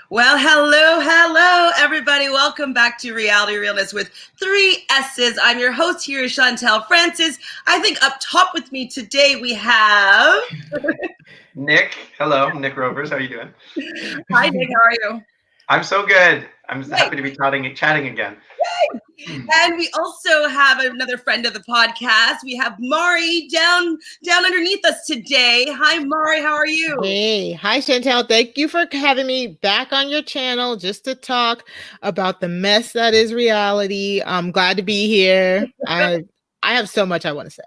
Well, hello, everybody. Welcome back to Reality Realness with 3 S's. I'm your host here, Chantele Francis. I think up top with me today we have... Nick. Hello, Nick Rovers. How are you doing? Hi, Nick. How are you? I'm so good. I'm happy to be chatting again. And we also have another friend of the podcast. We have Mari down underneath us today. Hi, Mari. How are you? Hey, hi, Chantele. Thank you for having me back on your channel just to talk about the mess that is reality. I'm glad to be here. I have so much I want to say.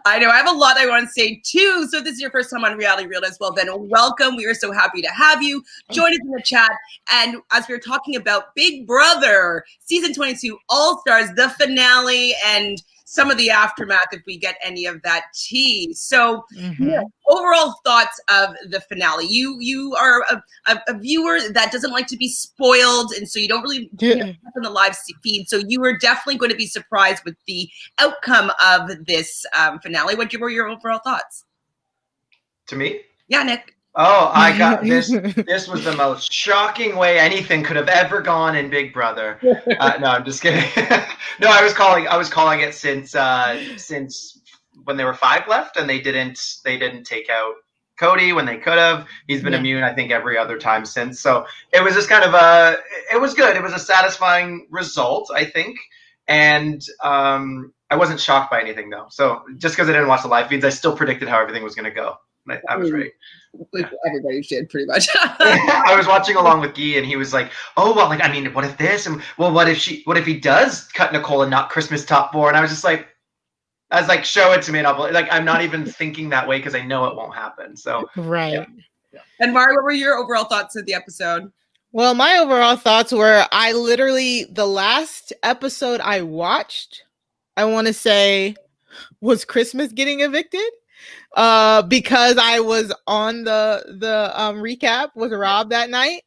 I know. I have a lot I want to say, too. So if this is your first time on Reality Realness, well, then welcome. We are so happy to have you. Join us in the chat. And as we were talking about Big Brother, Season 22, Allstars, the finale, and some of the aftermath, if we get any of that tea. So overall thoughts of the finale. You are a viewer that doesn't like to be spoiled, and so you don't really on the live feed. So you were definitely going to be surprised with the outcome of this finale. What were your overall thoughts? To me? Yeah, Nick. Oh, I got this. This was the most shocking way anything could have ever gone in Big Brother. No, I'm just kidding. No, I was calling it since when there were 5 left and they didn't take out Cody when they could have. He's been immune, I think, every other time since. So it was just kind of it was good. It was a satisfying result, I think. And I wasn't shocked by anything though. So just because I didn't watch the live feeds, I still predicted how everything was going to go. I was right. Everybody did, pretty much. I was watching along with Guy, and he was like, "Oh, well, like, I mean, what if this? And well, what if he does cut Nicole and not Christmas top 4?" And I was like, "Show it to me," and I'll like, I'm not even thinking that way because I know it won't happen. So right. Yeah. And Mari, what were your overall thoughts of the episode? Well, my overall thoughts were, the last episode I watched, I want to say, was Christmas getting evicted. Because I was on the recap with Rob that night.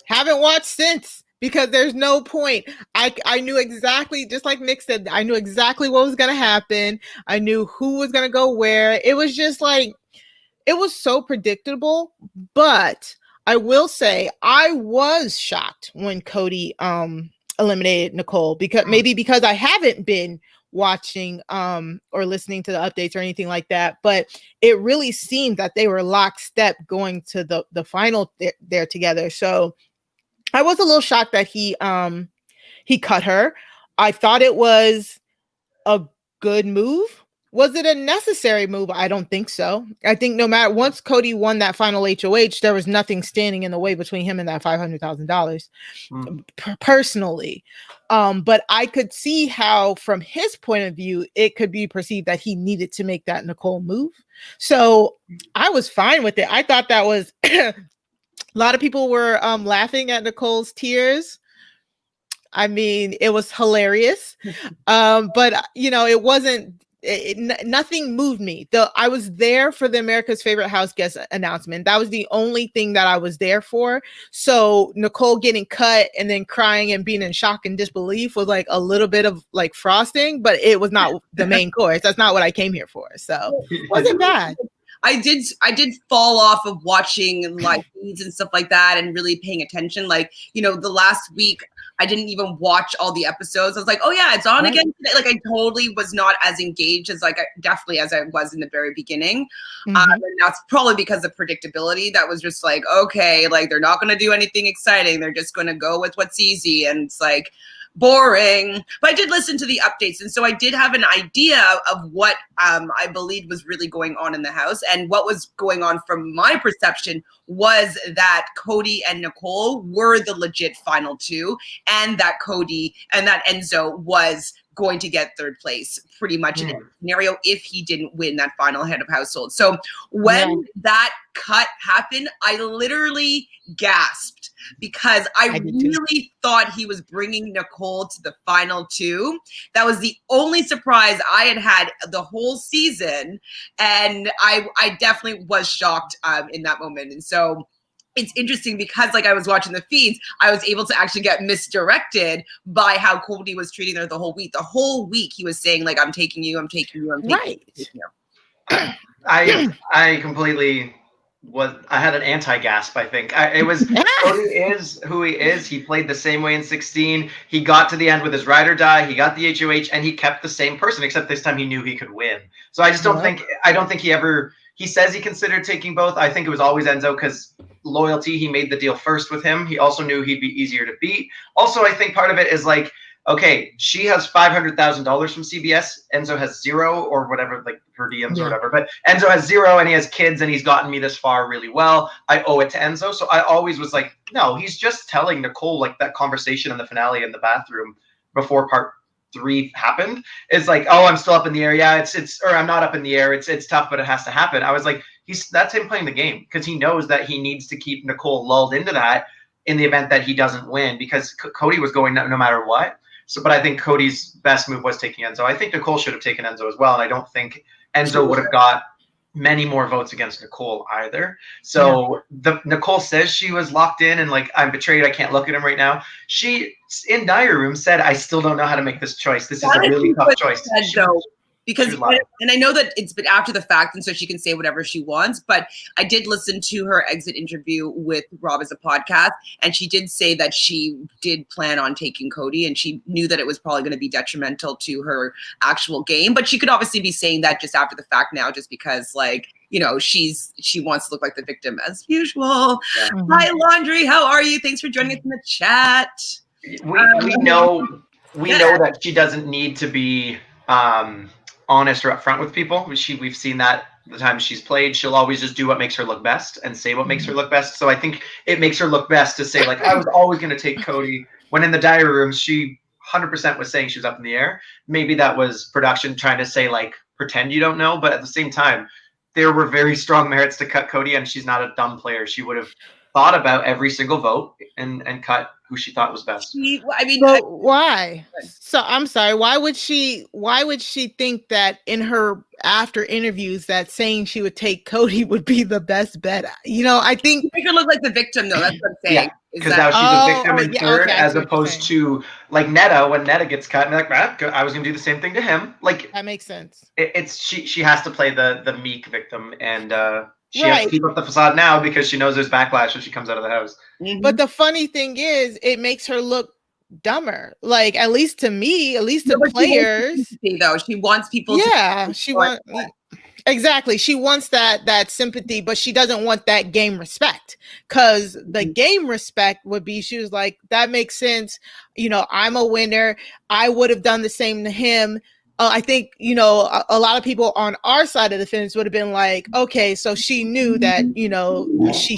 Haven't watched since because there's no point. I knew exactly, just like Nick said, I knew exactly what was going to happen. I knew who was going to go where. It was just like, it was so predictable. But I will say I was shocked when Cody eliminated Nicole, because I haven't been watching or listening to the updates or anything like that, but it really seemed that they were lockstep going to the final there together. So I was a little shocked that he cut her. I thought it was a good move. Was it a necessary move? I don't think so. I think no matter, once Cody won that final HOH, there was nothing standing in the way between him and that $500,000 personally. But I could see how, from his point of view, it could be perceived that he needed to make that Nicole move. So I was fine with it. I thought that was a lot of people were laughing at Nicole's tears. I mean, it was hilarious. But it wasn't. Nothing moved me. I was there for the America's Favorite House guest announcement. That was the only thing that I was there for. So Nicole getting cut and then crying and being in shock and disbelief was like a little bit of like frosting, but it was not the main course. That's not what I came here for. So it wasn't bad. I did fall off of watching live feeds and stuff like that and really paying attention. Like, the last week I didn't even watch all the episodes. I was like, oh yeah, it's on again today. Like, I totally was not as engaged as definitely as I was in the very beginning. And that's probably because of predictability. That was just like, okay, like they're not going to do anything exciting. They're just going to go with what's easy. And it's like, boring. But I did listen to the updates, and so I did have an idea of what I believed was really going on in the house. And what was going on from my perception was that Cody and Nicole were the legit final 2, and that Cody and that Enzo was going to get 3rd place pretty much in every scenario if he didn't win that final head of household. So when that cut happened, I literally gasped because I really thought he was bringing Nicole to the final 2. That was the only surprise I had the whole season. And I definitely was shocked in that moment. And so it's interesting because, like, I was watching the feeds, I was able to actually get misdirected by how Cody was treating her the whole week. The whole week he was saying, like, I'm taking you, I'm taking you, I'm taking you. I completely I had an anti-gasp, I think. It was Cody is who he is. He played the same way in 16. He got to the end with his ride or die. He got the HOH, and he kept the same person, except this time he knew he could win. So I just don't think he says he considered taking both. I think it was always Enzo because loyalty. He made the deal first with him. He also knew he'd be easier to beat. Also, I think part of it is like, okay, she has $500,000 from CBS. Enzo has zero or whatever, like per diems or whatever. But Enzo has zero and he has kids and he's gotten me this far really well. I owe it to Enzo. So I always was like, no, he's just telling Nicole like that conversation in the finale in the bathroom before part 3 happened. It's like, oh, I'm still up in the air. Yeah, or I'm not up in the air. It's tough, but it has to happen. I was like, that's him playing the game because he knows that he needs to keep Nicole lulled into that in the event that he doesn't win because Cody was going no matter what. So, but I think Cody's best move was taking Enzo. I think Nicole should have taken Enzo as well, and I don't think Enzo would have got many more votes against Nicole either. So Nicole says she was locked in and like, I'm betrayed. I can't look at him right now. She in Diary Room said, I still don't know how to make this choice. This is a really tough choice. Because, and I know that it's been after the fact, and so she can say whatever she wants, but I did listen to her exit interview with Rob as a podcast, and she did say that she did plan on taking Cody, and she knew that it was probably going to be detrimental to her actual game, but she could obviously be saying that just after the fact now, just because, like, you know, she wants to look like the victim as usual. Yeah. Hi, Laundry, how are you? Thanks for joining us in the chat. We know that she doesn't need to be honest or upfront with people. We've seen that the times she's played. She'll always just do what makes her look best and say what makes her look best. So I think it makes her look best to say, like, I was always going to take Cody, when in the diary room she 100% was saying she was up in the air. Maybe that was production trying to say, like, pretend you don't know, but at the same time there were very strong merits to cut Cody, and she's not a dumb player. She would have thought about every single vote and cut who she thought was best. Why? So I'm sorry. Why would she think that in her after interviews that saying she would take Cody would be the best bet? You know, I think make her look like the victim, though. That's what I'm saying. Yeah, because now she's a victim in third, as opposed to like Netta. When Netta gets cut, and like, I was gonna do the same thing to him. Like that makes sense. She has to play the meek victim, and she has to keep up the facade now because she knows there's backlash if she comes out of the house. But the funny thing is, it makes her look dumber. Like, at least to me, at least to players. She wants people. Yeah, she wants exactly. She wants that sympathy, but she doesn't want that game respect. Because the game respect would be, she was like, that makes sense. You know, I'm a winner. I would have done the same to him. I think, you know, a lot of people on our side of the fence would have been like, okay, so she knew that, you know, what she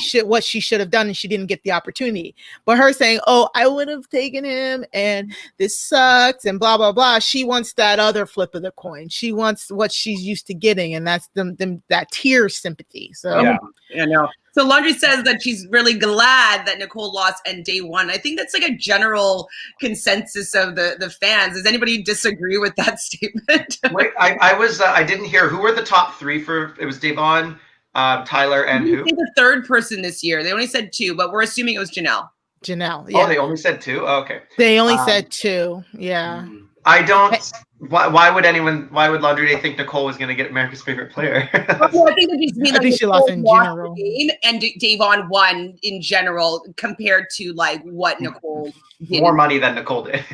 should have done and she didn't get the opportunity. But her saying, oh, I would have taken him and this sucks and blah, blah, blah. She wants that other flip of the coin. She wants what she's used to getting, and that's that tier sympathy. So yeah, no. So Laundry says that she's really glad that Nicole lost and day one. I think that's like a general consensus of the fans. Does anybody disagree with that statement? Wait, I didn't hear who were the top 3 for. It was Devon, Tyler, and who? The third person this year. They only said 2, but we're assuming it was Janelle. Yeah. Oh, they only said 2. Oh, okay. They only said 2. Yeah. I don't. Why would Laundry Day think Nicole was going to get America's favorite player? Well, I think that just means I think she lost in general. Game and Davon won in general compared to like what Nicole did. More money than Nicole did.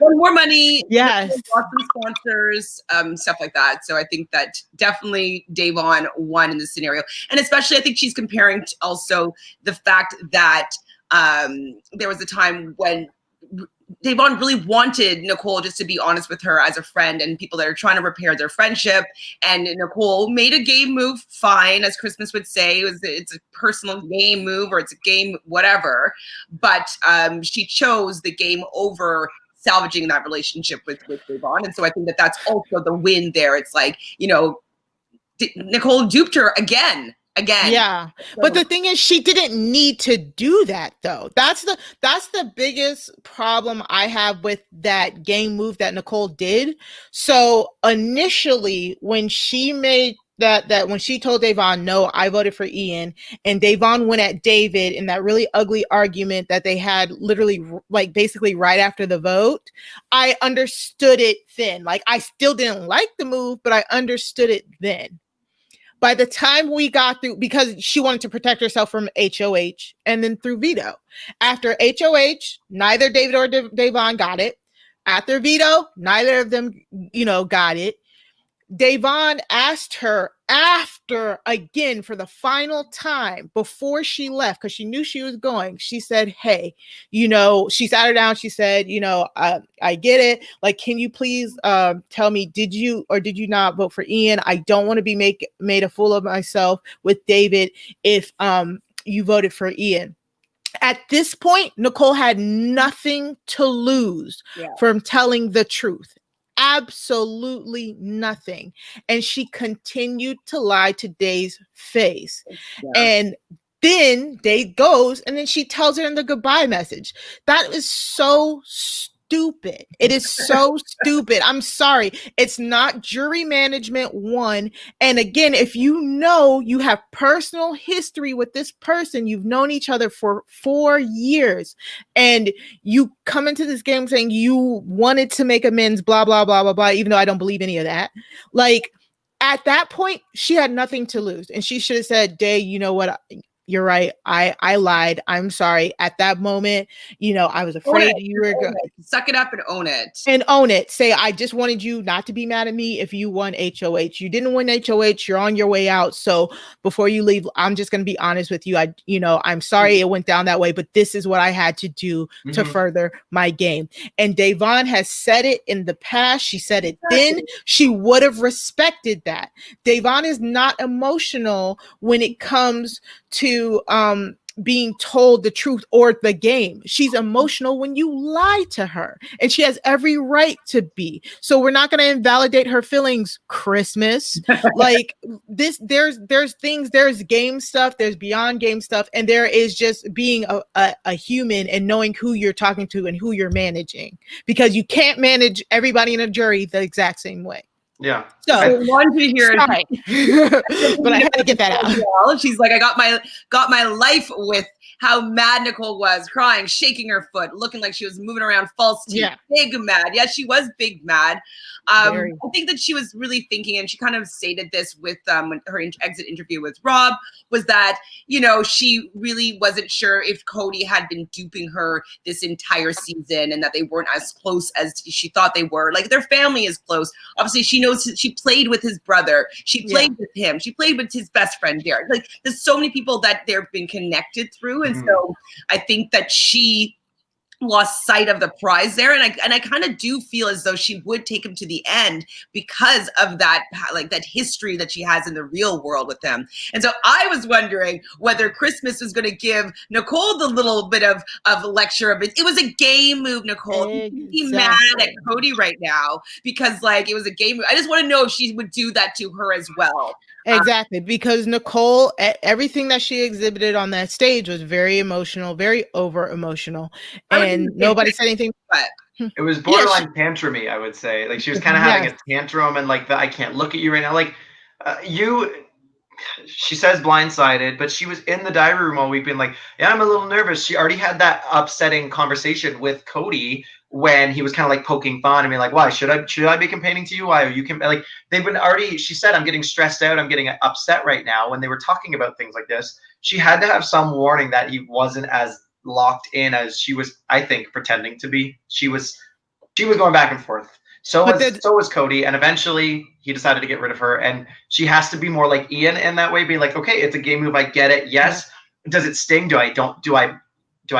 More money. Yes. Lots of sponsors, stuff like that. So I think that definitely Davon won in this scenario. And especially I think she's comparing to also the fact that there was a time when Davon really wanted Nicole just to be honest with her as a friend and people that are trying to repair their friendship. And Nicole made a game move, fine, as Christmas would say. It's a personal game move or it's a game whatever. But she chose the game over salvaging that relationship with Davon. And so I think that that's also the win there. It's like, you know, Nicole duped her again. Yeah. But the thing is, she didn't need to do that though. That's the biggest problem I have with that game move that Nicole did. So initially when she made that when she told Davon, no, I voted for Ian, and Davon went at David in that really ugly argument that they had literally like basically right after the vote, I understood it then. Like, I still didn't like the move, but I understood it then. By the time we got through, because she wanted to protect herself from HOH and then through veto. After HOH, neither David or Davon got it. After veto, neither of them, got it. Davon asked her after, again, for the final time before she left, because she knew she was going, she said, hey, she sat her down. She said, I get it. Like, can you please tell me, did you or did you not vote for Ian? I don't want to be made a fool of myself with David if you voted for Ian. At this point, Nicole had nothing to lose from telling the truth. Absolutely nothing. And she continued to lie to Dave's face. Yeah. And then Dave goes and then she tells her in the goodbye message. That is so stupid. It is so stupid. I'm sorry. It's not jury management 1. And again, if you have personal history with this person, you've known each other for 4 years, and you come into this game saying you wanted to make amends, blah, blah, blah, blah, blah, even though I don't believe any of that. Like, at that point, she had nothing to lose. And she should have said, Day, you know what? You're right. I lied. I'm sorry. At that moment, I was afraid you were going to suck it up and own it. And own it. Say, I just wanted you not to be mad at me if you won HOH. You didn't win HOH. You're on your way out. So before you leave, I'm just going to be honest with you. I'm sorry it went down that way, but this is what I had to do to further my game. And Davon has said it in the past. She said it then. She would have respected that. Davon is not emotional when it comes to being told the truth or the game. She's emotional when you lie to her, and she has every right to be. So we're not going to invalidate her feelings. Christmas, like this, there's things, there's game stuff, there's beyond game stuff, and there is just being a human and knowing who you're talking to and who you're managing, because you can't manage everybody in a jury the exact same way. Yeah. So I wanted to hear it, but I had to get that out. Well, she's like, I got my life with how mad Nicole was, crying, shaking her foot, looking like she was moving around false teeth, big mad. Yeah, she was big mad. I think that she was really thinking, and she kind of stated this with her exit interview with Rob, was that, she really wasn't sure if Cody had been duping her this entire season and that they weren't as close as she thought they were. Like, their family is close. Obviously, she knows she played with his brother. She played with him. She played with his best friend, Derek. Like, there's so many people that they've been connected through. And so I think that she lost sight of the prize there, and I kind of do feel as though she would take him to the end because of that, like, that history that she has in the real world with him. And so I was wondering whether Christmas was going to give Nicole the little bit of a lecture of it. It was a game move, Nicole. Exactly. Be mad at Cody right now because, like, it was a game move. I just want to know if she would do that to her as well. Exactly, because Nicole, everything that she exhibited on that stage was very emotional, very over emotional, and nobody said anything. But it was borderline tantrumy, I would say. Like, she was kind of having a tantrum, and like, I can't look at you right now. Like, she says blindsided, but she was in the diary room all week being like, yeah, I'm a little nervous. She already had that upsetting conversation with Cody when he was kind of like poking fun and being like, why should I be complaining to you? Why are you like, they've been already, she said, I'm getting stressed out. I'm getting upset right now. When they were talking about things like this, she had to have some warning that he wasn't as locked in as she was, I think, pretending to be. She was going back and forth. So was Cody, and eventually he decided to get rid of her. And she has to be more like Ian in that way, being like, okay, it's a game move, I get it. Yes. Does it sting? Do I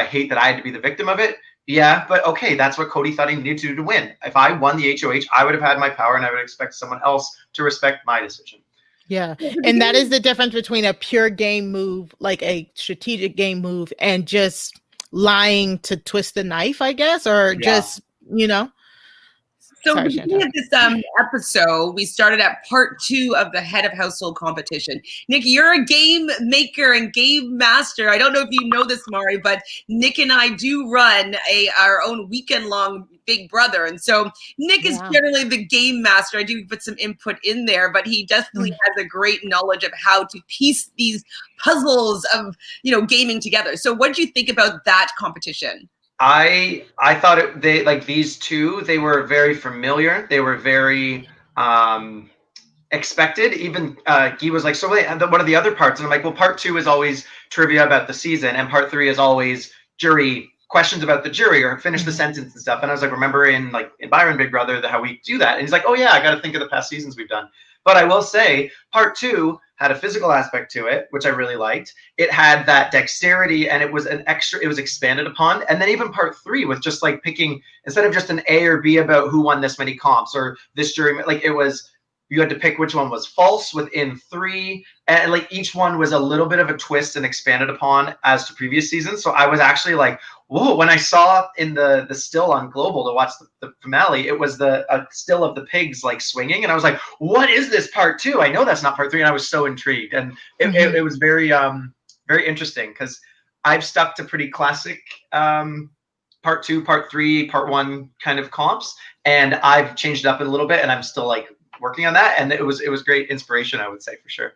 hate that I had to be the victim of it? Yeah, but okay, that's what Cody thought he needed to do to win. If I won the HOH, I would have had my power, and I would expect someone else to respect my decision. Yeah, and that is the difference between a pure game move, like a strategic game move, and just lying to twist the knife, I guess, or just, So at the beginning of this episode, we started at part 2 of the head of household competition. Nick, you're a game maker and game master. I don't know if you know this, Mari, but Nick and I do run our own weekend-long Big Brother. And so Nick is generally the game master. I do put some input in there, but he definitely has a great knowledge of how to piece these puzzles of, gaming together. So what did you think about that competition? I thought they, like, these two, they were very familiar. They were very expected. Even Guy was like, so wait, what are the other parts? And I'm like, well, part 2 is always trivia about the season, and part 3 is always jury questions about the jury or finish the sentence and stuff. And I was like, remember in Byron Big Brother how we do that? And he's like, oh yeah, I got to think of the past seasons we've done. But I will say, part 2 had a physical aspect to it, which I really liked. It had that dexterity, and it was it was expanded upon. And then even part 3 with just like picking, instead of just an A or B about who won this many comps or this jury, like it was, you had to pick which one was false within 3. And like each one was a little bit of a twist and expanded upon as to previous seasons. So I was actually like, whoa, when I saw in the still on Global to watch the finale, it was the still of the pigs like swinging. And I was like, what is this part 2? I know that's not part 3. And I was so intrigued. And it was very, very interesting because I've stuck to pretty classic part 2, part 3, part 1 kind of comps. And I've changed it up a little bit, and I'm still like working on that. And it was great inspiration, I would say, for sure.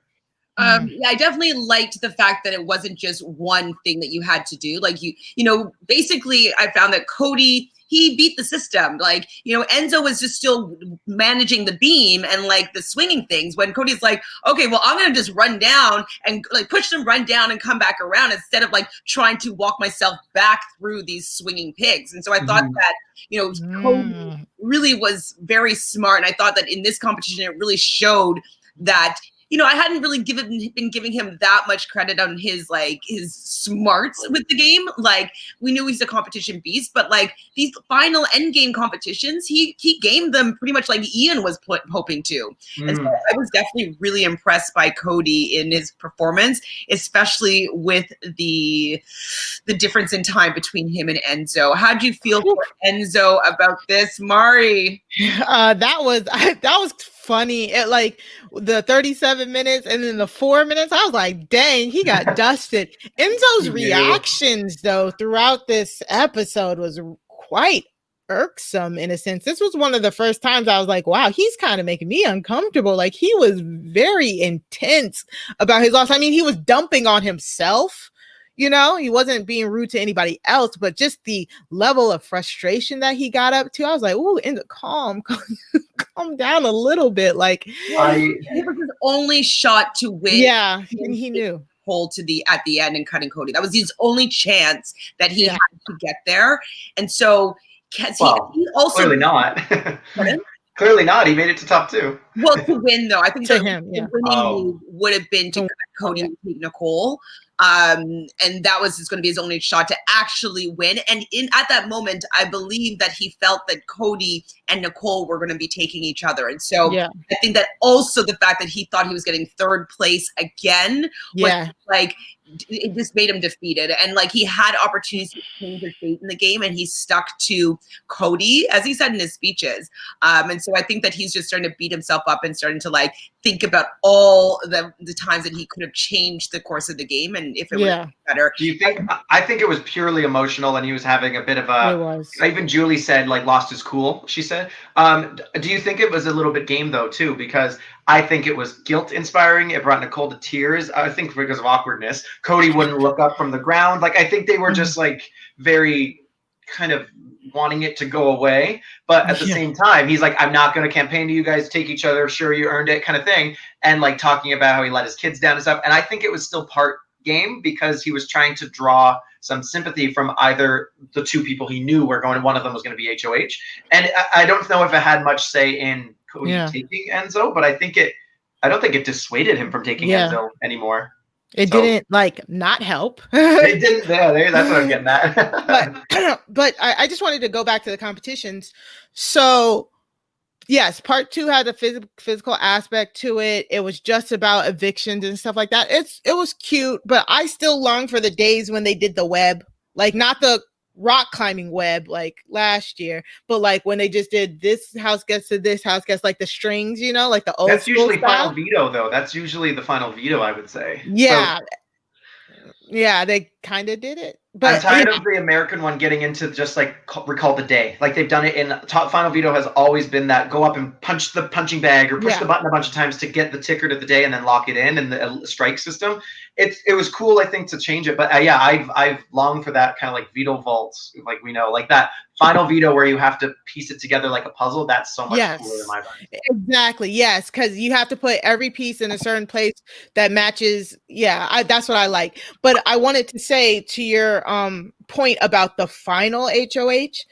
Yeah, I definitely liked the fact that it wasn't just one thing that you had to do. Like you know, basically I found that Cody, he beat the system. Like, you know, Enzo was just still managing the beam and like the swinging things, when Cody's like, okay, well, I'm going to just run down and like push them, run down and come back around instead of like trying to walk myself back through these swinging pigs. And so I thought that, you know, Cody really was very smart. And I thought that in this competition, it really showed that, you know, I hadn't really been giving him that much credit on his smarts with the game. Like, we knew he's a competition beast, but like these final end game competitions, he gamed them pretty much like Ian was hoping to. And so I was definitely really impressed by Cody in his performance, especially with the difference in time between him and Enzo. How do you feel for Enzo about this, Mari? That was funny. It, like the 37 minutes and then the 4 minutes, I was like, dang, he got dusted. Enzo's reactions though throughout this episode was quite irksome in a sense. This was one of the first times I was like, wow, he's kind of making me uncomfortable. Like, he was very intense about his loss. I mean, he was dumping on himself. You know, he wasn't being rude to anybody else, but just the level of frustration that he got up to, I was like, ooh, calm down a little bit. Like, it was his only shot to win. Yeah, and he knew. Hold to at the end and cutting Cody. That was his only chance that he had to get there. And so, he also clearly not. Clearly not. He made it to top 2. Well, to win though, I think the winning move would have been to cut Cody and take Nicole. And that was just going to be his only shot to actually win. And at that moment, I believe that he felt that Cody and Nicole were going to be taking each other. And so I think that also the fact that he thought he was getting 3rd place again, was like, it just made him defeated. And like, he had opportunities to change his fate in the game, and he stuck to Cody, as he said in his speeches. And so I think that he's just starting to beat himself up and starting to like think about all the times that he could have changed the course of the game, and if it was better. Do you think? I think it was purely emotional, and he was having a bit of a. It was. Even Julie said like lost his cool. She said. Do you think it was a little bit game though too? Because I think it was guilt inspiring. It brought Nicole to tears. I think because of awkwardness. Cody wouldn't look up from the ground. Like, I think they were just like very kind of wanting it to go away. But at the same time, he's like, I'm not going to campaign to you guys, take each other. Sure, you earned it kind of thing. And like talking about how he let his kids down and stuff. And I think it was still part game because he was trying to draw some sympathy from either the 2 people he knew were going. One of them was going to be HOH. And I don't know if it had much say in Cody taking Enzo, but I don't think it dissuaded him from taking Enzo anymore. It didn't like not help. It didn't. Yeah, that's what I'm getting at. but I just wanted to go back to the competitions. So yes, part 2 had a physical aspect to it. It was just about evictions and stuff like that. It was cute, but I still long for the days when they did the web, like not the rock climbing web like last year, but like when they just did this house gets to this house gets, like the strings, you know, like the old. That's usually style. Final veto though. That's usually the final veto, I would say. Yeah. So, yeah, they kind of did it. I'm tired of the American one getting into just like recall the day. Like they've done it in top Final Veto has always been that go up and punch the punching bag or push the button a bunch of times to get the ticker to the day and then lock it in the strike system. It was cool, I think, to change it. But I've longed for that kind of like veto vaults, like we know, like that Final Veto where you have to piece it together like a puzzle. That's so much cooler in my mind. Exactly. Yes, because you have to put every piece in a certain place that matches. Yeah, that's what I like. But I wanted to say to your point about the final HOH.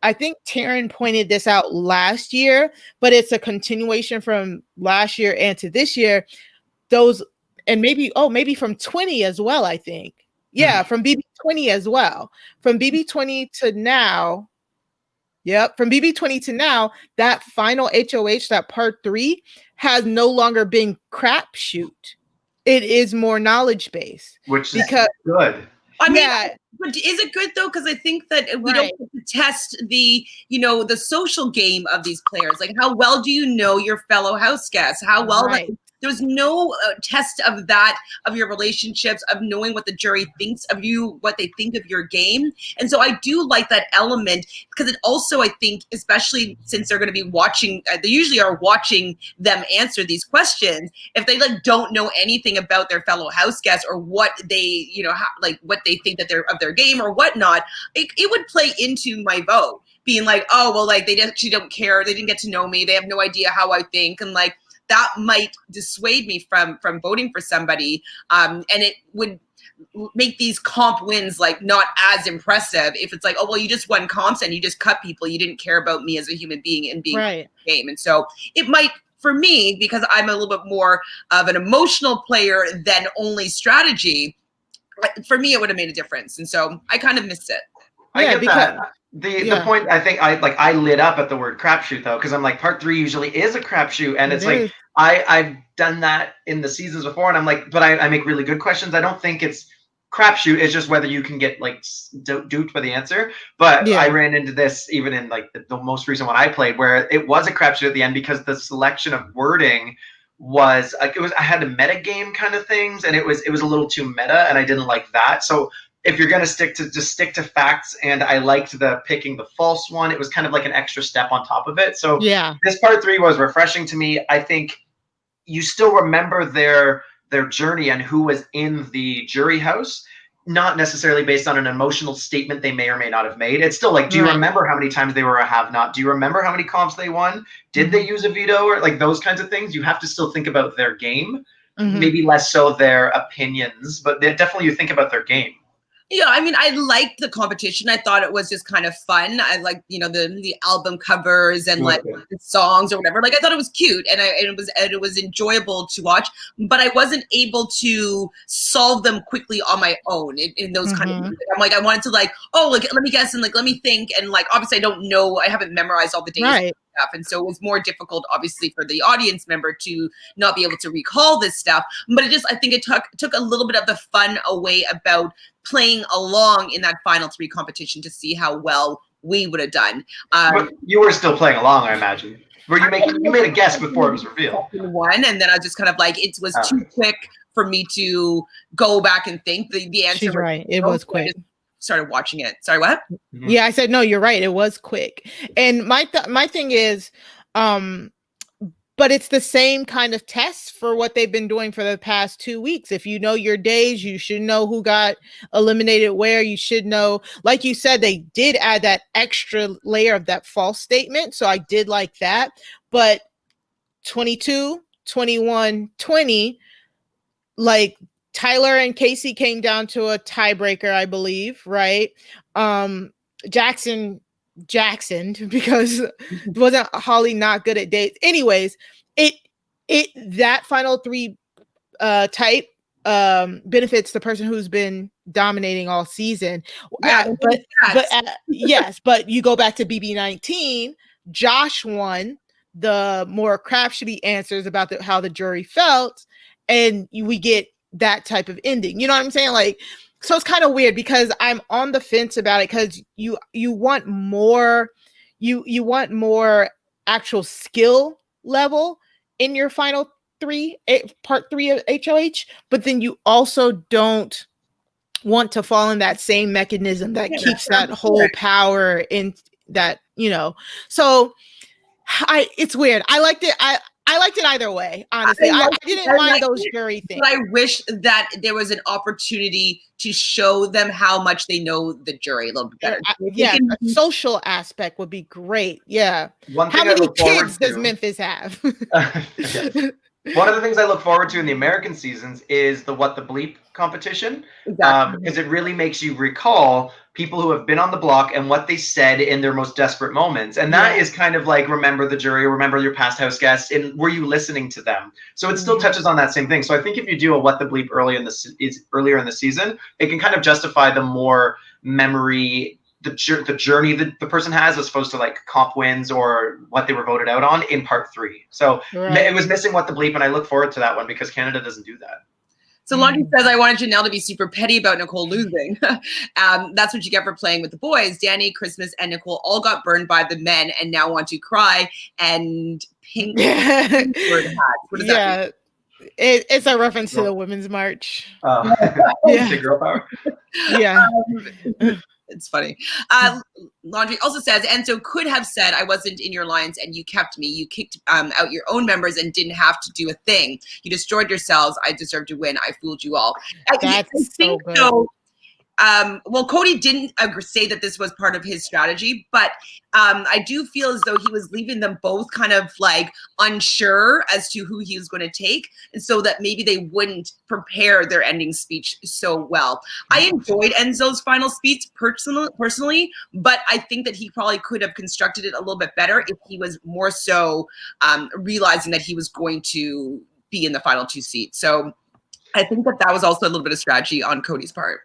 I think Taryn pointed this out last year, but it's a continuation from last year and to this year. Those and maybe from 20 as well, I think. Yeah, from BB20 as well. From BB20 to now. Yep, from BB20 to now, that final HOH, that part 3, has no longer been crapshoot. It is more knowledge based. Which is good. I mean, but is it good though? Because I think that we don't get to test the, the social game of these players. Like, how well do you know your fellow house guests? How well, there's no test of that, of your relationships, of knowing what the jury thinks of you, what they think of your game. And so I do like that element because it also, I think, especially since they're going to be watching, they usually are watching them answer these questions. If they don't know anything about their fellow house guests or what they, what they think that they're of their game or whatnot, it would play into my vote. Being like, oh, well, they actually don't care. They didn't get to know me. They have no idea how I think. And that might dissuade me from voting for somebody. And it would make these comp wins not as impressive if it's oh, well, you just won comps and you just cut people. You didn't care about me as a human being and being in the game. And so it might, for me, because I'm a little bit more of an emotional player than only strategy, for me, it would have made a difference. And so I kind of missed it. I get that. The point, I think I lit up at the word crapshoot though, because I'm part 3 usually is a crapshoot, and it's I've done that in the seasons before, and I'm but I make really good questions. I don't think it's crapshoot. It's just whether you can get duped by the answer. But I ran into this even in the most recent one I played, where it was a crapshoot at the end because the selection of wording was I had a meta game kind of things, and it was a little too meta, and I didn't like that. So if you're going to stick to facts, and I liked the picking the false one, it was kind of like an extra step on top of it. So this part 3 was refreshing to me. I think you still remember their journey and who was in the jury house, not necessarily based on an emotional statement they may or may not have made. It's still do you remember how many times they were a have-not? Do you remember how many comps they won? Did they use a veto or those kinds of things? You have to still think about their game, maybe less so their opinions, but definitely you think about their game. Yeah, I mean, I liked the competition. I thought it was just kind of fun. I liked, the album covers and the songs or whatever. I thought it was cute and it was enjoyable to watch. But I wasn't able to solve them quickly on my own in those kind of. I'm I wanted to let me guess and let me think and obviously I don't know. I haven't memorized all the days. Stuff. And so it was more difficult, obviously, for the audience member to not be able to recall this stuff. But I think it took a little bit of the fun away about playing along in that final 3 competition to see how well we would have done. But you were still playing along, I imagine. Where you made a guess before it was revealed. One, and then I was just kind of it was too quick for me to go back and think. The answer. She's right. It was quick. Started watching it. Sorry, what? Yeah, I said no, you're right. It was quick. And my thing is, but it's the same kind of test for what they've been doing for the past 2 weeks. If you know your days, you should know who got eliminated where. You should know, like you said, they did add that extra layer of that false statement. So I did like that. But 22, 21, 20, Tyler and Casey came down to a tiebreaker, I believe, right? Jackson, because wasn't Holly not good at dates? Anyways, that final 3 type benefits the person who's been dominating all season. But you go back to BB19, Josh won the more crapshooty answers about how the jury felt, and we get that type of ending. You know what I'm saying? So it's kind of weird because I'm on the fence about it because you want more, you want more actual skill level in your final 3, part 3 of HOH, but then you also don't want to fall in that same mechanism that keeps that whole power in that, so it's weird. I liked it. I liked it either way, honestly. I didn't mind those jury things. But I wish that there was an opportunity to show them how much they know the jury a little bit better. Yeah, a social aspect would be great. Yeah. How many kids does Memphis have? One of the things I look forward to in the American seasons is the What the Bleep competition. Exactly. Because it really makes you recall people who have been on the block and what they said in their most desperate moments. And that is kind of like, remember the jury, remember your past house guests, and were you listening to them? So it still touches on that same thing. So I think if you do a What the Bleep earlier in the season, it can kind of justify the more memory, the journey that the person has, as opposed to like comp wins or what they were voted out on in part 3. So it was missing What the Bleep, and I look forward to that one because Canada doesn't do that. So Laundry says, I wanted Chantele to be super petty about Nicole losing. That's what you get for playing with the boys. Danny, Christmas, and Nicole all got burned by the men and now want to cry and pink. What does that mean? It's a reference to the Women's March. The girl power. Yeah. It's funny. Laundry also says, Enzo could have said, I wasn't in your lines and you kept me. You kicked out your own members and didn't have to do a thing. You destroyed yourselves. I deserve to win. I fooled you all. That's so good. So, well, Cody didn't say that this was part of his strategy, but I do feel as though he was leaving them both kind of like unsure as to who he was going to take, and so that maybe they wouldn't prepare their ending speech so well. I enjoyed Enzo's final speech personally, but I think that he probably could have constructed it a little bit better if he was more so realizing that he was going to be in the final 2 seats. So I think that was also a little bit of strategy on Cody's part.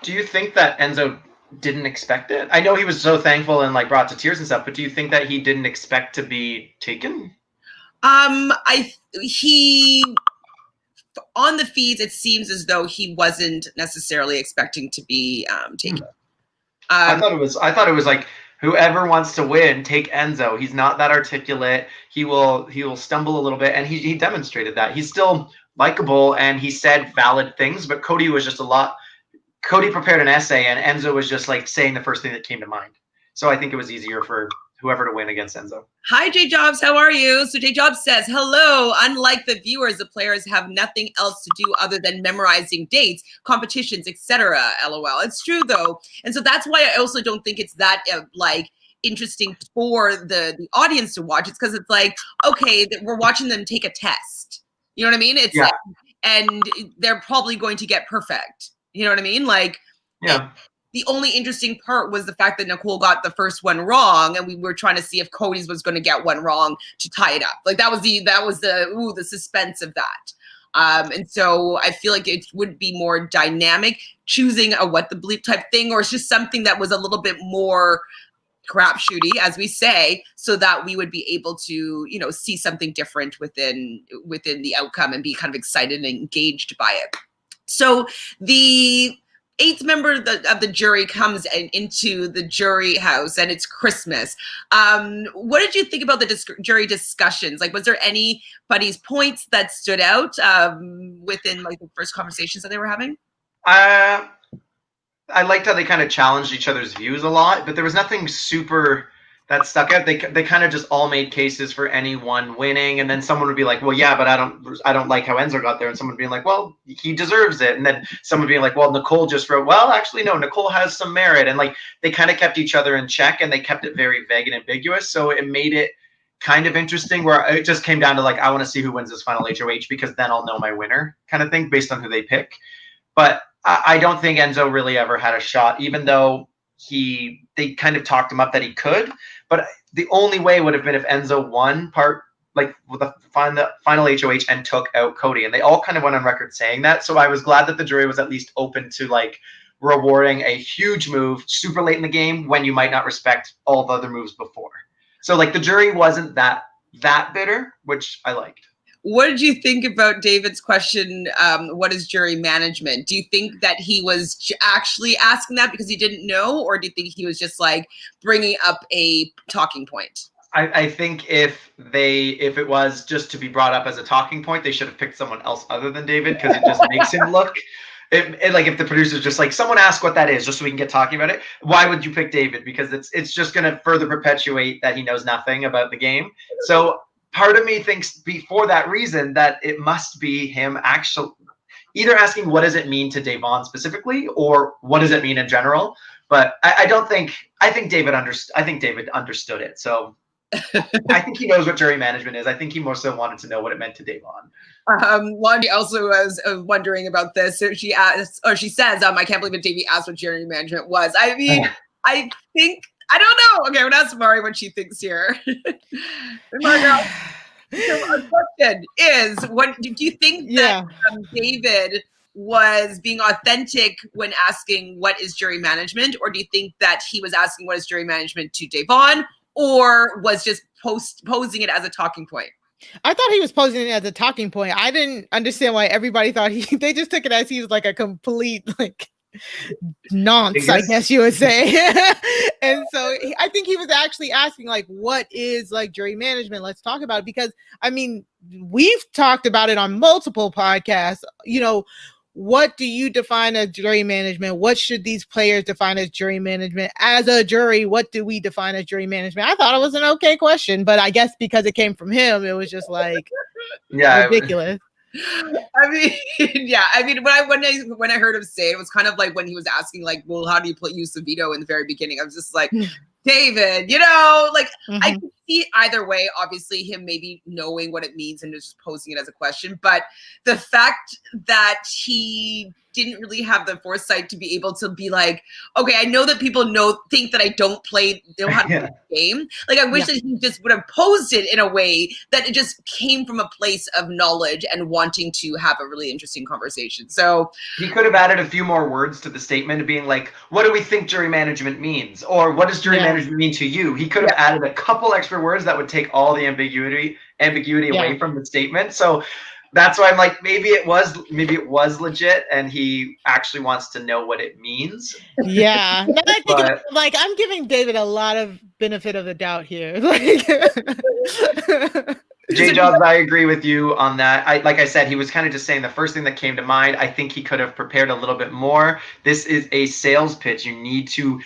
Do you think that Enzo didn't expect it? I know he was so thankful and like brought to tears and stuff, but do you think that he didn't expect to be taken? He on the feeds, it seems as though he wasn't necessarily expecting to be taken. I thought it was like, whoever wants to win, take Enzo. He's not that articulate. He will stumble a little bit, and he demonstrated that. He's still likable and he said valid things, but Cody was just Cody prepared an essay and Enzo was just like saying the first thing that came to mind. So I think it was easier for whoever to win against Enzo. Hi, J Jobs. How are you? So J Jobs says, hello. Unlike the viewers, the players have nothing else to do other than memorizing dates, competitions, etc. LOL. It's true, though. And so that's why I also don't think it's that interesting for the audience to watch. It's because it's like, okay, we're watching them take a test. You know what I mean? It's and they're probably going to get perfect. You know what I mean? Like, the only interesting part was the fact that Nicole got the first one wrong, and we were trying to see if Cody's was going to get one wrong to tie it up. Like that was the suspense of that. And so I feel like it would be more dynamic choosing a What the Bleep type thing, or it's just something that was a little bit more crapshooty, as we say, so that we would be able to, see something different within the outcome and be kind of excited and engaged by it. So the 8th member of the jury comes into the jury house, and it's Christmas. What did you think about the jury discussions? Like, was there anybody's points that stood out within like the first conversations that they were having? I liked how they kind of challenged each other's views a lot, but there was nothing super that stuck out. They kind of just all made cases for anyone winning, and then someone would be like, well, yeah, but I don't like how Enzo got there, and someone would be like, well, he deserves it, and then someone would be like, well, Nicole just wrote, well, actually no, Nicole has some merit, and like they kind of kept each other in check, and they kept it very vague and ambiguous, so it made it kind of interesting, where it just came down to like, I want to see who wins this final HOH because then I'll know my winner kind of thing based on who they pick. But I don't think Enzo really ever had a shot, even though they kind of talked him up that he could. But the only way would have been if Enzo won like with the final HOH and took out Cody. And they all kind of went on record saying that. So I was glad that the jury was at least open to like rewarding a huge move super late in the game when you might not respect all the other moves before. So like the jury wasn't that bitter, which I liked. What did you think about David's question? What is jury management? Do you think that he was actually asking that because he didn't know, or do you think he was just like bringing up a talking point? I think if it was just to be brought up as a talking point, they should have picked someone else other than David, because it just makes him look like if the producer's just like, someone ask what that is just so we can get talking about it, why would you pick David? Because it's just going to further perpetuate that he knows nothing about the game. So part of me thinks for that reason that it must be him actually either asking what does it mean to Devon specifically, or what does it mean in general. But I think David understood it. So I think he knows what jury management is. I think he more so wanted to know what it meant to Devon. Laundry also was wondering about this. So she asked, or she says, I can't believe that Davey asked what jury management was. I mean, I think, I don't know. Okay, I'm gonna ask Mari what she thinks here. Margo, so our question is, what do you think that David was being authentic when asking what is jury management, or do you think that he was asking what is jury management to Devon, or was just posing it as a talking point? I thought he was posing it as a talking point. I didn't understand why everybody thought they just took it as he was like a complete like nonce, I guess you would say. And so I think he was actually asking like, what is like jury management? Let's talk about it, because I mean, we've talked about it on multiple podcasts. You know, what do you define as jury management? What should these players define as jury management? As a jury, what do we define as jury management? I thought it was an okay question, but I guess because it came from him, it was just like ridiculous. I mean, yeah. I mean, when I heard him say it, it was kind of like when he was asking, like, well, how do you use the veto in the very beginning? I was just like, David, you know, like I can see either way, obviously him maybe knowing what it means and just posing it as a question. But the fact that he didn't really have the foresight to be able to be like, okay, I know that people think that I don't know how to play the game. Like I wish that he just would have posed it in a way that it just came from a place of knowledge and wanting to have a really interesting conversation. So he could have added a few more words to the statement, being like, what do we think jury management means? Or what does jury management mean to you? He could have added a couple extra words that would take all the ambiguity away from the statement. So that's why I'm like, maybe it was legit, and he actually wants to know what it means. Yeah, no, like I'm giving David a lot of benefit of the doubt here. J Jobs, I agree with you on that. Like I said, he was kind of just saying the first thing that came to mind. I think he could have prepared a little bit more. This is a sales pitch. You need to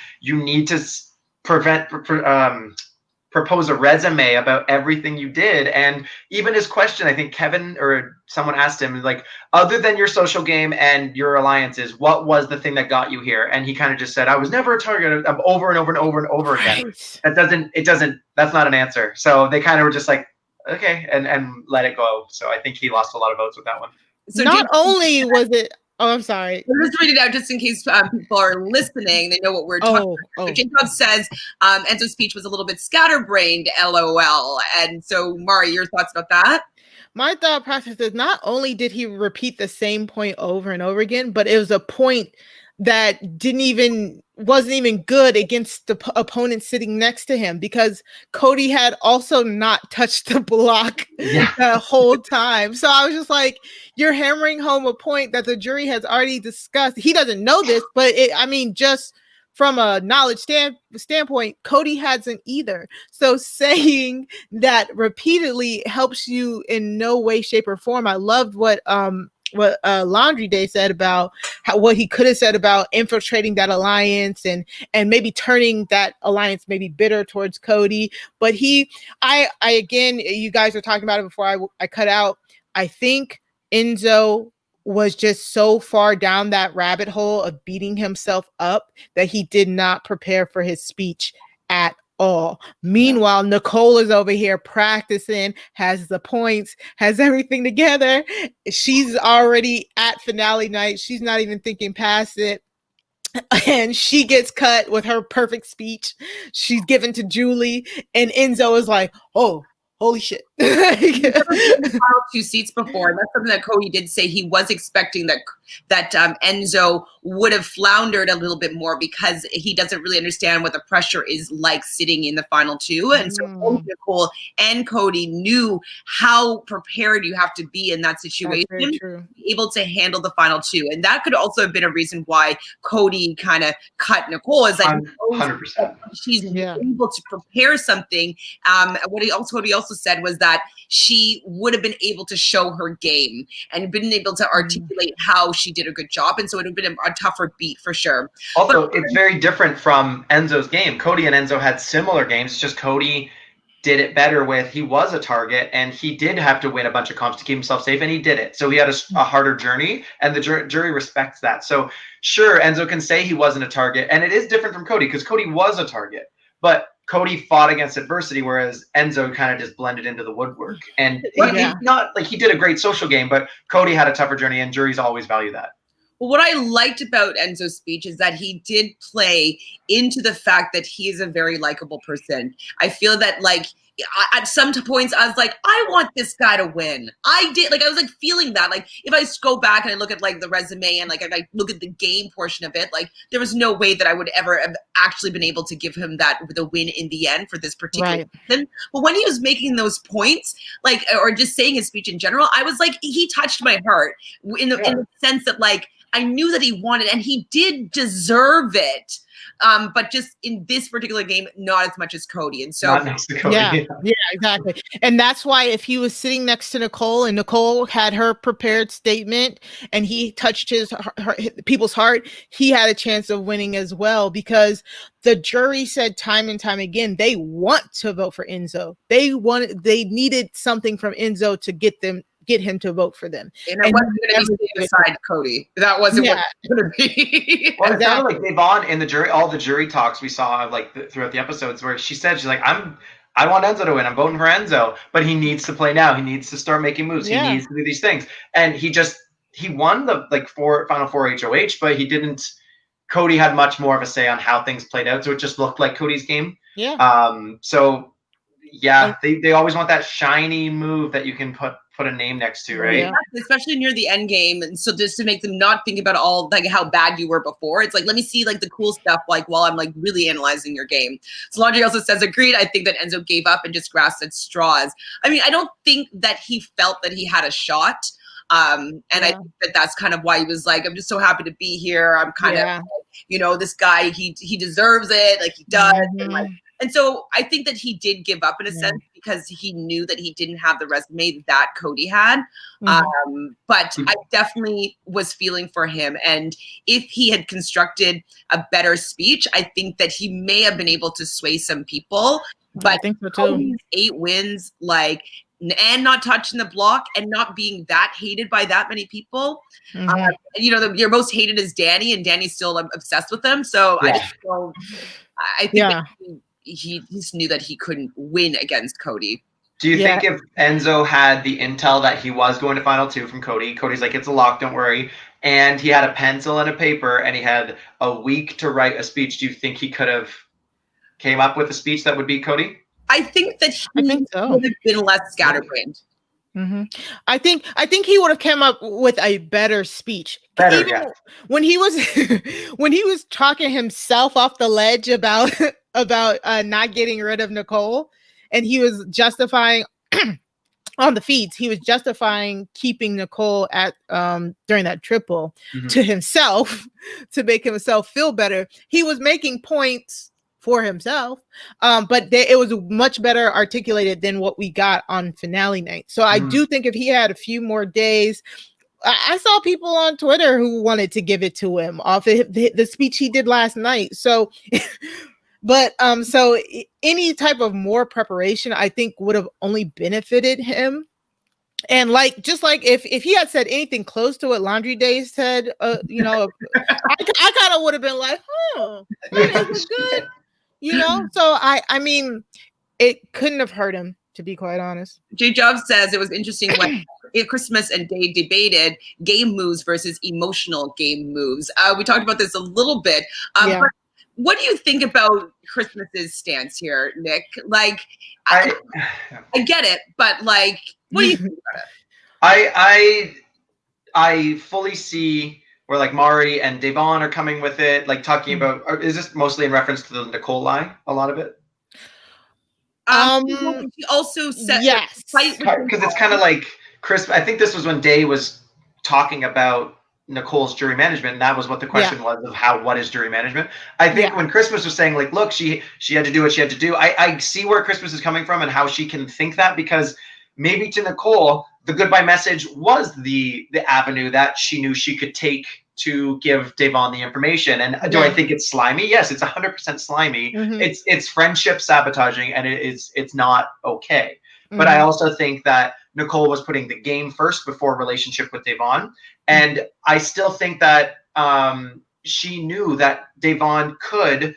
propose a resume about everything you did. And even his question, I think Kevin or someone asked him, like, other than your social game and your alliances, what was the thing that got you here? And he kind of just said, I was never a target, over and over and over and over again. That's not an answer. So they kind of were just like, okay, and let it go. So I think he lost a lot of votes with that one. So not only was it, I'm sorry. Let's read it out just in case people are listening. They know what we're talking about. So Jacob says Enzo's speech was a little bit scatterbrained, LOL. And so, Mari, your thoughts about that? My thought process is not only did he repeat the same point over and over again, but it was a point that wasn't even good against the opponent sitting next to him, because Cody had also not touched the block the whole time. So I was just like, you're hammering home a point that the jury has already discussed. He doesn't know this, but just from a knowledge standpoint, Cody hasn't either. So saying that repeatedly helps you in no way, shape, or form. I loved what Laundry Day said about what he could have said about infiltrating that alliance and maybe turning that alliance maybe bitter towards Cody. But I again, you guys were talking about it before I cut out. I think Enzo was just so far down that rabbit hole of beating himself up that he did not prepare for his speech at all. Meanwhile, Nicole is over here practicing, has the points, has everything together. She's already at finale night. She's not even thinking past it. And she gets cut with her perfect speech. She's given to Julie, and Enzo is like, oh, holy shit. He's never been in the final two seats before. And that's something that Cody did say. He was expecting that Enzo would have floundered a little bit more because he doesn't really understand what the pressure is like sitting in the final two. And so both Nicole and Cody knew how prepared you have to be in that situation to be able to handle the final two. And that could also have been a reason why Cody kind of cut Nicole, is like 100%. She's able to prepare something. What Cody also said was that she would have been able to show her game and been able to articulate how she did a good job. And so it would have been a tougher beat for sure. Also, it's very different from Enzo's game. Cody and Enzo had similar games. It's just Cody did it better with, he was a target and he did have to win a bunch of comps to keep himself safe, and he did it. So he had a harder journey, and the jury respects that. So sure, Enzo can say he wasn't a target, and it is different from Cody because Cody was a target, but Cody fought against adversity, whereas Enzo kind of just blended into the woodwork. And he not like he did a great social game, but Cody had a tougher journey, and juries always value that. Well, what I liked about Enzo's speech is that he did play into the fact that he is a very likable person. I feel that, like, at some points I was like, I want this guy to win. I was like feeling that. Like, if I go back and I look at like the resume and like I look at the game portion of it, like there was no way that I would ever have actually been able to give him the win in the end for this particular season. But when he was making those points, like, or just saying his speech in general, I was like, he touched my heart in the sense that, like, I knew that he wanted, and he did deserve it. But just in this particular game, not as much as Cody. And so, yeah, exactly. And that's why if he was sitting next to Nicole and Nicole had her prepared statement and he touched people's heart, he had a chance of winning as well, because the jury said time and time again, they want to vote for Enzo. They needed something from Enzo to get him to vote for them. And it wasn't going to be beside Cody. That wasn't what it was going to be. Well, it sounded like Devon in the jury, all the jury talks we saw like throughout the episodes, where she's like, I want Enzo to win. I'm voting for Enzo, but he needs to play now. He needs to start making moves. He needs to do these things. And he won the final four HOH, but he didn't. Cody had much more of a say on how things played out. So it just looked like Cody's game. Yeah. They always want that shiny move that you can put a name next to, right? Yeah, especially near the end game. And so just to make them not think about all like how bad you were before, it's like, let me see like the cool stuff, like while I'm like really analyzing your game. So Laundry also says, agreed. I think that Enzo gave up and just grasped at straws. I mean, I don't think that he felt that he had a shot. I think that that's kind of why he was like, I'm just so happy to be here. I'm kind of, this guy, he deserves it. Like he does. And so I think that he did give up in a sense because he knew that he didn't have the resume that Cody had. But I definitely was feeling for him. And if he had constructed a better speech, I think that he may have been able to sway some people. But I think so too. Cody's 8 wins, and not touching the block and not being that hated by that many people. Your most hated is Danny, and Danny's still obsessed with him. So I think that he just knew that he couldn't win against Cody. Do you think if Enzo had the intel that he was going to final 2 from Cody, Cody's like, it's a lock, don't worry, and he had a pencil and a paper and he had a week to write a speech, do you think he could have came up with a speech that would beat Cody? I think that he would have been less scatterbrained. I think he would have come up with a better speech. When he was talking himself off the ledge about not getting rid of Nicole, and he was justifying on the feeds, he was justifying keeping Nicole at during that triple to himself to make himself feel better. He was making points for himself, but it was much better articulated than what we got on finale night. So I do think if he had a few more days, I saw people on Twitter who wanted to give it to him off the speech he did last night. So, but so any type of more preparation, I think would have only benefited him. And just like if he had said anything close to what Laundry Days said, I kind of would have been like, that is good. So I mean, it couldn't have hurt him, to be quite honest. J. Jobs says it was interesting when Christmas and Dave debated game moves versus emotional game moves. We talked about this a little bit. But what do you think about Christmas's stance here, Nick? Like, I get it, but like, what do you think about it? I fully see where like Mari and Devon are coming with it, like talking about, is this mostly in reference to the Nicole lie, a lot of it? He also said because it's kind of like Chris. I think this was when Day was talking about Nicole's jury management, and that was what the question was of what is jury management. I think when Christmas was saying like, look, she had to do what she had to do. I see where Christmas is coming from and how she can think that, because maybe to Nicole, the goodbye message was the avenue that she knew she could take to give Devon the information. And do I think it's slimy? Yes, it's 100% slimy. It's friendship sabotaging, and it's not okay. But I also think that Nicole was putting the game first before relationship with Devon. And I still think that she knew that Devon could,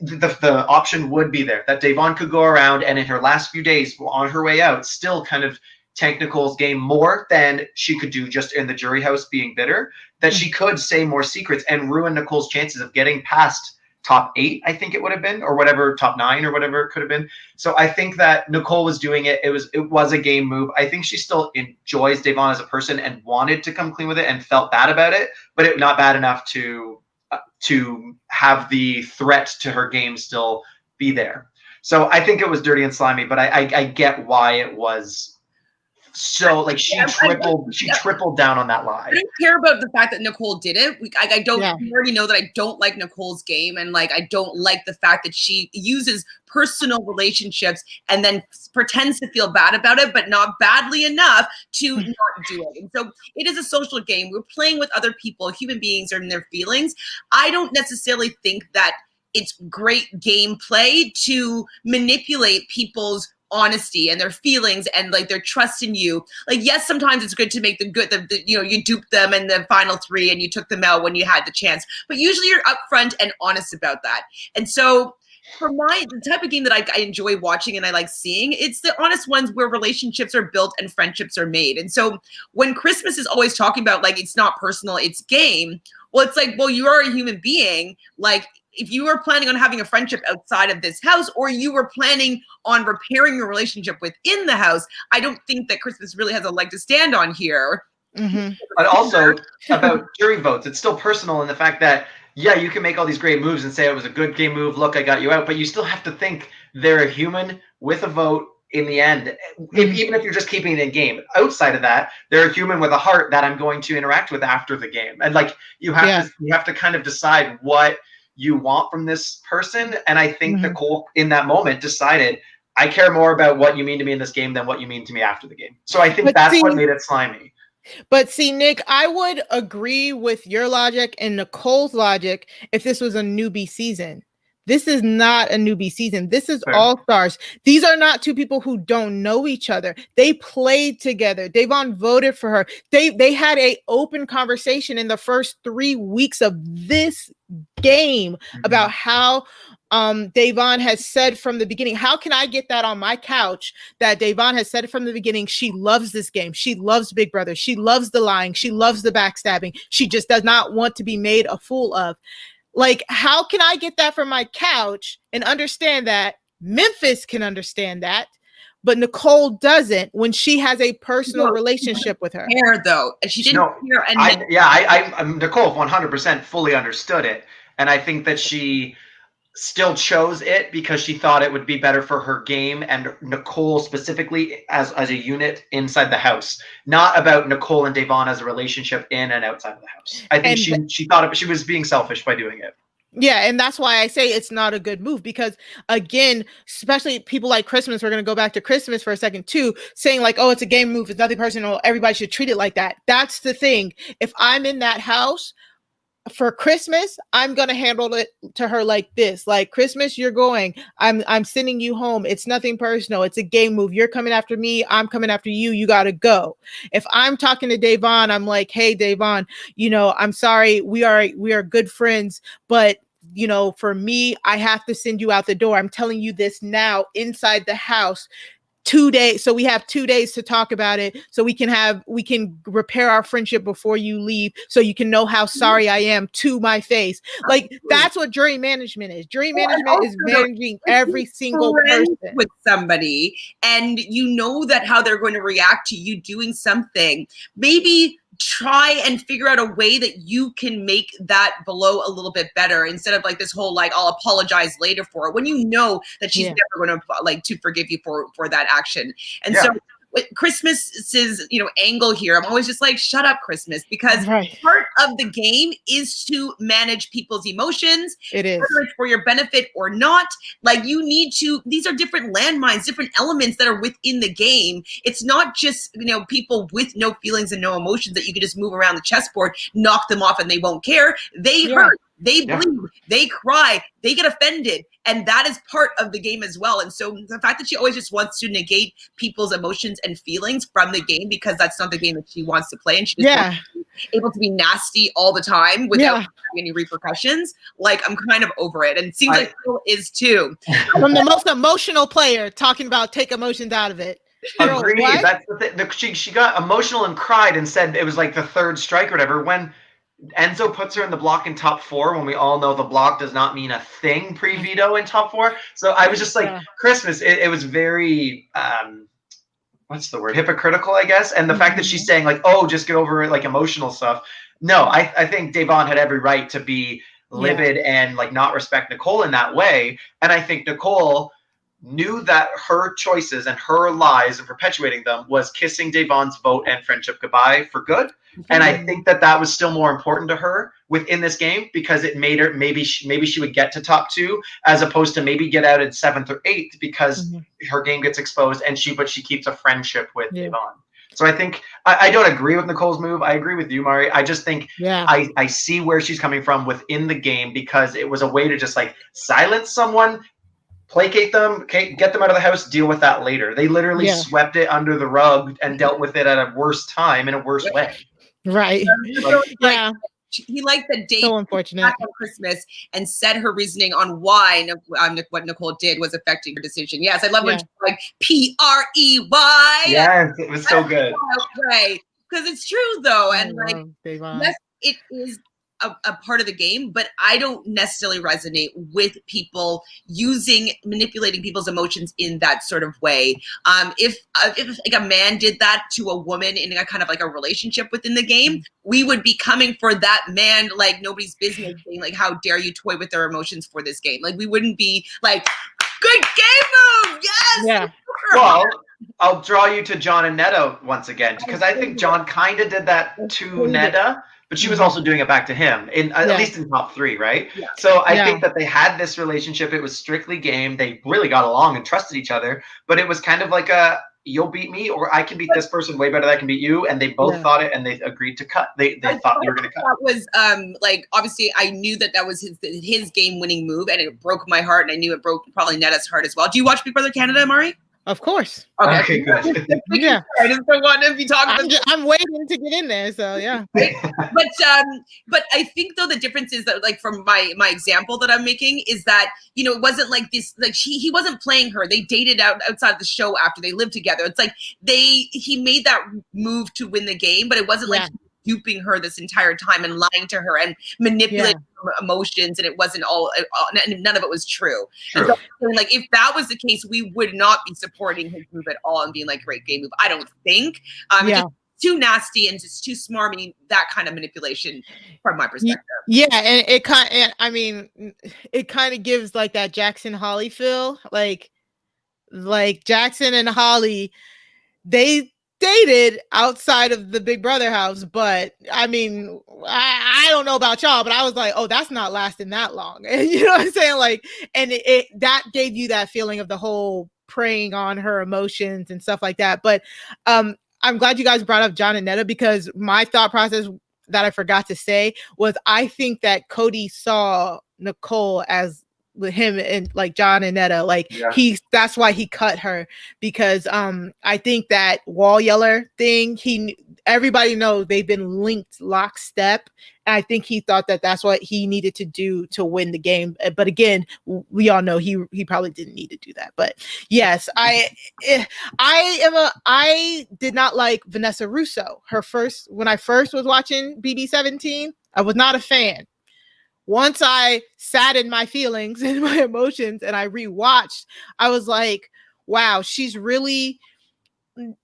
the option would be there, that Devon could go around and in her last few days on her way out, still kind of tank Nicole's game more than she could do just in the jury house being bitter, that she could say more secrets and ruin Nicole's chances of getting past top 8, I think it would have been, or whatever, top 9 or whatever it could have been. So I think that Nicole was doing it. It was a game move. I think she still enjoys Devon as a person and wanted to come clean with it and felt bad about it, but it not bad enough to have the threat to her game still be there. So I think it was dirty and slimy, but I get why it was. So like she tripled down on that lie. I don't care about the fact that Nicole did it. I don't. You already know that I don't like Nicole's game, and like I don't like the fact that she uses personal relationships and then pretends to feel bad about it, but not badly enough to not do it. And so it is a social game. We're playing with other people. Human beings are in their feelings. I don't necessarily think that it's great gameplay to manipulate people's honesty and their feelings and like their trust in you. Like, yes, sometimes it's good to make you duped them in the final 3 and you took them out when you had the chance, but usually you're upfront and honest about that. And so for the type of game that I enjoy watching and I like seeing, it's the honest ones where relationships are built and friendships are made. And so when Christmas is always talking about like, it's not personal, it's game. Well, it's like, well, you are a human being. Like, if you were planning on having a friendship outside of this house, or you were planning on repairing your relationship within the house, I don't think that Christmas really has a leg to stand on here. But also about jury votes, it's still personal in the fact that, yeah, you can make all these great moves and say it was a good game move, look, I got you out, but you still have to think they're a human with a vote in the end, even if you're just keeping it in game. Outside of that, they're a human with a heart that I'm going to interact with after the game. And like you have to kind of decide what you want from this person. And I think Nicole in that moment decided, I care more about what you mean to me in this game than what you mean to me after the game. So I think that's what made it slimy. But see, Nick, I would agree with your logic and Nicole's logic if this was a newbie season. This is not a newbie season. This is All-Stars. These are not two people who don't know each other. They played together. Devon voted for her. They had an open conversation in the first 3 weeks of this game about how Devon has said from the beginning. How can I get that on my couch that Devon has said from the beginning? She loves this game. She loves Big Brother. She loves the lying. She loves the backstabbing. She just does not want to be made a fool of. Like, how can I get that from my couch and understand that? Memphis can understand that, but Nicole doesn't when she has a personal relationship with her. Though, and she didn't hear. Nicole 100% fully understood it, and I think that she still chose it because she thought it would be better for her game and Nicole specifically as a unit inside the house, not about Nicole and Devon as a relationship in and outside of the house. I think she thought she was being selfish by doing it. Yeah, and that's why I say it's not a good move because, again, especially people like Christmas, we're going to go back to Christmas for a second too, saying like, oh, it's a game move, it's nothing personal, everybody should treat it like that. That's the thing. If I'm in that house for Christmas, I'm going to handle it to her like this. Like, Christmas, you're going. I'm sending you home. It's nothing personal. It's a game move. You're coming after me. I'm coming after you. You got to go. If I'm talking to Devon, I'm like, hey, Devon, I'm sorry. We are good friends, but for me, I have to send you out the door. I'm telling you this now inside the house. 2 days. So we have 2 days to talk about it. So we can repair our friendship before you leave. So you can know how sorry I am to my face. Like, that's what jury management is. Jury management is managing every single person with somebody, and that how they're going to react to you doing something. Maybe try and figure out a way that you can make that below a little bit better instead of like this whole like I'll apologize later for it when you know that she's never going to to forgive you for that action. And so with Christmas's, angle here, I'm always just like, shut up, Christmas, because part of the game is to manage people's emotions. It is. Whether it's for your benefit or not. Like these are different landmines, different elements that are within the game. It's not just, people with no feelings and no emotions that you can just move around the chessboard, knock them off and they won't care. They hurt. They bleed, they cry, they get offended, and that is part of the game as well. And so the fact that she always just wants to negate people's emotions and feelings from the game because that's not the game that she wants to play, and she just wants to be able to be nasty all the time without having any repercussions. Like, I'm kind of over it, and it seems like Phil is too. From the most emotional player talking about take emotions out of it. Agreed. That's the thing. She got emotional and cried and said it was like the third strike or whatever. When Enzo puts her in the block in top 4, when we all know the block does not mean a thing pre-veto in top 4. So I was just like, Christmas, it was very, what's the word? Hypocritical, I guess. And the fact that she's saying like, oh, just get over it, like emotional stuff. No, I think Devon had every right to be livid and like not respect Nicole in that way. And I think Nicole knew that her choices and her lies and perpetuating them was kissing Devon's vote and friendship goodbye for good. And I think that was still more important to her within this game because it made her maybe she would get to top 2 as opposed to maybe get out at 7th or 8th because her game gets exposed and she keeps a friendship with Devon. So I think I don't agree with Nicole's move. I agree with you, Mari. I just think I see where she's coming from within the game because it was a way to just like silence someone, placate them, get them out of the house, deal with that later. They literally swept it under the rug and dealt with it at a worse time in a worse way. Right. He liked the date so unfortunate on Christmas and said her reasoning on why what Nicole did was affecting her decision. Yes, I love when she's like PREY. Yes, it was so good. Right, because it's true though, and like yes, it is a part of the game, but I don't necessarily resonate with people manipulating people's emotions in that sort of way. If like a man did that to a woman in a kind of like a relationship within the game, we would be coming for that man like nobody's business, saying like, how dare you toy with their emotions for this game? Like, we wouldn't be like, good game move, yes. Yeah. Well, I'll draw you to John and Netta once again because I think John kind of did that to Netta. But she was also doing it back to him, at least in top 3, right? Yeah. So I think that they had this relationship. It was strictly game. They really got along and trusted each other. But it was kind of like you'll beat me or I can beat this person way better than I can beat you. And they both thought it and they agreed to cut. They thought they were going to cut. That was like, obviously, I knew that was his game-winning move. And it broke my heart. And I knew it broke probably Netta's heart as well. Do you watch Big Brother Canada, Mari? Of course. Okay, good. I just don't want to be talking about I'm waiting to get in there, so yeah. Right? But I think though the difference is that like from my example that I'm making is that it wasn't like this like he wasn't playing her. They dated outside the show after they lived together. It's like he made that move to win the game, but it wasn't like duping her this entire time and lying to her and manipulating her emotions, and it wasn't all none of it was true. And so, like, if that was the case, we would not be supporting his move at all and being like, great game move. I don't think. It's just too nasty and just too smarmy, that kind of manipulation from my perspective. Yeah, and it kind of gives like that Jackson Holly feel. Like Jackson and Holly, they dated outside of the Big Brother house, but I mean, I don't know about y'all, but I was like, oh, that's not lasting that long. And you know what I'm saying? Like, and it that gave you that feeling of the whole preying on her emotions and stuff like that. But I'm glad you guys brought up John and Netta because my thought process that I forgot to say was I think that Cody saw Nicole as with him and like John and Netta, like that's why he cut her because I think that wall yeller thing, everybody knows they've been linked lockstep, and I think he thought that that's what he needed to do to win the game. But again, we all know he probably didn't need to do that. But yes, I did not like Vanessa Russo. When I first was watching BB17, I was not a fan. Once I sat in my feelings and my emotions and I rewatched, I was like, wow, she's really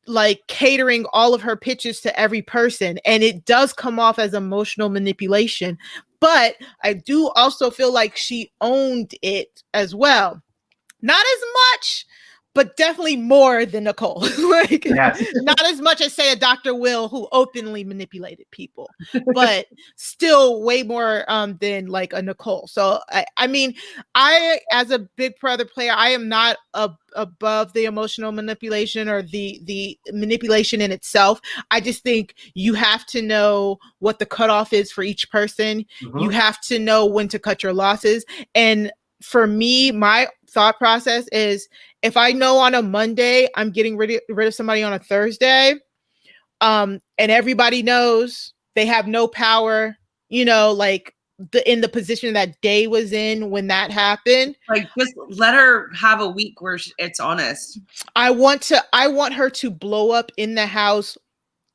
like catering all of her pitches to every person. And it does come off as emotional manipulation. But I do also feel like she owned it as well. Not as much, but definitely more than Nicole. Like, Yes. not as much as, say, a Dr. Will who openly manipulated people, but still way more than like a Nicole. So I mean, I, as a Big Brother player, I am not above the emotional manipulation or the manipulation in itself. I just think you have to know what the cutoff is for each person. You have to know when to cut your losses. And for me, my thought process is, if I know on a Monday I'm getting rid of somebody on a Thursday, and everybody knows they have no power, you know, like in the position that Day was in when that happened. Like, just let her have a week where it's honest. I want her to blow up in the house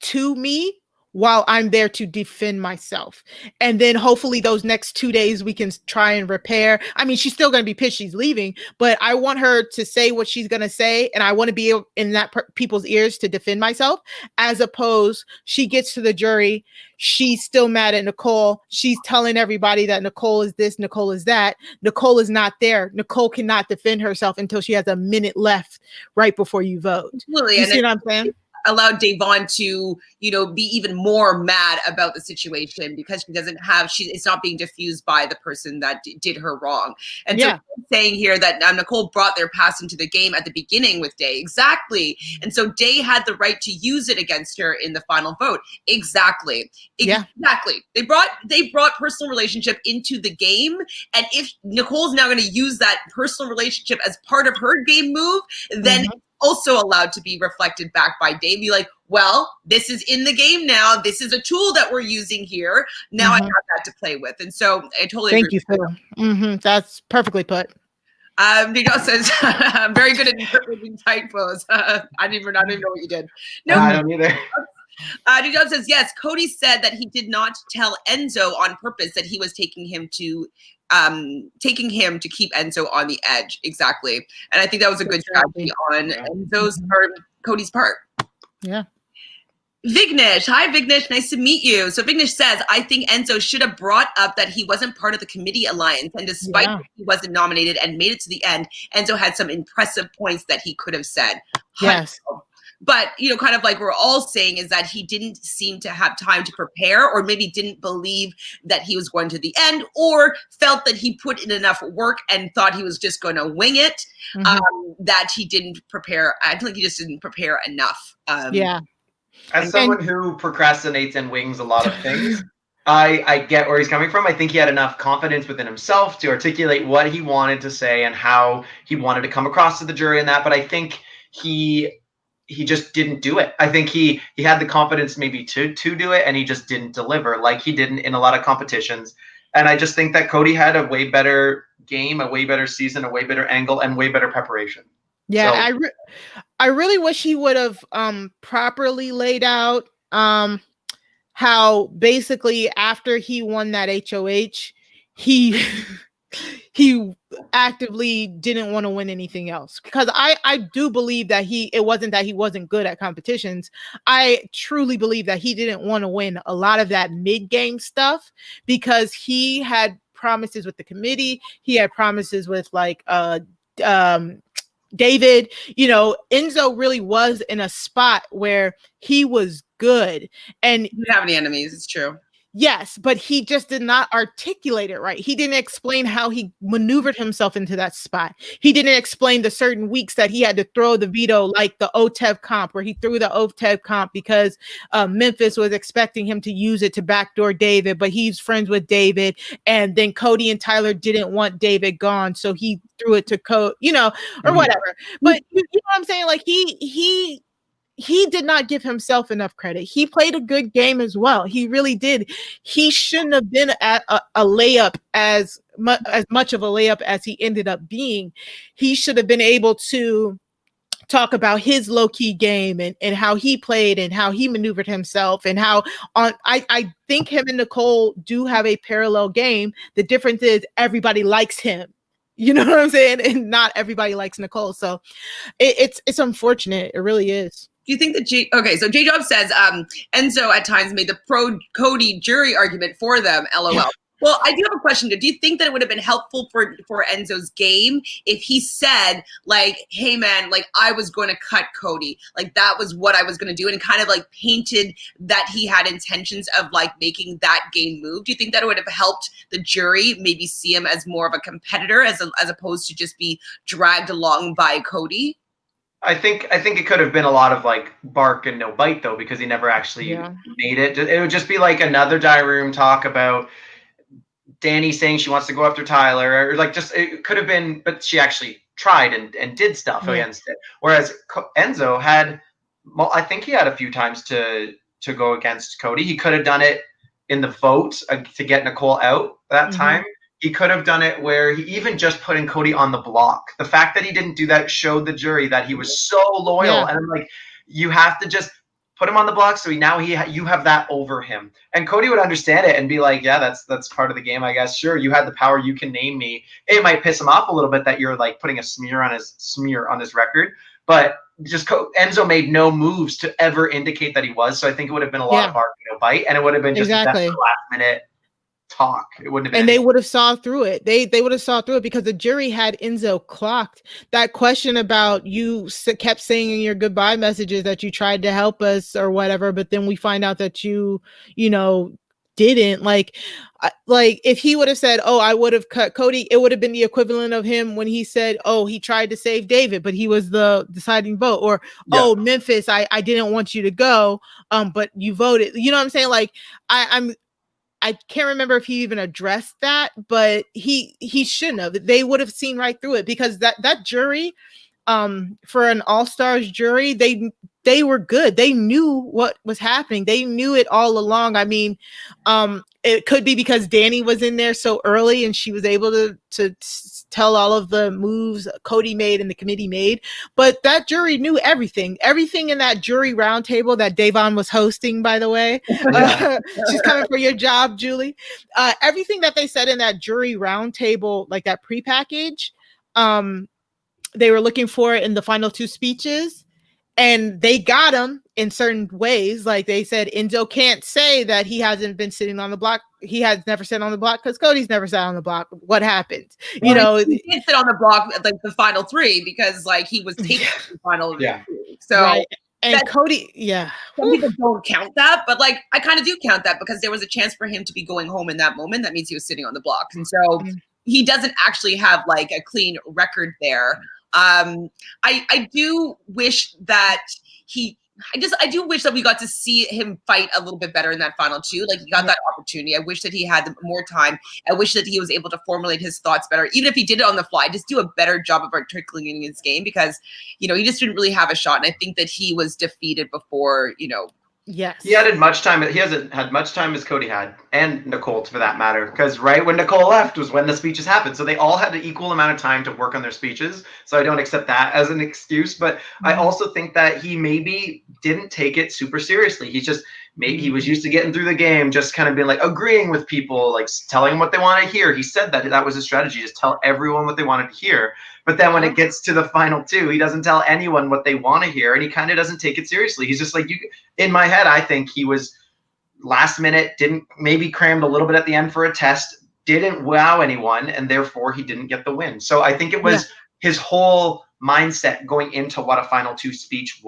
to me while I'm there to defend myself. And then hopefully those next 2 days we can try and repair. I mean, she's still going to be pissed she's leaving, but I want her to say what she's going to say. And I want to be in that people's ears to defend myself, as opposed she gets to the jury. She's still mad at Nicole. She's telling everybody that Nicole is this, Nicole is that. Nicole is not there. Nicole cannot defend herself until she has a minute left right before you vote. Absolutely. You see what I'm saying? Allowed Davon to, you know, be even more mad about the situation because she doesn't have, it's not being diffused by the person that did her wrong. And so saying here that Nicole brought their past into the game at the beginning with Day. Exactly. And so Day had the right to use it against her in the final vote. Exactly. Exactly. They brought personal relationship into the game. And if Nicole's now going to use that personal relationship as part of her game move, then also allowed to be reflected back by Dave. Be like, well, this is in the game now. This is a tool that we're using here. Now I have that to play with. And so I totally agree. Thank you, Phil. That's perfectly put. Dijon says, I'm very good at interpreting typos. I didn't even know what you did. No, I don't either. Dijon says, yes, Cody said that he did not tell Enzo on purpose that he was taking him to keep Enzo on the edge. Exactly. And I think that was a good strategy on Enzo's or Cody's part. Yeah. Vignesh. Hi, Vignesh. Nice to meet you. So Vignesh says, I think Enzo should have brought up that he wasn't part of the committee alliance. And despite he wasn't nominated and made it to the end, Enzo had some impressive points that he could have said. Yes. But, you know, kind of like we're all saying is that he didn't seem to have time to prepare, or maybe didn't believe that he was going to the end, or felt that he put in enough work and thought he was just going to wing it, that he didn't prepare. I think he just didn't prepare enough. As someone who procrastinates and wings a lot of things, I get where he's coming from. I think he had enough confidence within himself to articulate what he wanted to say and how he wanted to come across to the jury and that. But I think he just didn't do it. I think he had the confidence maybe to do it, and he just didn't deliver like he did in a lot of competitions. And I just think that Cody had a way better game, a way better season, a way better angle, and way better preparation. Yeah, so, I really wish he would have properly laid out how basically after he won that HOH, he actively didn't want to win anything else, because I do believe that it wasn't that he wasn't good at competitions. I truly believe that he didn't want to win a lot of that mid-game stuff because he had promises with the committee. He had promises with like David. You know, Enzo really was in a spot where he was good, and he didn't have any enemies. It's true. Yes, but he just did not articulate it right. He didn't explain how he maneuvered himself into that spot. He didn't explain the certain weeks that he had to throw the veto, like the OTEV comp, where he threw the OTEV comp because Memphis was expecting him to use it to backdoor David, but he's friends with David. And then Cody and Tyler didn't want David gone, so he threw it to Cody, you know, or whatever. But you know what I'm saying? Like he did not give himself enough credit. He played a good game as well. He really did. He shouldn't have been at a layup as much of a layup as he ended up being. He should have been able to talk about his low-key game and how he played and how he maneuvered himself and how I think him and Nicole do have a parallel game. The difference is everybody likes him. You know what I'm saying? And not everybody likes Nicole. So it's unfortunate. It really is. Do you think that so J-Job says Enzo at times made the pro Cody jury argument for them, LOL. Well, I do have a question. Do you think that it would have been helpful for Enzo's game if he said, like, hey, man, like, I was going to cut Cody. Like, that was what I was going to do, and kind of, like, painted that he had intentions of, like, making that game move? Do you think that it would have helped the jury maybe see him as more of a competitor as opposed to just be dragged along by Cody? I think it could have been a lot of like bark and no bite though, because he never actually made it. It would just be like another diary room talk about Danny saying she wants to go after Tyler, or like just it could have been, but she actually tried and did stuff against it. Whereas Enzo had, well, I think he had a few times to go against Cody. He could have done it in the vote to get Nicole out that time. He could have done it where he even just putting Cody on the block. The fact that he didn't do that showed the jury that he was so loyal. And I'm like, you have to just put him on the block, so you have that over him. And Cody would understand it and be like, yeah, that's part of the game, I guess. Sure, you had the power, you can name me. It might piss him off a little bit that you're like putting a smear on his record, but just Enzo made no moves to ever indicate that he was. So I think it would have been a lot of bark, no bite, and it would have been just that last minute talk. It wouldn't have been, and they would have saw through it. They would have saw through it because the jury had Enzo clocked. That question about you kept saying in your goodbye messages that you tried to help us or whatever, but then we find out that you didn't. Like if he would have said, oh, I would have cut Cody, it would have been the equivalent of him when he said, oh, he tried to save David, but he was the deciding vote. Or, oh, Memphis, I didn't want you to go, but you voted. You know what I'm saying? Like I can't remember if he even addressed that, but he shouldn't have. They would have seen right through it, because that jury, for an All-Stars jury, they were good. They knew what was happening. They knew it all along. I mean, it could be because Danny was in there so early and she was able to tell all of the moves Cody made and the committee made. But that jury knew everything in that jury roundtable that Davon was hosting, by the way. She's coming for your job, Julie. Everything that they said in that jury roundtable, like that prepackage, they were looking for it in the final two speeches. And they got him in certain ways. Like they said, Enzo can't say that he hasn't been sitting on the block. He has never sat on the block because Cody's never sat on the block. What happened? Well, he did sit on the block like the final three because like he was taking the final two. So and Cody, some people don't count that, but like I kind of do count that because there was a chance for him to be going home in that moment. That means he was sitting on the block. And so he doesn't actually have like a clean record there. I do wish that I do wish that we got to see him fight a little bit better in that final two. Like he got that opportunity. I wish that he had more time. I wish that he was able to formulate his thoughts better. Even if he did it on the fly, just do a better job of articulating his game because, he just didn't really have a shot. And I think that he was defeated before, Yes. He hasn't had much time as Cody had, and Nicole for that matter, because right when Nicole left was when the speeches happened. So they all had an equal amount of time to work on their speeches. So I don't accept that as an excuse. But I also think that he maybe didn't take it super seriously. Maybe he was used to getting through the game, just kind of being like agreeing with people, like telling them what they want to hear. He said that was his strategy, just tell everyone what they wanted to hear. But then when it gets to the final two, he doesn't tell anyone what they want to hear, and he kind of doesn't take it seriously. He's just like, in my head, I think he was last minute, maybe crammed a little bit at the end for a test, didn't wow anyone, and therefore he didn't get the win. So I think it was his whole mindset going into what a final two speech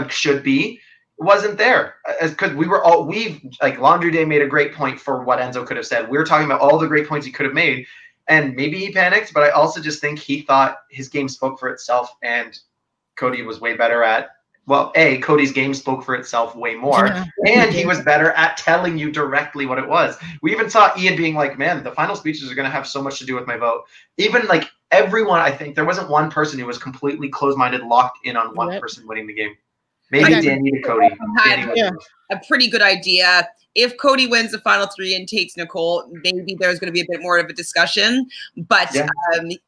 should be, wasn't there. Because like Laundry Day made a great point for what Enzo could have said. We were talking about all the great points he could have made. And maybe he panicked, but I also just think he thought his game spoke for itself, and Cody was way better at, Cody's game spoke for itself way more, and he was better at telling you directly what it was. We even saw Ian being like, man, the final speeches are going to have so much to do with my vote. Even like everyone, I think there wasn't one person who was completely closed-minded, locked in on one person winning the game. Maybe Danny to Cody. Had a pretty good idea. If Cody wins the final three and takes Nicole, maybe there's going to be a bit more of a discussion. But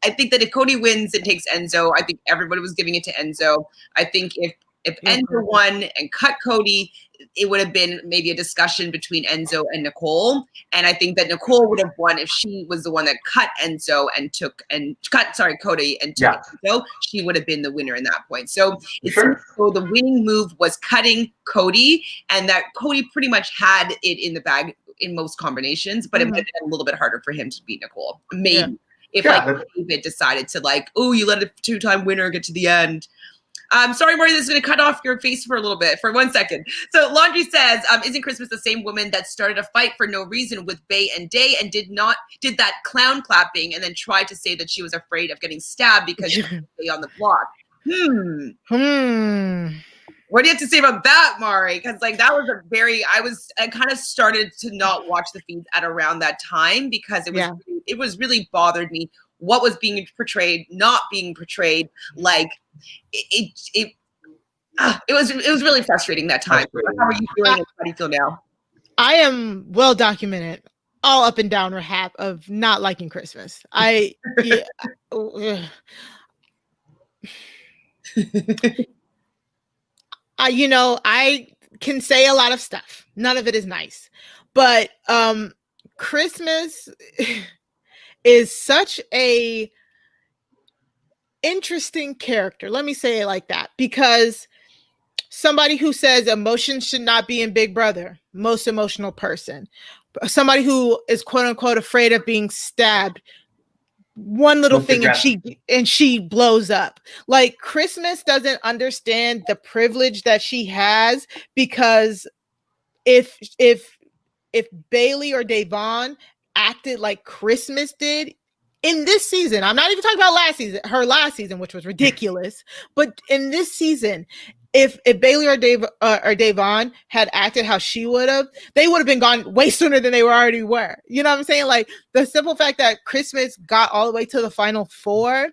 I think that if Cody wins and takes Enzo, I think everybody was giving it to Enzo. I think if Enzo won and cut Cody, it would have been maybe a discussion between Enzo and Nicole. And I think that Nicole would have won if she was the one that cut Enzo and cut Cody and took Enzo. She would have been the winner in that point. So so the winning move was cutting Cody, and that Cody pretty much had it in the bag in most combinations, but it might have been a little bit harder for him to beat Nicole. Maybe if David decided to you let a 2-time winner get to the end. Sorry, Maury, this is going to cut off your face for a little bit, for 1 second. So Laundry says, isn't Christmas the same woman that started a fight for no reason with Bay and Day and did that clown clapping and then tried to say that she was afraid of getting stabbed because she was on the block? What do you have to say about that, Maury? Because that was I kind of started to not watch the feeds at around that time because it was really bothered me what was being portrayed, not being portrayed. It was really frustrating that time. How are you feeling? How do you feel now? I am well documented, all up and down rehab of not liking Christmas. I can say a lot of stuff. None of it is nice, but Christmas is such a interesting character. Let me say it like that, because somebody who says emotions should not be in Big Brother, most emotional person, somebody who is quote unquote afraid of being stabbed, one little thing and she blows up. Christmas doesn't understand the privilege that she has, because if Bailey or Davon acted like Christmas did in this season, I'm not even talking about her last season, which was ridiculous, but in this season, if Bailey or Davon had acted how she would have, they would have been gone way sooner than they already were. You know what I'm saying? The simple fact that Christmas got all the way to the final 4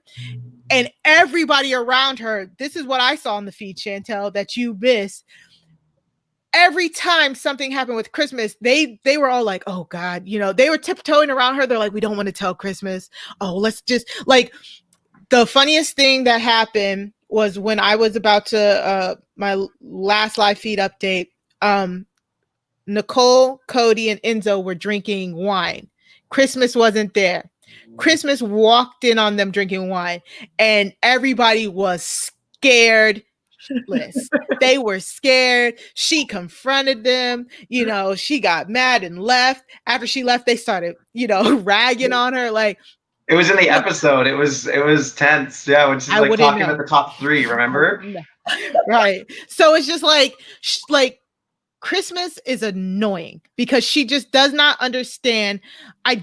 and everybody around her, this is what I saw on the feed, Chantele, that you missed. Every time something happened with Christmas, they were all like, oh God, they were tiptoeing around her. They're like, we don't want to tell Christmas. Oh, let's just the funniest thing that happened was when I was about to, my last live feed update, Nicole, Cody, and Enzo were drinking wine. Christmas wasn't there. Christmas walked in on them drinking wine and everybody was scared. They were scared. She confronted them. She got mad and left. After she left, they started, ragging on her. It was in the episode. It was tense. Yeah, when she's talking about the top 3, remember? Right. So it's just Christmas is annoying because she just does not understand. I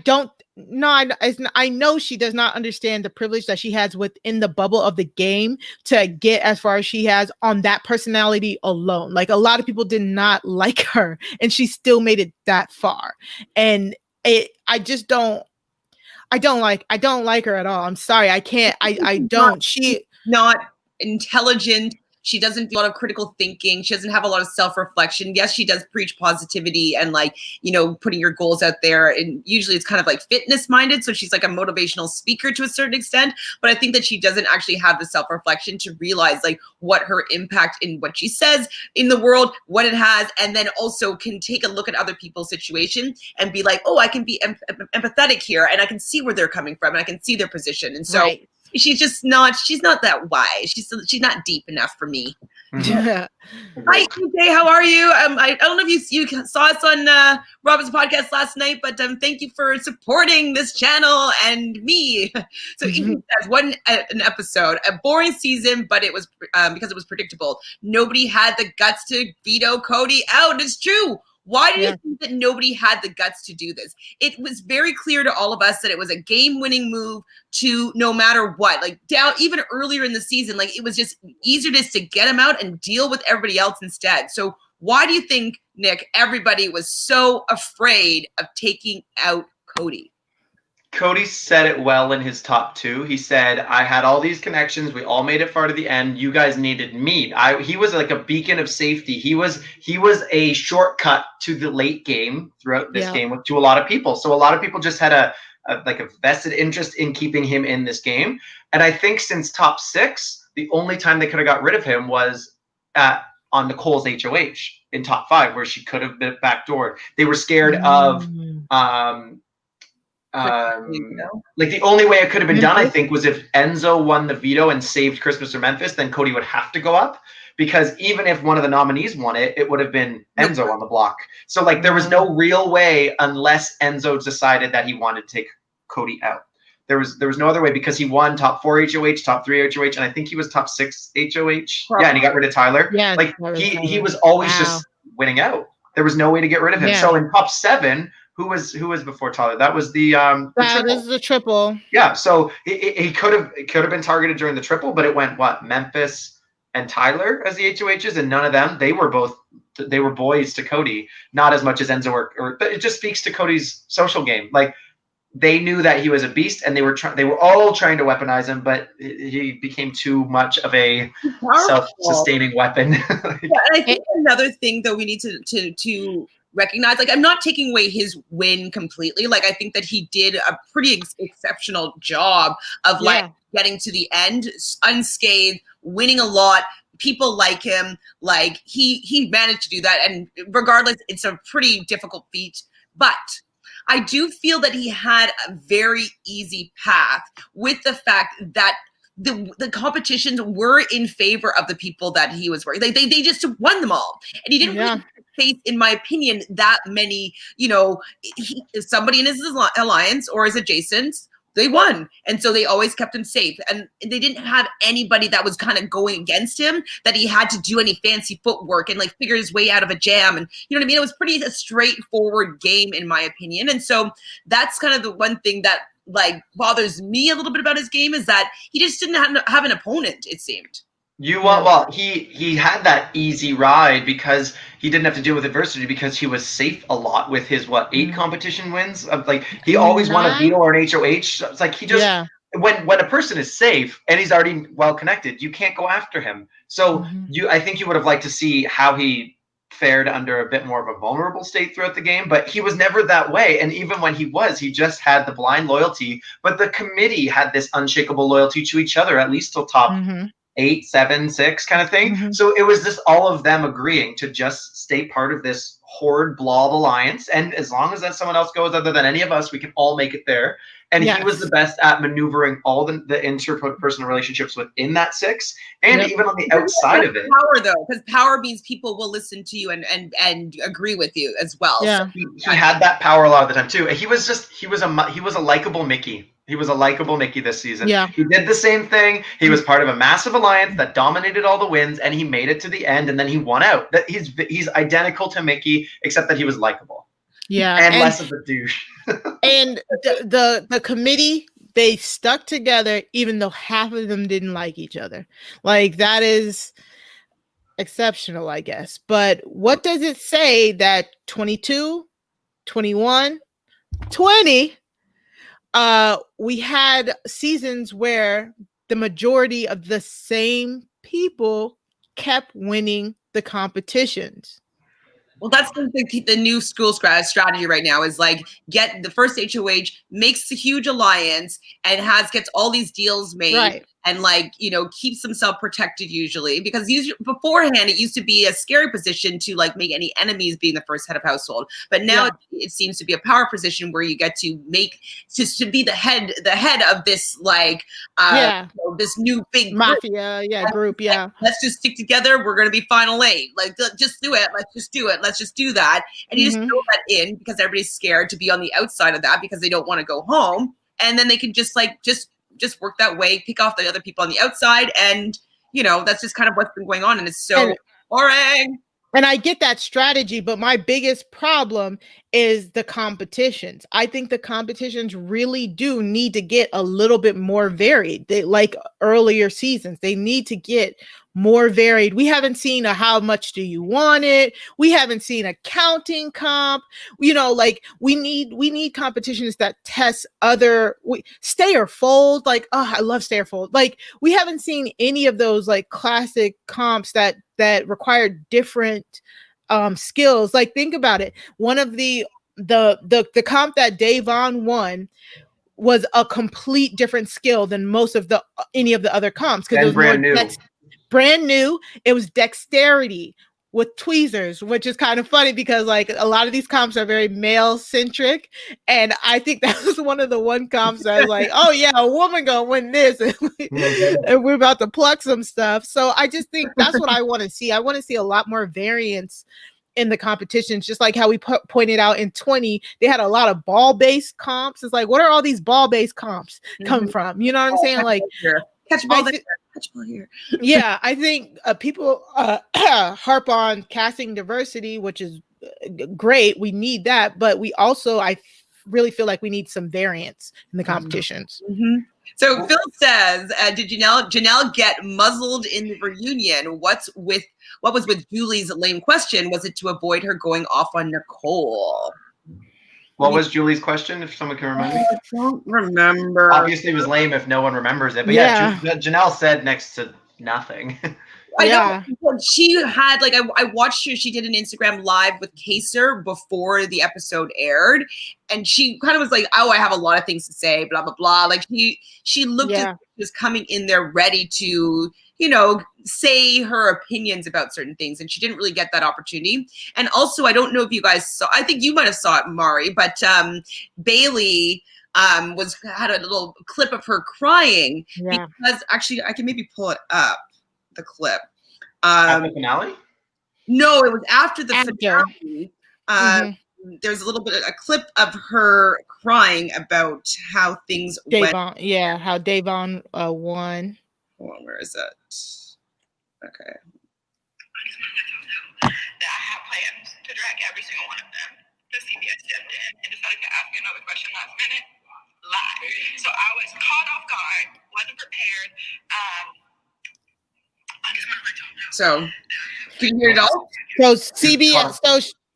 know she does not understand the privilege that she has within the bubble of the game to get as far as she has on that personality alone. A lot of people did not like her and she still made it that far. And I don't like her at all. I'm sorry. I can't. I don't. She's not intelligent. She doesn't do a lot of critical thinking. She doesn't have a lot of self-reflection. Yes, she does preach positivity and putting your goals out there. And usually it's kind of fitness minded. So she's a motivational speaker to a certain extent. But I think that she doesn't actually have the self-reflection to realize what her impact in what she says in the world, what it has, and then also can take a look at other people's situation and be like, oh, I can be empathetic here and I can see where they're coming from and I can see their position. And so right. She's not that wise. She's not deep enough for me. Yeah. Hi, TJ, how are you? I don't know if you saw us on Robin's podcast last night, but thank you for supporting this channel and me. So even as an episode, a boring season, but it was because it was predictable. Nobody had the guts to veto Cody out. It's true. Why do you think that nobody had the guts to do this? It was very clear to all of us that it was a game-winning move to no matter what. Down even earlier in the season, it was just easier just to get him out and deal with everybody else instead. So why do you think, Nick, everybody was so afraid of taking out Cody? Cody said it well in his top 2. He said, I had all these connections. We all made it far to the end. You guys needed me. He was a beacon of safety. He was a shortcut to the late game throughout this game to a lot of people. So a lot of people just had a vested interest in keeping him in this game. And I think since top 6, the only time they could have got rid of him was on Nicole's HOH in top 5, where she could have been backdoored. They were scared of the only way it could have been done, I think, was if Enzo won the veto and saved Christmas or Memphis, then Cody would have to go up. because even if one of the nominees won it, it would have been Enzo on the block. So like there was no real way unless Enzo decided that he wanted to take Cody out. There was no other way because he won top 4 HOH, top 3 HOH, and I think he was top 6 HOH. Yeah, and he got rid of Tyler. Yeah, like he was always just winning out. There was no way to get rid of him. Yeah. So in top 7, who was before Tyler? That was the triple. This is the triple. Yeah, so he could have been targeted during the triple, but it went what? Memphis and Tyler as the HOHs, and none of them. They were boys to Cody, not as much as Enzo or but it just speaks to Cody's social game. Like they knew that he was a beast, and they were all trying to weaponize him, but he became too much of a self-sustaining weapon. Yeah, and I think another thing that we need to recognize, like I'm not taking away his win completely. Like I think that he did a pretty exceptional job of like getting to the end unscathed, winning a lot. People like him. Like he managed to do that, and regardless, it's a pretty difficult feat, but I do feel that he had a very easy path with the fact that the competitions were in favor of the people that he was working. They just won them all. And he didn't really face, in my opinion, that many, somebody in his alliance or his adjacent, they won. And so they always kept him safe. And they didn't have anybody that was kind of going against him, that he had to do any fancy footwork and like figure his way out of a jam. And you know what I mean? It was pretty a straightforward game, in my opinion. And so that's kind of the one thing that like bothers me a little bit about his game, is that he just didn't have an opponent, it seemed. He had that easy ride because he didn't have to deal with adversity, because he was safe a lot with his 8 competition wins. Like he always won a veto or an HOH. It's like he just when a person is safe and he's already well connected, you can't go after him. So I think you would have liked to see how he fared under a bit more of a vulnerable state throughout the game, but he was never that way. And even when he just had the blind loyalty, but the committee had this unshakable loyalty to each other, at least till top 8, 7, 6 kind of thing. So it was just all of them agreeing to just stay part of this horde blob alliance. And as long as that someone else goes other than any of us, we can all make it there. And he was the best at maneuvering all the interpersonal relationships within that 6, and even on the outside of it. Power, though, because power means people will listen to you and agree with you as well. Yeah, so, he had that power a lot of the time too. He was a likable Mickey. He was a likable Mickey this season. Yeah. He did the same thing. He was part of a massive alliance that dominated all the wins, and he made it to the end, and then he won out. That he's identical to Mickey, except that he was likable. Yeah. And less of a douche. And the committee, they stuck together even though half of them didn't like each other. Like that is exceptional, I guess. But what does it say that 22, 21, 20 we had seasons where the majority of the same people kept winning the competitions? Well, that's the new school strategy right now, is like get the first HOH, makes the huge alliance, and gets all these deals made. And like, keeps himself protected usually, because usually beforehand it used to be a scary position to like make any enemies being the first head of household. But now it seems to be a power position where you get to make to be the head of this like this new big mafia group. Like, let's just stick together. We're gonna be final 8. Like just do it. Let's just do it. Let's just do that. And you just throw that in because everybody's scared to be on the outside of that because they don't want to go home. And then they can just work that way, pick off the other people on the outside, and that's just kind of what's been going on, and it's so boring. And I get that strategy, but my biggest problem is the competitions. I think the competitions really do need to get a little bit more varied. They, like earlier seasons, they need to get more varied. We haven't seen a how much do you want it. We haven't seen a counting comp. Like we need competitions that test stay or fold. Like, I love stay or fold. Like we haven't seen any of those like classic comps that require different skills. Like think about it. One of the comp that Davon won was a complete different skill than most of any of the other comps, because it was brand new. Brand new. It was dexterity. with tweezers, which is kind of funny because like a lot of these comps are very male centric. And I think that was one of the one comps that was like, oh yeah, a woman gonna win this. And we're about to pluck some stuff. So I just think that's what I want to see. I want to see a lot more variance in the competitions, just like how we pointed out in 20, they had a lot of ball-based comps. It's like, what are all these ball-based comps come from? You know what I'm saying? Like, catch ball there, catch ball here. Yeah, I think people harp on casting diversity, which is great. We need that, but we also, I really feel like we need some variance in the competitions. Mm-hmm. So Phil says, did Janelle get muzzled in the reunion? What was with Julie's lame question? Was it to avoid her going off on Nicole? What was Julie's question, if someone can remind me? I don't remember. Obviously, it was lame if no one remembers it. But yeah, Janelle said next to nothing. I know. She had, like, I watched her. She did an Instagram live with Kaser before the episode aired. And she kind of was like, oh, I have a lot of things to say, blah, blah, blah. Like, she looked at just coming in there ready to, you know, say her opinions about certain things. And she didn't really get that opportunity. And also, I don't know if you guys saw, I think you might have saw it, Mari, but Bailey had a little clip of her crying because actually I can maybe pull it up, the clip. At the finale? No, it was after the finale. There's a little bit of a clip of her crying about how things went. Yeah, how Davon won. Hold on, where is it? Okay. That I have plans to drag every single one of them. The CBS stepped in and decided to ask me another question last minute, live. So I was caught off guard, wasn't prepared. I just want to let y'all know. So, can you hear it all? So CBS,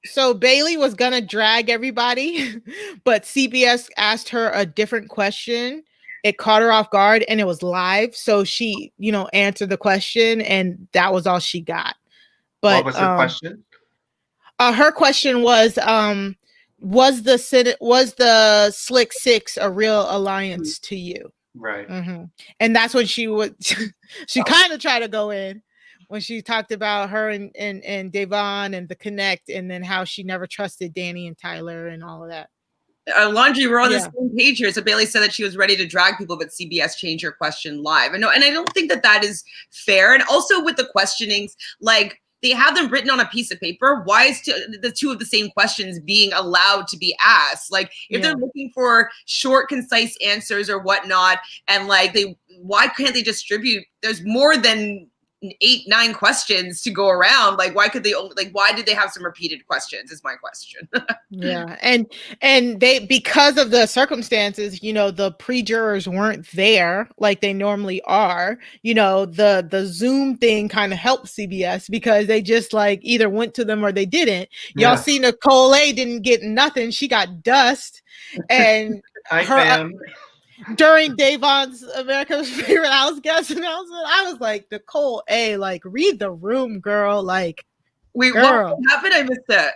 so Bailey was gonna drag everybody, but CBS asked her a different question. It caught her off guard, and it was live. So she, you know, answered the question, and that was all she got. But what was her question? Her question was the Slick Six a real alliance to you? Right. And that's when she would she kind of tried to go in when she talked about her and Davon and the connect, and then how she never trusted Danny and Tyler and all of that. Laundry, we're on the same page here. So Bailey said that she was ready to drag people, but CBS changed her question live. And I don't think that is fair. And also with the questionings, like, they have them written on a piece of paper. Why is the two of the same questions being allowed to be asked? Like, if they're looking for short, concise answers or whatnot, and like why can't they distribute? There's more than 8-9 questions to go around. Like, why did they have some repeated questions is my question. And they, because of the circumstances, you know, the pre-jurors weren't there like they normally are. You know, the Zoom thing kind of helped CBS because they just like either went to them or they didn't. Y'all see Nicole A didn't get nothing. She got dust. And during Davon's America's Favorite House Guest announcement, I was like, Nicole A, like, read the room, girl. Like, wait, girl. What happened? I missed that.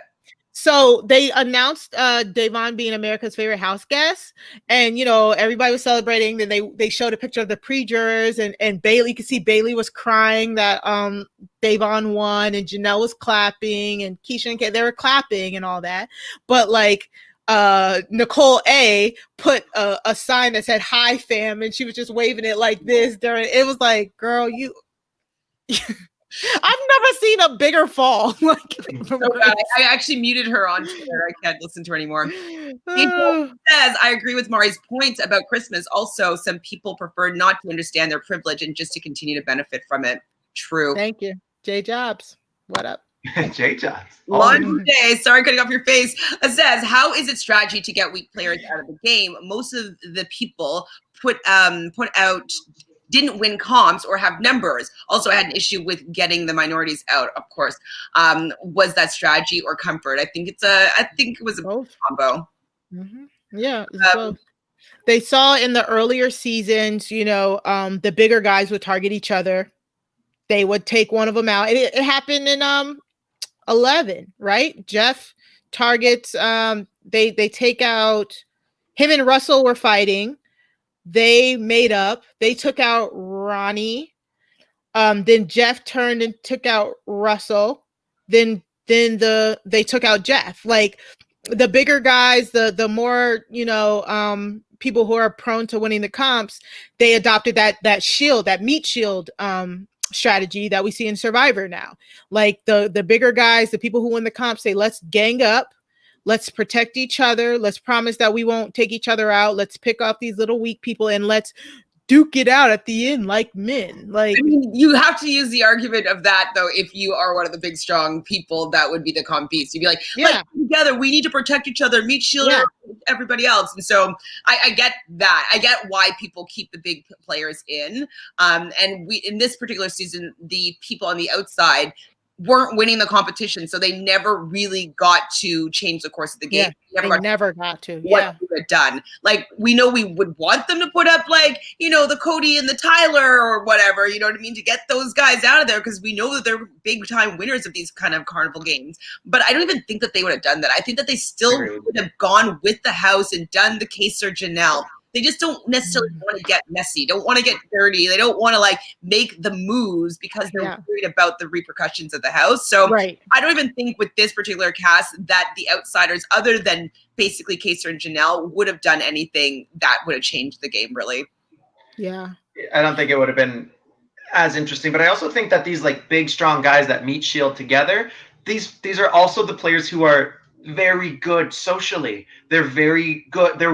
So they announced Davon being America's Favorite House Guest, and you know, everybody was celebrating. Then they showed a picture of the pre-jurors, and Bailey, you could see Bailey was crying that Davon won, and Janelle was clapping, and Keisha and Kay, they were clapping and all that. But like Nicole A put a sign that said "Hi fam," and she was just waving it like this during. It was like, girl, you. I've never seen a bigger fall. I actually muted her on Twitter. I can't listen to her anymore. People says, I agree with Mari's point about Christmas. Also, some people prefer not to understand their privilege and just to continue to benefit from it. True. Thank you. J Jobs. What up? J Jobs. Laundry Day, sorry, cutting off your face, says, how is it strategy to get weak players out of the game? Most of the people put out didn't win comps or have numbers. Also, I had an issue with getting the minorities out, of course. Was that strategy or comfort? I think it was a combo. Yeah. So they saw in the earlier seasons, you know, the bigger guys would target each other. They would take one of them out. It happened in 11, right? Jeff targets, they take out, him and Russell were fighting. They made up. They took out Ronnie. Then Jeff turned and took out Russell. then they took out Jeff. Like the bigger guys, the more, you know, people who are prone to winning the comps, they adopted that shield, that meat shield strategy that we see in Survivor now. Like the bigger guys, the people who win the comps say, let's gang up, let's protect each other, let's promise that we won't take each other out, let's pick off these little weak people, and let's duke it out at the end like men. Like, I mean, you have to use the argument of that though. If you are one of the big strong people, that would be the compies. You'd be like, yeah, together, we need to protect each other, meet shield everybody else. And so I get that. I get why people keep the big players in. And we, in this particular season, the people on the outside weren't winning the competition, so they never really got to change the course of the game. Yeah, they never got to. What they had done. Like, we know we would want them to put up, like, you know, the Cody and the Tyler or whatever, you know what I mean, to get those guys out of there, because we know that they're big time winners of these kind of carnival games. But I don't even think that they would have done that. I think that they still would have gone with the house and done the Kaser Janelle. They just don't necessarily want to get messy, don't want to get dirty. They don't want to like make the moves because they're worried about the repercussions of the house. So I don't even think with this particular cast that the outsiders, other than basically Kaser and Janelle, would have done anything that would have changed the game, really. Yeah. I don't think it would have been as interesting, but I also think that these like big, strong guys that meet shield together, these are also the players who are very good socially. They're very good. They're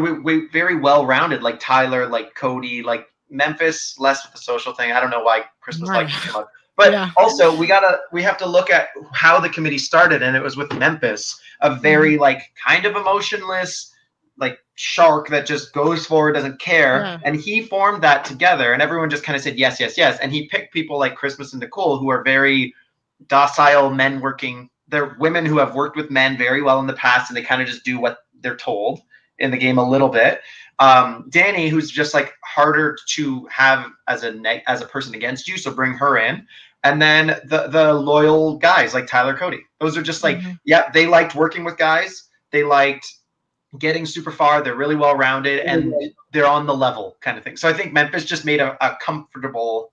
very well-rounded, like Tyler, like Cody, like Memphis, less with the social thing. I don't know why Christmas likes it so much. But also we have to look at how the committee started, and it was with Memphis, a very like kind of emotionless like shark that just goes forward, doesn't care. And he formed that together, and everyone just kind of said yes, yes, yes. And he picked people like Christmas and Nicole, who are very docile men working. They're women who have worked with men very well in the past, and they kind of just do what they're told in the game a little bit. Danny, who's just like harder to have as a person against you, so bring her in. And then the loyal guys like Tyler, Cody. Those are just like, they liked working with guys. They liked getting super far. They're really well-rounded, and they're on the level kind of thing. So I think Memphis just made a comfortable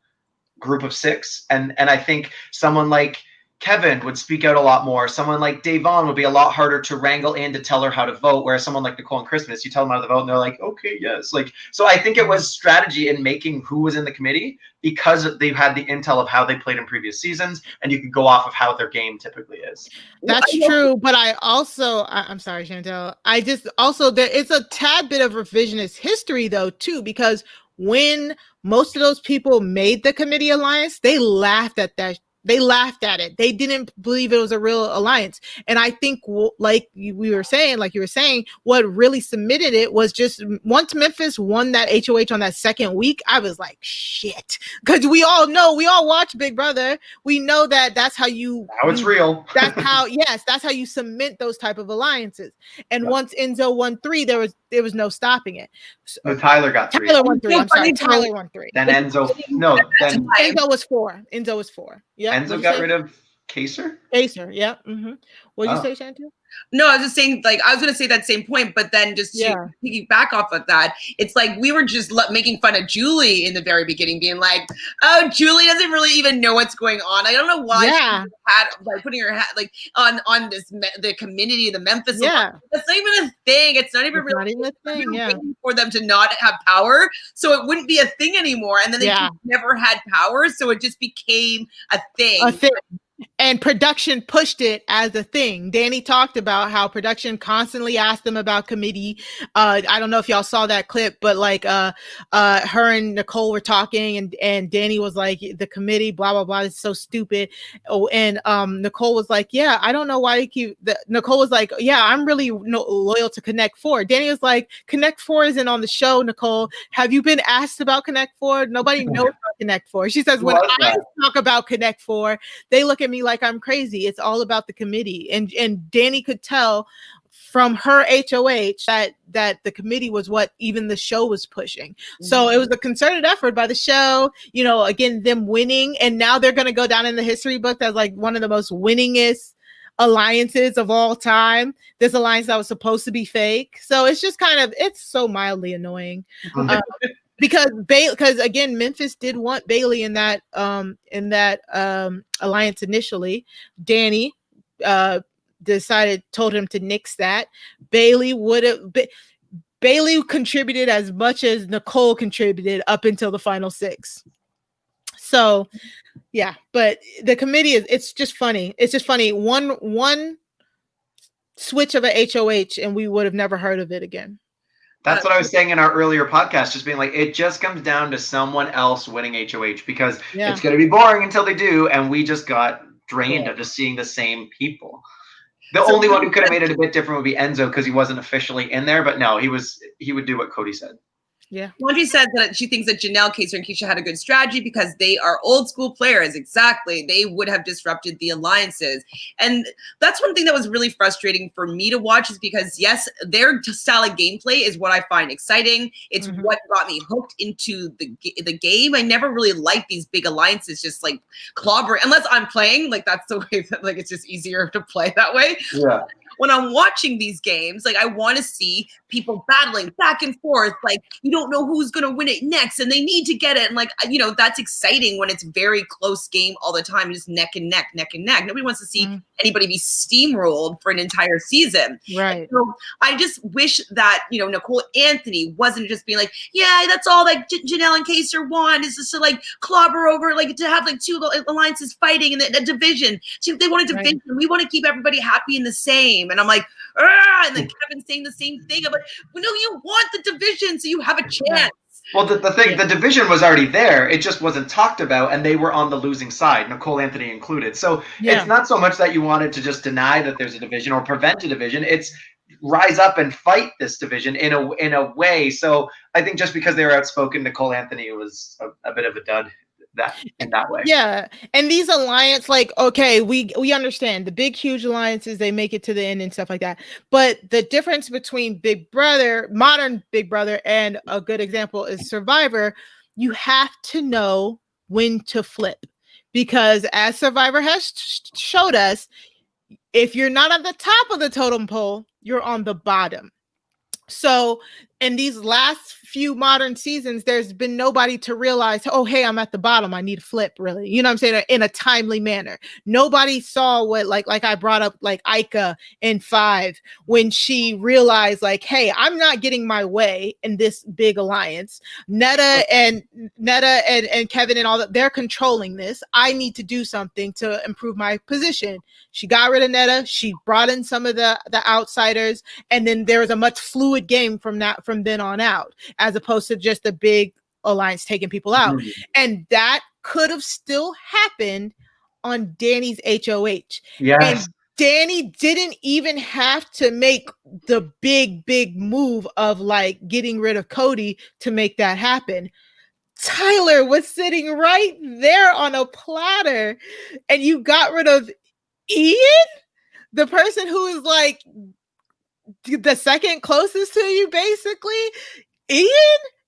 group of 6. And I think someone like Kevin would speak out a lot more. Someone like Davon would be a lot harder to wrangle in to tell her how to vote, whereas someone like Nicole and Christmas, you tell them how to vote and they're like, okay, yes. Like, so I think it was strategy in making who was in the committee, because they've had the intel of how they played in previous seasons, and you can go off of how their game typically is. That's true, but I'm sorry, Chantele. It's a tad bit of revisionist history though too, because when most of those people made the committee alliance, they laughed at that. They laughed at it. They didn't believe it was a real alliance. And I think, like you were saying, what really submitted it was just once Memphis won that HOH on that second week, I was like, shit. Because we all watch Big Brother. We know that that's how you. Now it's real. That's how you cement those type of alliances. And once Enzo won 3, there was no stopping it. No, Tyler got 3. Tyler won 3. I'm sorry. Tyler won 3. Then Enzo was 4. Enzo was 4. Yeah. Enzo got rid of Kaser? Kaser, yeah. Mm-hmm. What did you say, Chantele? No, I was just saying, like, I was going to say that same point, but then just to piggyback off of that, it's like we were just making fun of Julie in the very beginning, being like, oh, Julie doesn't really even know what's going on. I don't know why she had, like, putting her hat, like, on the community, the Memphis. Yeah. That's not even a thing. It's not even really a thing, for them to not have power. So it wouldn't be a thing anymore. And then they just never had power. So it just became a thing. And production pushed it as a thing. Danny talked about how production constantly asked them about committee. I don't know if y'all saw that clip, but like her and Nicole were talking, and Danny was like, the committee, blah, blah, blah, it's so stupid. Oh, and Nicole was like, yeah, I don't know why you keep Nicole was like, yeah, I'm really loyal to Connect 4. Danny was like, Connect 4 isn't on the show, Nicole. Have you been asked about Connect 4? Nobody knows about Connect 4. She says, when I talk about Connect 4, they look at me like I'm crazy. It's all about the committee. And Danny could tell from her HOH that the committee was what even the show was pushing. Mm-hmm. So it was a concerted effort by the show, you know, again, them winning. And now they're going to go down in the history book as like one of the most winningest alliances of all time. This alliance that was supposed to be fake. So it's just it's so mildly annoying. Mm-hmm. Because again, Memphis did want Bailey in that alliance initially. Danny told him to nix that. Bailey contributed as much as Nicole contributed up until the final 6. So yeah, but the committee it's just funny. It's just funny. One switch of a HOH and we would have never heard of it again. That's what I was saying in our earlier podcast, just being like, it just comes down to someone else winning HOH because it's going to be boring until they do, and we just got drained of just seeing the same people. The only one who could have made it a bit different would be Enzo because he wasn't officially in there, but no, he would do what Cody said. Yeah. Laundry said that she thinks that Janelle, Kaser, and Keisha had a good strategy because they are old school players. Exactly. They would have disrupted the alliances. And that's one thing that was really frustrating for me to watch is because, yes, their style of gameplay is what I find exciting. It's what got me hooked into the game. I never really liked these big alliances just like clobbering. Unless I'm playing, like that's the way that like it's just easier to play that way. Yeah. When I'm watching these games, like I want to see people battling back and forth. Like you don't know who's going to win it next and they need to get it. And like, you know, that's exciting when it's very close game all the time, just neck and neck. Nobody wants to see anybody be steamrolled for an entire season. Right. So I just wish that, you know, Nicole Anthony wasn't just being like, yeah, that's all that Janelle and Kaser want is just to like clobber over, like to have like 2 alliances fighting in a division. So if they want a division, we want to keep everybody happy and the same. And I'm like, and then Kevin's saying the same thing. I'm like, well, no, you want the division so you have a chance. Well, the thing, the division was already there. It just wasn't talked about, and they were on the losing side, Nicole Anthony included. So it's not so much that you wanted to just deny that there's a division or prevent a division. It's rise up and fight this division in a way. So I think just because they were outspoken, Nicole Anthony was a bit of a dud. In that way. Yeah. And these alliance, like, okay, we understand the big, huge alliances, they make it to the end and stuff like that. But the difference between Big Brother, modern Big Brother, and a good example is Survivor, you have to know when to flip. Because as Survivor has showed us, if you're not at the top of the totem pole, you're on the bottom. So in these last few modern seasons, there's been nobody to realize, oh, hey, I'm at the bottom. I need to flip, really. You know what I'm saying? In a timely manner. Nobody saw what, like I brought up, like Ika in 5, when she realized, like, hey, I'm not getting my way in this big alliance. Netta and Kevin and all that, they're controlling this. I need to do something to improve my position. She got rid of Netta. She brought in some of the outsiders, and then there was a much fluid game from then on out, as opposed to just the big alliance taking people out. And that could have still happened on Danny's HOH. Yes. And Danny didn't even have to make the big move of like getting rid of Cody to make that happen. Tyler was sitting right there on a platter, and you got rid of Ian, the person who is like the second closest to you, basically. Ian,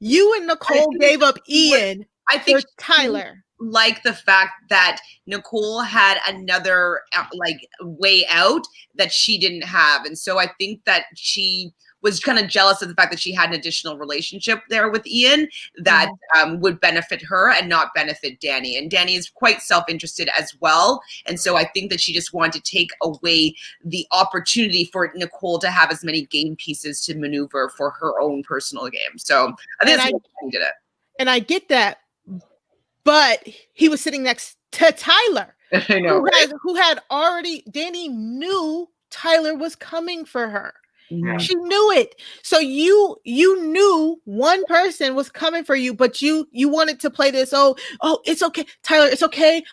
you and Nicole gave up Ian. I think for Tyler. Like the fact that Nicole had another like way out that she didn't have, and so I think that she was kind of jealous of the fact that she had an additional relationship there with Ian that would benefit her and not benefit Danny. And Danny is quite self-interested as well. And so I think that she just wanted to take away the opportunity for Nicole to have as many game pieces to maneuver for her own personal game. So I think that's why she did it. And I get that, but he was sitting next to Tyler, I know, who had already, Danny knew Tyler was coming for her. Yeah. She knew it. So you knew one person was coming for you, but you wanted to play this. Oh, it's okay, Tyler. It's okay.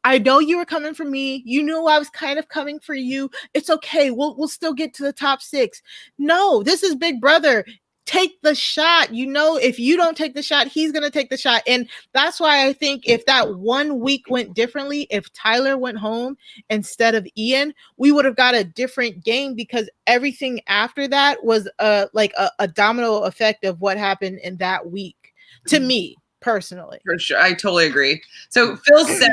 I know you were coming for me. You knew I was kind of coming for you. It's okay. We'll still get to the top 6. No, this is Big Brother. Take the shot. If you don't take the shot, he's going to take the shot. And that's why I think if that 1 week went differently, if Tyler went home instead of Ian, we would have got a different game, because everything after that was like a domino effect of what happened in that week, to me personally. For sure. I totally agree. So Phil says,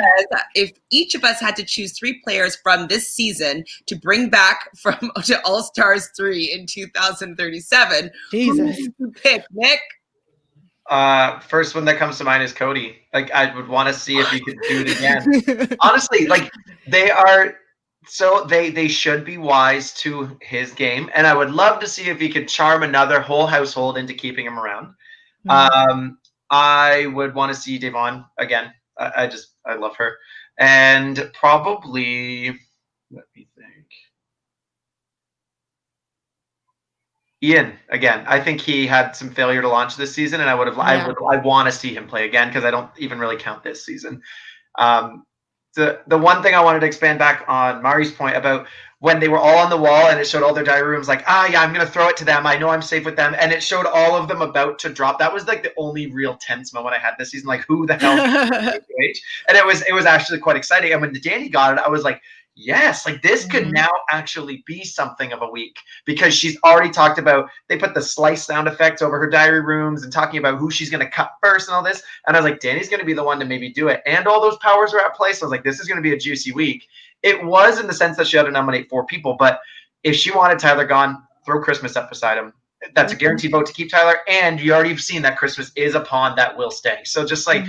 if each of us had to choose 3 players from this season to bring back to Allstars 3 in 2037, Jesus, who would you pick, Nick? First one that comes to mind is Cody. Like, I would want to see if he could do it again. Honestly, like, So they should be wise to his game, and I would love to see if he could charm another whole household into keeping him around. I would want to see Devon again. I love her, and probably let me think. Ian again. I think he had some failure to launch this season, and I want to see him play again because I don't even really count this season. The one thing I wanted to expand back on Mari's point about when they were all on the wall and it showed all their diary rooms, like, yeah, I'm going to throw it to them. I know I'm safe with them. And it showed all of them about to drop. That was like the only real tense moment I had this season. Like, who the hell? And it was actually quite exciting. And when Danny got it, I was like, yes, like this could now actually be something of a week, because she's already talked about, they put the slice sound effects over her diary rooms and talking about who she's going to cut first and all this. And I was like, Danny's going to be the one to maybe do it. And all those powers are at play. So I was like, this is going to be a juicy week. It was, in the sense that she had to nominate 4 people. But if she wanted Tyler gone, throw Christmas up beside him. That's a guaranteed vote to keep Tyler. And you already have seen that Christmas is a pawn that will stay. So just like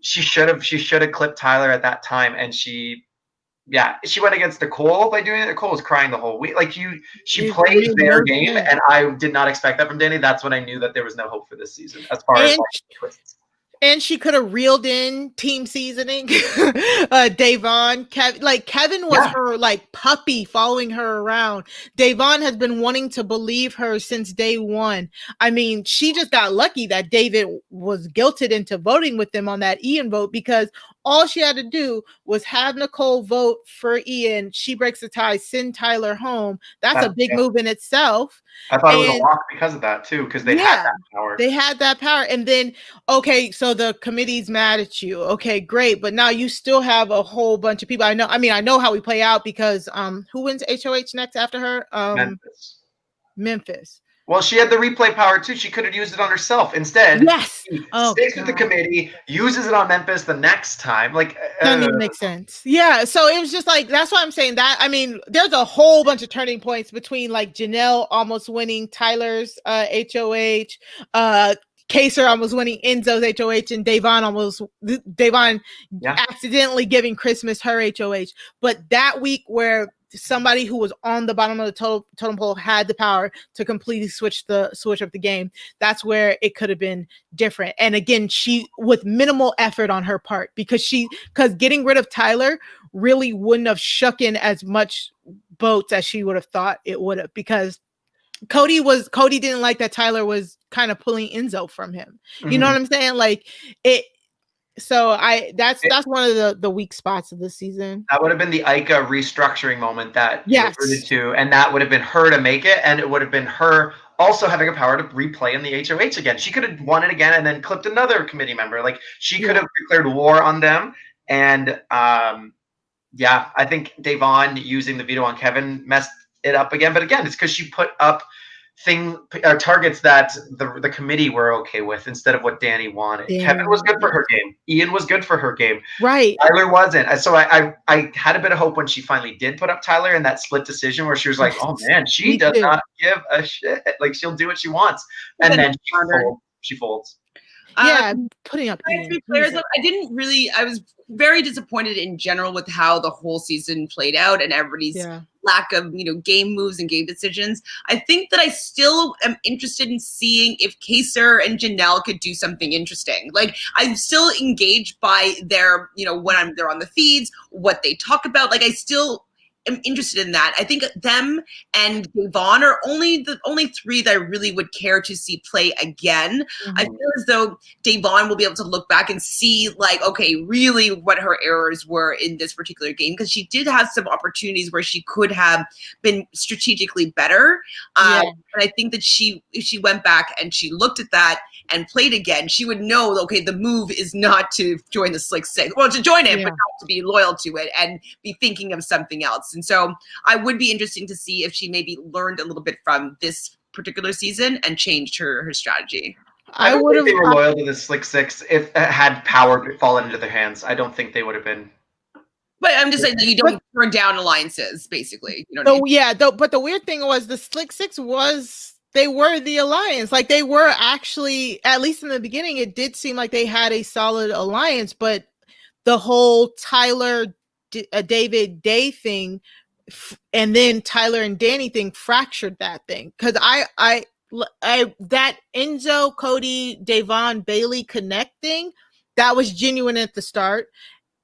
she should have clipped Tyler at that time. And she went against Nicole by doing it. Nicole was crying the whole week. Like she played their game, and I did not expect that from Danny. That's when I knew that there was no hope for this season as far as twists. And she could have reeled in team seasoning. Davon, Kevin was her like puppy following her around. Davon has been wanting to believe her since day one. I mean, she just got lucky that David was guilted into voting with them on that Ian vote, because all she had to do was have Nicole vote for Ian. She breaks the tie, send Tyler home. That's a big move in itself. I thought it was a lock because of that too, because they had that power. They had that power. And then, okay, so the committee's mad at you. Okay, great. But now you still have a whole bunch of people. I know how we play out, because who wins HOH next after her? Memphis. Well, she had the replay power too. She could have used it on herself instead. Yes. Sticks with the committee, uses it on Memphis the next time. Like, doesn't even make sense. Yeah. So it was just like, that's why I'm saying that. I mean, there's a whole bunch of turning points between like Janelle almost winning Tyler's HOH, Kaser almost winning Enzo's HOH, and Davon accidentally giving Christmas her HOH. But that week where somebody who was on the bottom of the totem pole had the power to completely switch up the game, that's where it could have been different. And again, she, with minimal effort on her part, because getting rid of Tyler really wouldn't have shook in as much votes as she would have thought it would have, because Cody didn't like that Tyler was kind of pulling Enzo from him. You know what I'm saying? Like it. So that's one of the weak spots of the season. That would have been the Ica restructuring moment that you alluded to, and that would have been her to make it, and it would have been her also having a power to replay in the HOH again. She could have won it again and then clipped another committee member. Like she could have declared war on them. And I think Davon using the veto on Kevin messed it up again. But again, it's because she put up targets that the committee were okay with instead of what Danny wanted. Kevin was good for her game. Ian was good for her game. Right. Tyler wasn't. So I had a bit of hope when she finally did put up Tyler in that split decision where she was like, oh man, she does not give a shit. Like she'll do what she wants. And then she folds. Putting up players. I was very disappointed in general with how the whole season played out and everybody's lack of, game moves and game decisions. I think that I still am interested in seeing if Kaser and Janelle could do something interesting. Like I'm still engaged by their, when they're on the feeds, what they talk about. Like I still am interested in that. I think them and Davon are only 3 that I really would care to see play again. I feel as though Davon will be able to look back and see like, okay, really what her errors were in this particular game, because she did have some opportunities where she could have been strategically better. And I think that if she went back and she looked at that and played again, she would know, okay, the move is not to join the Slick Six. Well, to join it, but not to be loyal to it and be thinking of something else. And so I would be interesting to see if she maybe learned a little bit from this particular season and changed her strategy. I don't think they were loyal to the Slick Six if it had power fallen into their hands. I don't think they would have been. But I'm just saying that you don't turn down alliances, basically. You know what I mean? But the weird thing was the Slick Six they were the alliance. Like they were actually, at least in the beginning, it did seem like they had a solid alliance, but the whole Tyler, David Day thing and then Tyler and Danny thing fractured that thing. Cause I that Enzo, Cody, Davon, Bailey connecting, that was genuine at the start.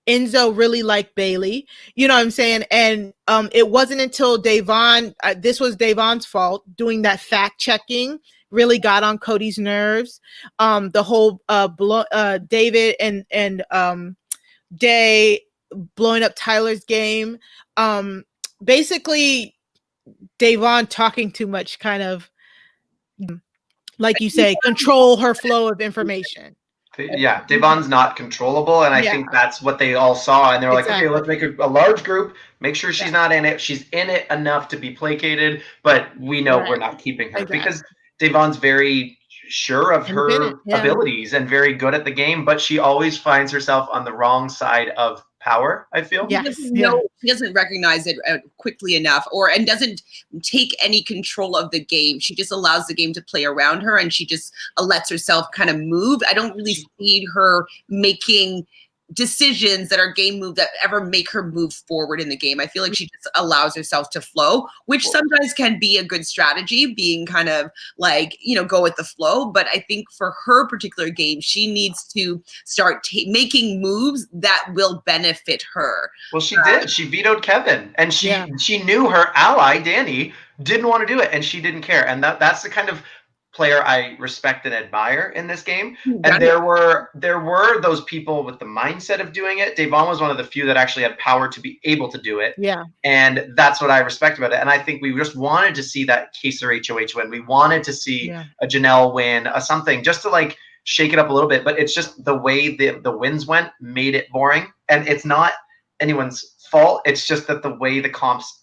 Enzo really liked Bailey, you know what I'm saying? And it wasn't until Davon, this was Davon's fault, doing that fact checking really got on Cody's nerves. The whole David and Day blowing up Tyler's game. Basically, Davon talking too much, kind of, like you say, control her flow of information. Yeah, Devon's not controllable, and I think that's what they all saw, and they're like, okay, let's make a large group, make sure she's not in it. She's in it enough to be placated, but we know we're not keeping her because Devon's very sure of her abilities and very good at the game, but she always finds herself on the wrong side of power, I feel. She doesn't recognize it quickly enough, and doesn't take any control of the game. She just allows the game to play around her, and she just lets herself kind of move. I don't really see her making decisions that are game move that ever make her move forward in the game. I feel like she just allows herself to flow, which sometimes can be a good strategy, being kind of like, go with the flow. But I think for her particular game, she needs to start making moves that will benefit her. Well, she did. She vetoed Kevin, and she knew her ally, Danny, didn't want to do it, and she didn't care. And that's the kind of player I respect and admire in this game. And there were those people with the mindset of doing it. Davon was one of the few that actually had power to be able to do it. Yeah. And that's what I respect about it. And I think we just wanted to see that Kaser HOH win. We wanted to see a Janelle win, something just to like shake it up a little bit. But it's just the way the wins went made it boring. And it's not anyone's fault. It's just that the way the comps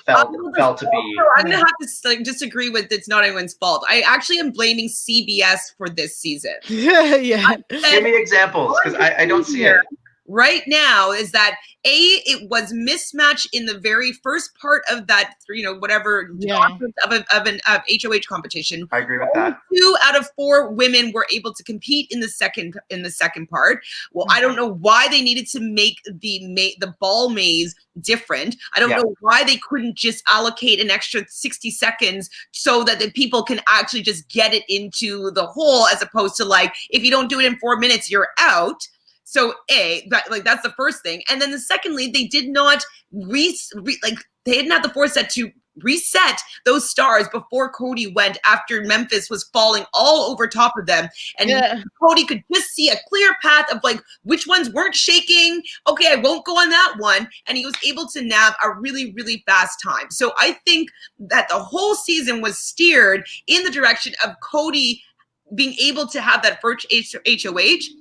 felt to be. I'm gonna have to disagree with it's not anyone's fault. I actually am blaming CBS for this season. Give me examples, because I don't see it right now. Is that it was mismatched in the very first part of that, of an HOH competition. I agree with that. 2 out of 4 women were able to compete in the second part. Well, I don't know why they needed to make the ball maze different. I don't know why they couldn't just allocate an extra 60 seconds so that the people can actually just get it into the hole, as opposed to like, if you don't do it in 4 minutes, you're out. So that's the first thing. And then secondly, they did not they didn't have the foresight to reset those stars before Cody went, after Memphis was falling all over top of them. And Cody could just see a clear path of like which ones weren't shaking. Okay, I won't go on that one. And he was able to nab a really, really fast time. So I think that the whole season was steered in the direction of Cody being able to have that first HOH.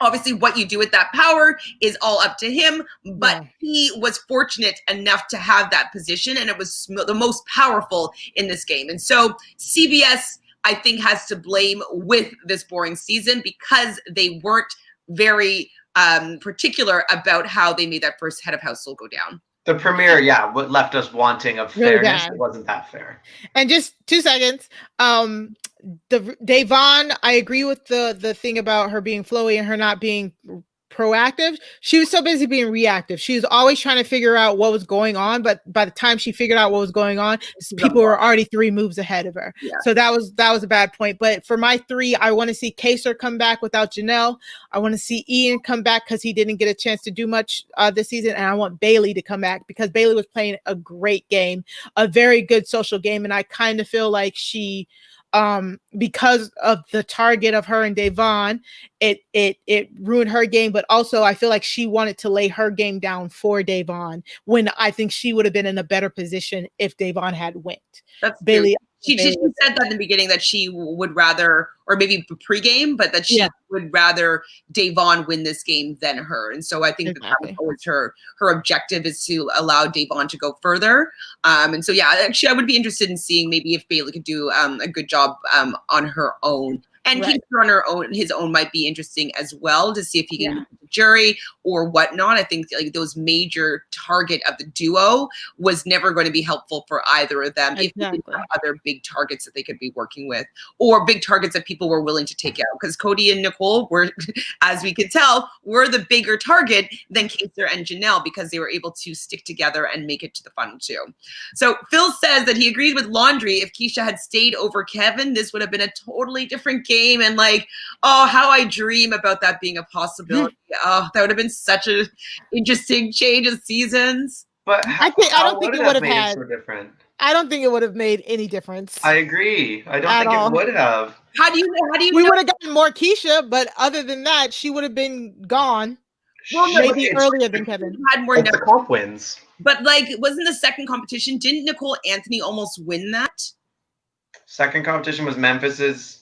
Obviously, what you do with that power is all up to him, but he was fortunate enough to have that position, and it was the most powerful in this game. And so CBS, I think, has to blame with this boring season, because they weren't very particular about how they made that first head of household go down. The premiere, what left us wanting of fairness. It wasn't that fair. And just 2 seconds. The Davon, I agree with the thing about her being flowy and her not being proactive. She was so busy being reactive. She was always trying to figure out what was going on, but by the time she figured out what was going on, people were already 3 moves ahead of her. So that was a bad point. But for my 3, I want to see Kaser come back without Janelle. I want to see Ian come back because he didn't get a chance to do much this season, and I want Bailey to come back because Bailey was playing a great game, a very good social game, and I kind of feel like she, because of the target of her and Davon, it ruined her game. But also I feel like she wanted to lay her game down for Davon, when I think she would have been in a better position if Davon had went. That's Bailey. She said that in the beginning, that she would rather, or maybe pregame, but that she would rather Davon win this game than her. And so I think that was always her objective, is to allow Davon to go further. And so, actually, I would be interested in seeing maybe if Bailey could do a good job on her own And Right. Keith on his own might be interesting as well to see if he can get the jury or whatnot. I think like those major target of the duo was never going to be helpful for either of them if they didn't have other big targets that they could be working with or big targets that people were willing to take out. Because Cody and Nicole were, as we could tell, were the bigger target than Kaiser and Janelle because they were able to stick together and make it to the final two. So Phil says that he agrees with Laundry. If Keisha had stayed over Kevin, this would have been a totally different game. And like, oh, how I dream about that being a possibility. Oh, that would have been such an interesting change of seasons. But I don't think it would have had. So different. I don't think it would have made any difference. I agree. I don't think it would have. How do you know? We would have gotten more Keisha, but other than that, she would have been gone. Well, maybe earlier than Kevin. Had more the comp wins. But like, wasn't the second competition? Didn't Nicole Anthony almost win that? Second competition was Memphis's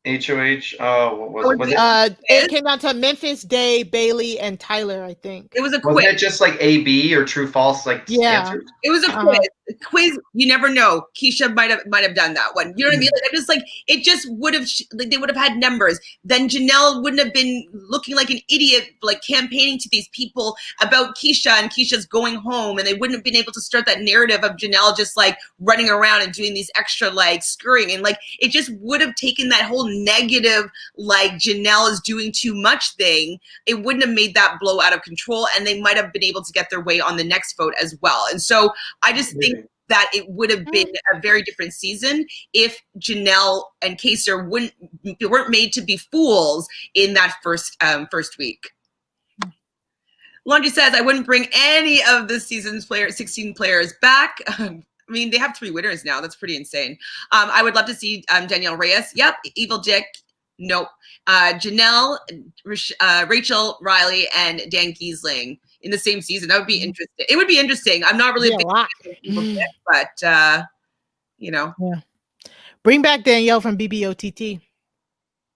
HOH. Oh, what was it? It came down to Memphis, Day, Bailey, and Tyler. I think it was a quiz. Wasn't it just like AB or true false? Like answers? It was a quiz. Quiz. You never know. Keisha might have done that one. You know what I mean? Like, I'm just like it just would have. Like, they would have had numbers. Then Janelle wouldn't have been looking like an idiot, like campaigning to these people about Keisha and Keisha's going home, and they wouldn't have been able to start that narrative of Janelle just like running around and doing these extra like scurrying, and like it just would have taken that whole negative like Janelle is doing too much thing. It wouldn't have made that blow out of control, and they might have been able to get their way on the next vote as well. And so I just think that it would have been a very different season if Janelle and Kaiser weren't made to be fools in that first week. Laundry says, I wouldn't bring any of this season's 16 players back. I mean, they have 3 winners now. That's pretty insane. I would love to see Danielle Reyes. Yep. Evil Dick. Nope. Janelle, Rachel Riley, and Dan Giesling in the same season. That would be interesting. It would be interesting. I'm not really a big fan of Evil Dick, but you know. Yeah. Bring back Danielle from BBOTT.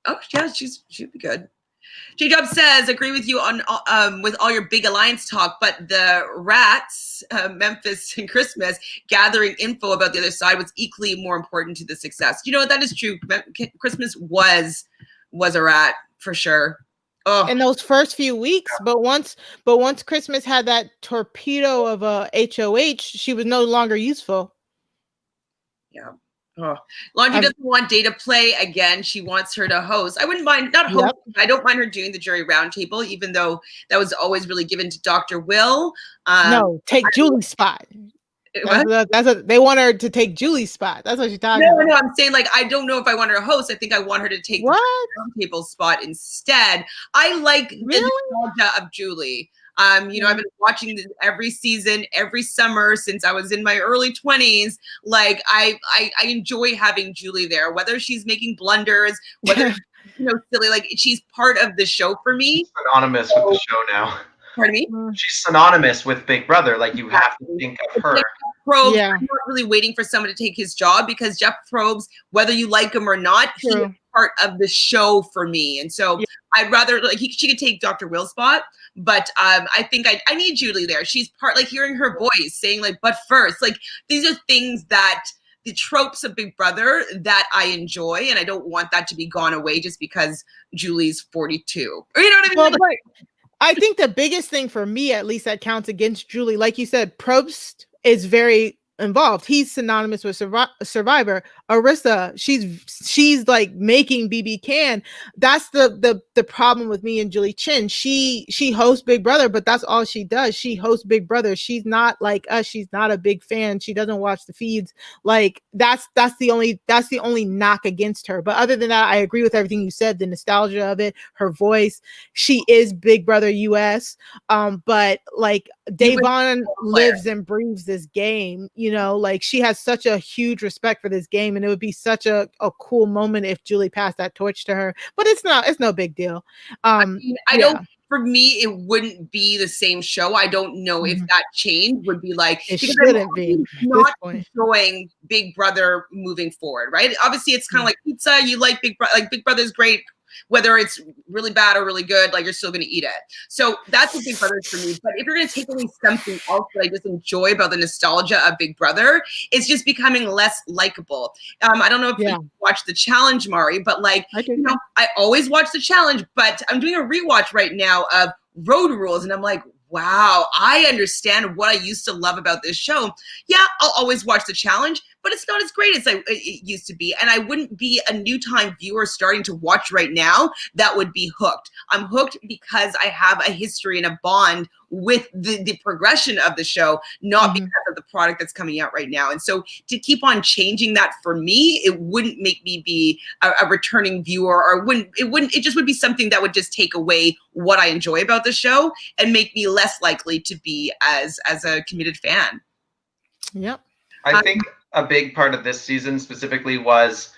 Oh yeah, she'd be good. J-Job says, agree with you on with all your big alliance talk, but the Rats, Memphis and Christmas, gathering info about the other side was equally more important to the success. You know what? That is true. Christmas was a rat for sure. Oh. In those first few weeks, but once Christmas had that torpedo of a HOH, she was no longer useful. Yeah. Oh. Laundry doesn't want Day to play again. She wants her to host. I wouldn't mind not hosting. Yep. I don't mind her doing the jury roundtable, even though that was always really given to Dr. Will. No, take Julie's spot. They want her to take Julie's spot. That's what she's talking about. No, I'm saying like I don't know if I want her to host. I think I want her to take the roundtable spot instead. I like the nostalgia of Julie. You know, I've been watching this every season, every summer since I was in my early 20s. Like I enjoy having Julie there, whether she's making blunders, whether silly. Like she's part of the show for me. She's synonymous with the show now. Pardon me? She's synonymous with Big Brother. Like you have to think of her. Probst, I'm not really waiting for someone to take his job because Jeff Probst, whether you like him or not, he's part of the show for me. And so I'd rather she could take Dr. Will's spot, but I think I need Julie there. She's part, like hearing her voice saying like, but first, like these are things that the tropes of Big Brother that I enjoy, and I don't want that to be gone away just because Julie's 42. Or you know what I mean? Well, I think the biggest thing for me, at least, that counts against Julie, like you said, Probst is very involved. He's synonymous with Survivor. Arissa, she's like making BB Can. That's the problem with me and Julie Chen. She hosts Big Brother, but that's all she does. She hosts Big Brother. She's not like us. She's not a big fan. She doesn't watch the feeds. Like that's the only knock against her. But other than that, I agree with everything you said. The nostalgia of it, her voice. She is Big Brother US. But like Davon lives and breathes this game. You know, like she has such a huge respect for this game, and it would be such a cool moment if Julie passed that torch to her. But it's no big deal. I don't. For me, it wouldn't be the same show. I don't know if that change would be like. It shouldn't be. Not enjoying Big Brother moving forward, right? Obviously, it's kind of like pizza. You like Big Brother. Like Big Brother's great. whether it's really bad or really good, like you're still going to eat it. So that's what Big Brother is for me. But if you're going to take away something else that I just enjoy about the nostalgia of Big Brother, it's just becoming less likable. I don't know if you watch The Challenge, Mari, but like, I always watch The Challenge, but I'm doing a rewatch right now of Road Rules, and I'm like, wow, I understand what I used to love about this show. Yeah, I'll always watch The Challenge, but it's not as great as it used to be. And I wouldn't be a new time viewer starting to watch right now that would be hooked. I'm hooked because I have a history and a bond with the progression of the show, not because of the product that's coming out right now. And so to keep on changing that for me, it wouldn't make me be a returning viewer, or it just would be something that would just take away what I enjoy about the show and make me less likely to be as a committed fan. Yep. I think a big part of this season specifically was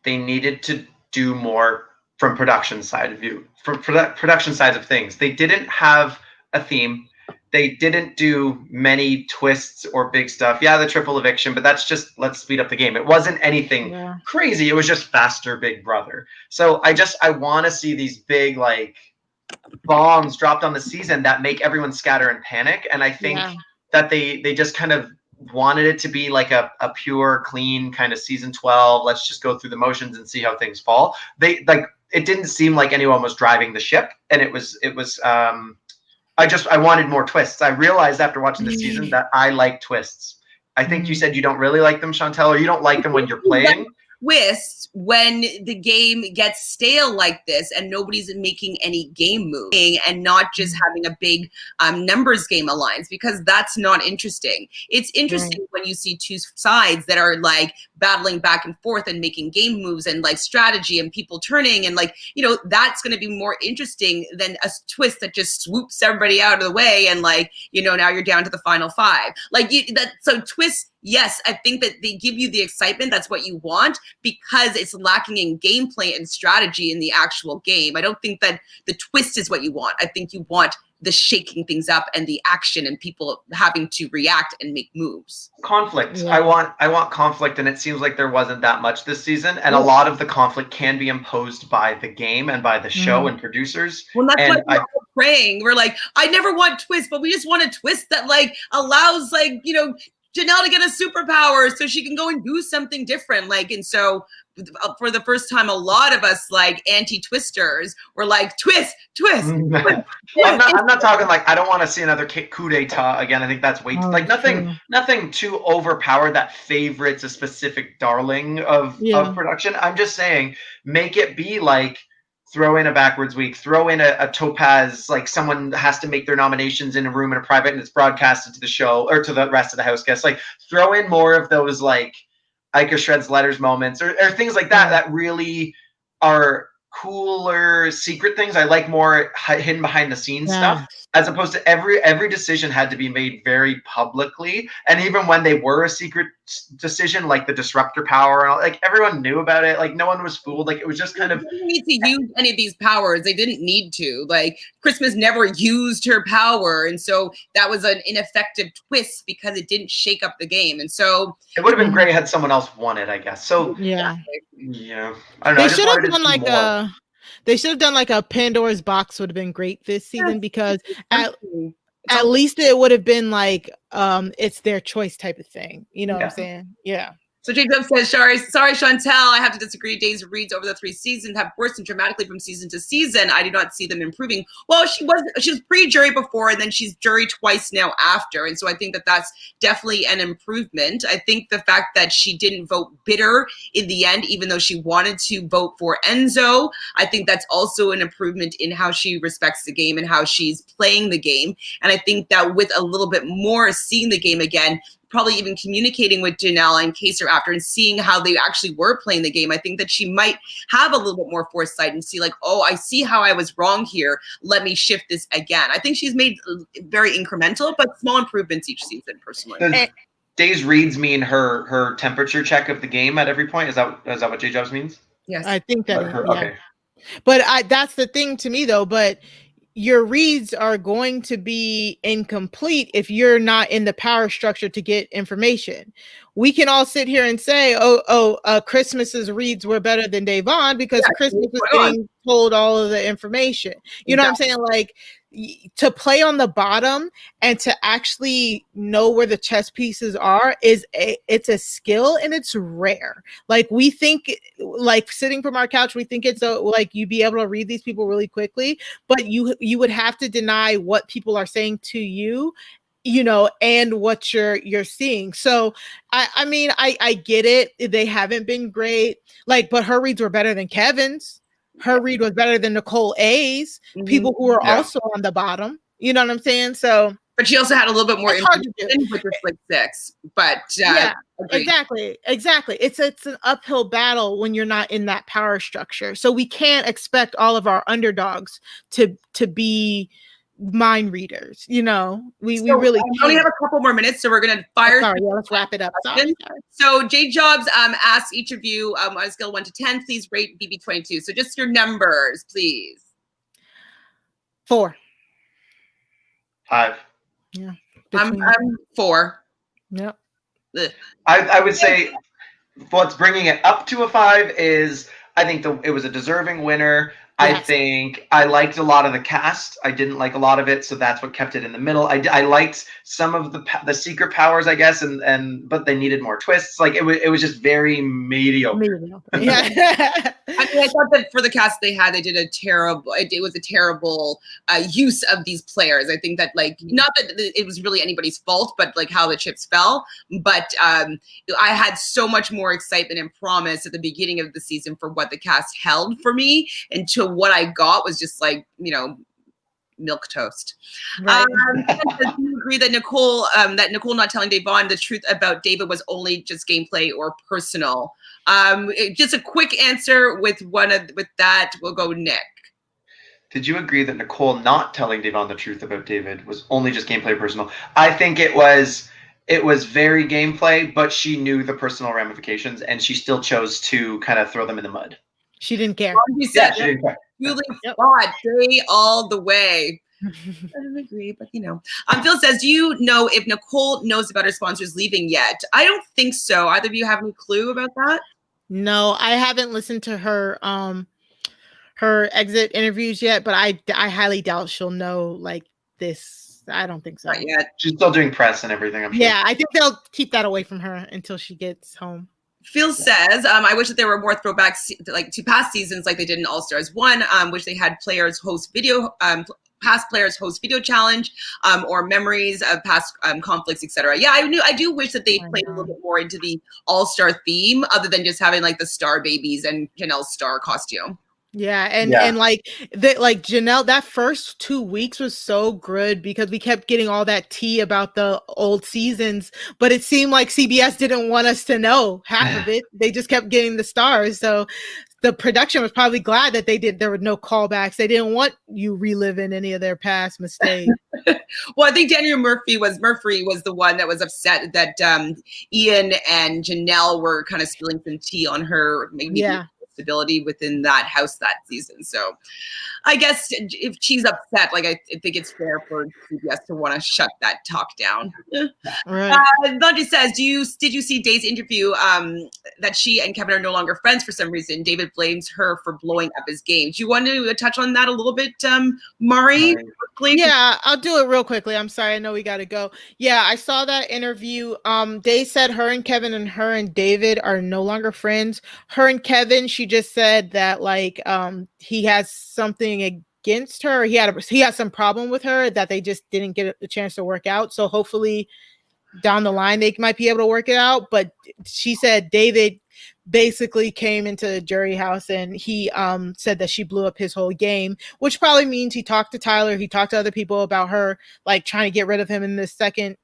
they needed to do more from production side of view, from production side of things. They didn't have a theme. They didn't do many twists or big stuff. Yeah, the triple eviction, but that's just, let's speed up the game. It wasn't anything crazy. It was just faster Big Brother. So I want to see these big like bombs dropped on the season that make everyone scatter and panic. And I think that they just kind of wanted it to be like a pure, clean kind of season 12. Let's just go through the motions and see how things fall. They like, it didn't seem like anyone was driving the ship, and it was I wanted more twists. I realized after watching the season that I like twists. I think you said you don't really like them, Chantele, or you don't like them when you're playing. Twists when the game gets stale like this and nobody's making any game moves and not just having a big numbers game alliance, because that's not interesting. It's interesting when you see two sides that are like battling back and forth and making game moves and like strategy and people turning, and like, that's going to be more interesting than a twist that just swoops everybody out of the way and like, now you're down to the final five. Like so twists, yes, I think that they give you the excitement. That's what you want, because it's lacking in gameplay and strategy in the actual game. I don't think that the twist is what you want. I think you want the shaking things up and the action and people having to react and make moves. Conflict. I want conflict, and it seems like there wasn't that much this season. And a lot of the conflict can be imposed by the game and by the show and producers. Well, that's what we're praying. We're like, I never want twists, but we just want a twist that like allows like, Janelle to get a superpower so she can go and do something different. Like, and so for the first time, a lot of us like anti-twisters were like, twist. I'm not talking like, I don't want to see another coup d'etat again. I think that's way nothing too overpowered that favorites a specific darling of production. I'm just saying, make it be like, throw in a backwards week, throw in a topaz, like someone has to make their nominations in a room in a private and it's broadcasted to the show or to the rest of the house guests. Like, throw in more of those like Ica Shreds letters moments or things like that that really are cooler secret things. I like more hidden behind the scenes stuff, as opposed to every decision had to be made very publicly. And even when they were a secret decision, like the disruptor power, and all, like everyone knew about it. Like no one was fooled. Like it was just kind of. They didn't need to use any of these powers. They didn't need to. Like Christmas never used her power, and so that was an ineffective twist because it didn't shake up the game. And so it would have been great had someone else won it, I guess. So yeah. I don't know. They should have done like a. They should have done like a Pandora's box would have been great this season because at least it would have been like it's their choice type of thing. You know what I'm saying? Yeah. So Jacob says, sorry, Chantele, I have to disagree. Days of reads over the 3 seasons have worsened dramatically from season to season. I do not see them improving. Well, she was pre-jury before, and then she's jury twice now after. And so I think that that's definitely an improvement. I think the fact that she didn't vote bitter in the end, even though she wanted to vote for Enzo, I think that's also an improvement in how she respects the game and how she's playing the game. And I think that with a little bit more seeing the game again, probably even communicating with Janelle and Kaser after and seeing how they actually were playing the game, I think that she might have a little bit more foresight and see like, oh, I see how I was wrong here. Let me shift this again. I think she's made very incremental, but small improvements each season, personally. Does Days reads mean her temperature check of the game at every point? Is that what J-Jobs means? Yes. I think that, okay. But that's the thing to me, though. But your reads are going to be incomplete if you're not in the power structure to get information. We can all sit here and say, Christmas's reads were better than Davon because Christmas is getting told all of the information. You know what I'm saying? Like, to play on the bottom and to actually know where the chess pieces are it's a skill, and it's rare. Like, we think, like, sitting from our couch, we think it's like you'd be able to read these people really quickly, but you would have to deny what people are saying to you, you know, and what you're seeing. So I mean, I get it. They haven't been great, like, but her reads were better than Kevin's. Her read was better than Nicole A's, people who are also on the bottom. You know what I'm saying? So, but she also had a little bit more information with the Split Six. But yeah, exactly. It's an uphill battle when you're not in that power structure. So we can't expect all of our underdogs to be mind readers. You know, we really can't. Only have a couple more minutes, so we're gonna fire. Sorry, let's wrap it up. Sorry. So J Jobs asked each of you on a scale of 1 to 10, please rate BB22. So just your numbers, please. 4. 5. Yeah. I'm 4. Yep. I would say what's bringing it up to a 5 is I think it was a deserving winner. Yes. I think I liked a lot of the cast. I didn't like a lot of it, so that's what kept it in the middle. I liked some of the secret powers, I guess, but they needed more twists. Like, it was just very mediocre. Yeah. I mean, I thought that for the cast they did a terrible. It was a terrible use of these players. I think that, like, not that it was really anybody's fault, but like how the chips fell. But I had so much more excitement and promise at the beginning of the season for what the cast held for me, until what I got was just like, you know, milk toast. Right. Do you agree that Nicole not telling Davon the truth about David was only just gameplay or personal? Just a quick answer with that. We'll go Nick. Did you agree that Nicole not telling Davon the truth about David was only just gameplay or personal? I think it was very gameplay, but she knew the personal ramifications, and she still chose to kind of throw them in the mud. She didn't care. She didn't care. Really fought day all the way. I don't agree, but you know. Phil says, do you know if Nicole knows about her sponsors leaving yet? I don't think so. Either of you have any clue about that? No, I haven't listened to her her exit interviews yet, but I highly doubt she'll know like this. I don't think so. Not yet. She's still doing press and everything, I'm sure. Yeah, I think they'll keep that away from her until she gets home. Phil says, I wish that there were more throwbacks like to past seasons like they did in Allstars 1, which they had players host video, past players host video challenge, or memories of past conflicts, etc. Yeah, I do wish that they played a little bit more into the All-Star theme, other than just having like the star babies and Janelle's star costume. Yeah, and like Janelle, that first 2 weeks was so good because we kept getting all that tea about the old seasons, but it seemed like CBS didn't want us to know half of it. They just kept getting the stars. So the production was probably glad that there were no callbacks. They didn't want you reliving any of their past mistakes. Well, I think Daniel Murphy was the one that was upset that Ian and Janelle were kind of spilling some tea on her. Maybe stability within that house that season. So I guess if she's upset, like, I think it's fair for CBS to want to shut that talk down. Right. Laundry says, did you see Day's interview that she and Kevin are no longer friends for some reason? David blames her for blowing up his game. Do you want to touch on that a little bit, Mari? Yeah, I'll do it real quickly. I'm sorry. I know we got to go. Yeah, I saw that interview. They said her and Kevin and her and David are no longer friends. Her and Kevin, she just said that like he has something against her. He had some problem with her that they just didn't get the chance to work out. So hopefully down the line they might be able to work it out. But she said David basically came into the jury house and he said that she blew up his whole game, which probably means he talked to Tyler, he talked to other people about her like trying to get rid of him in the second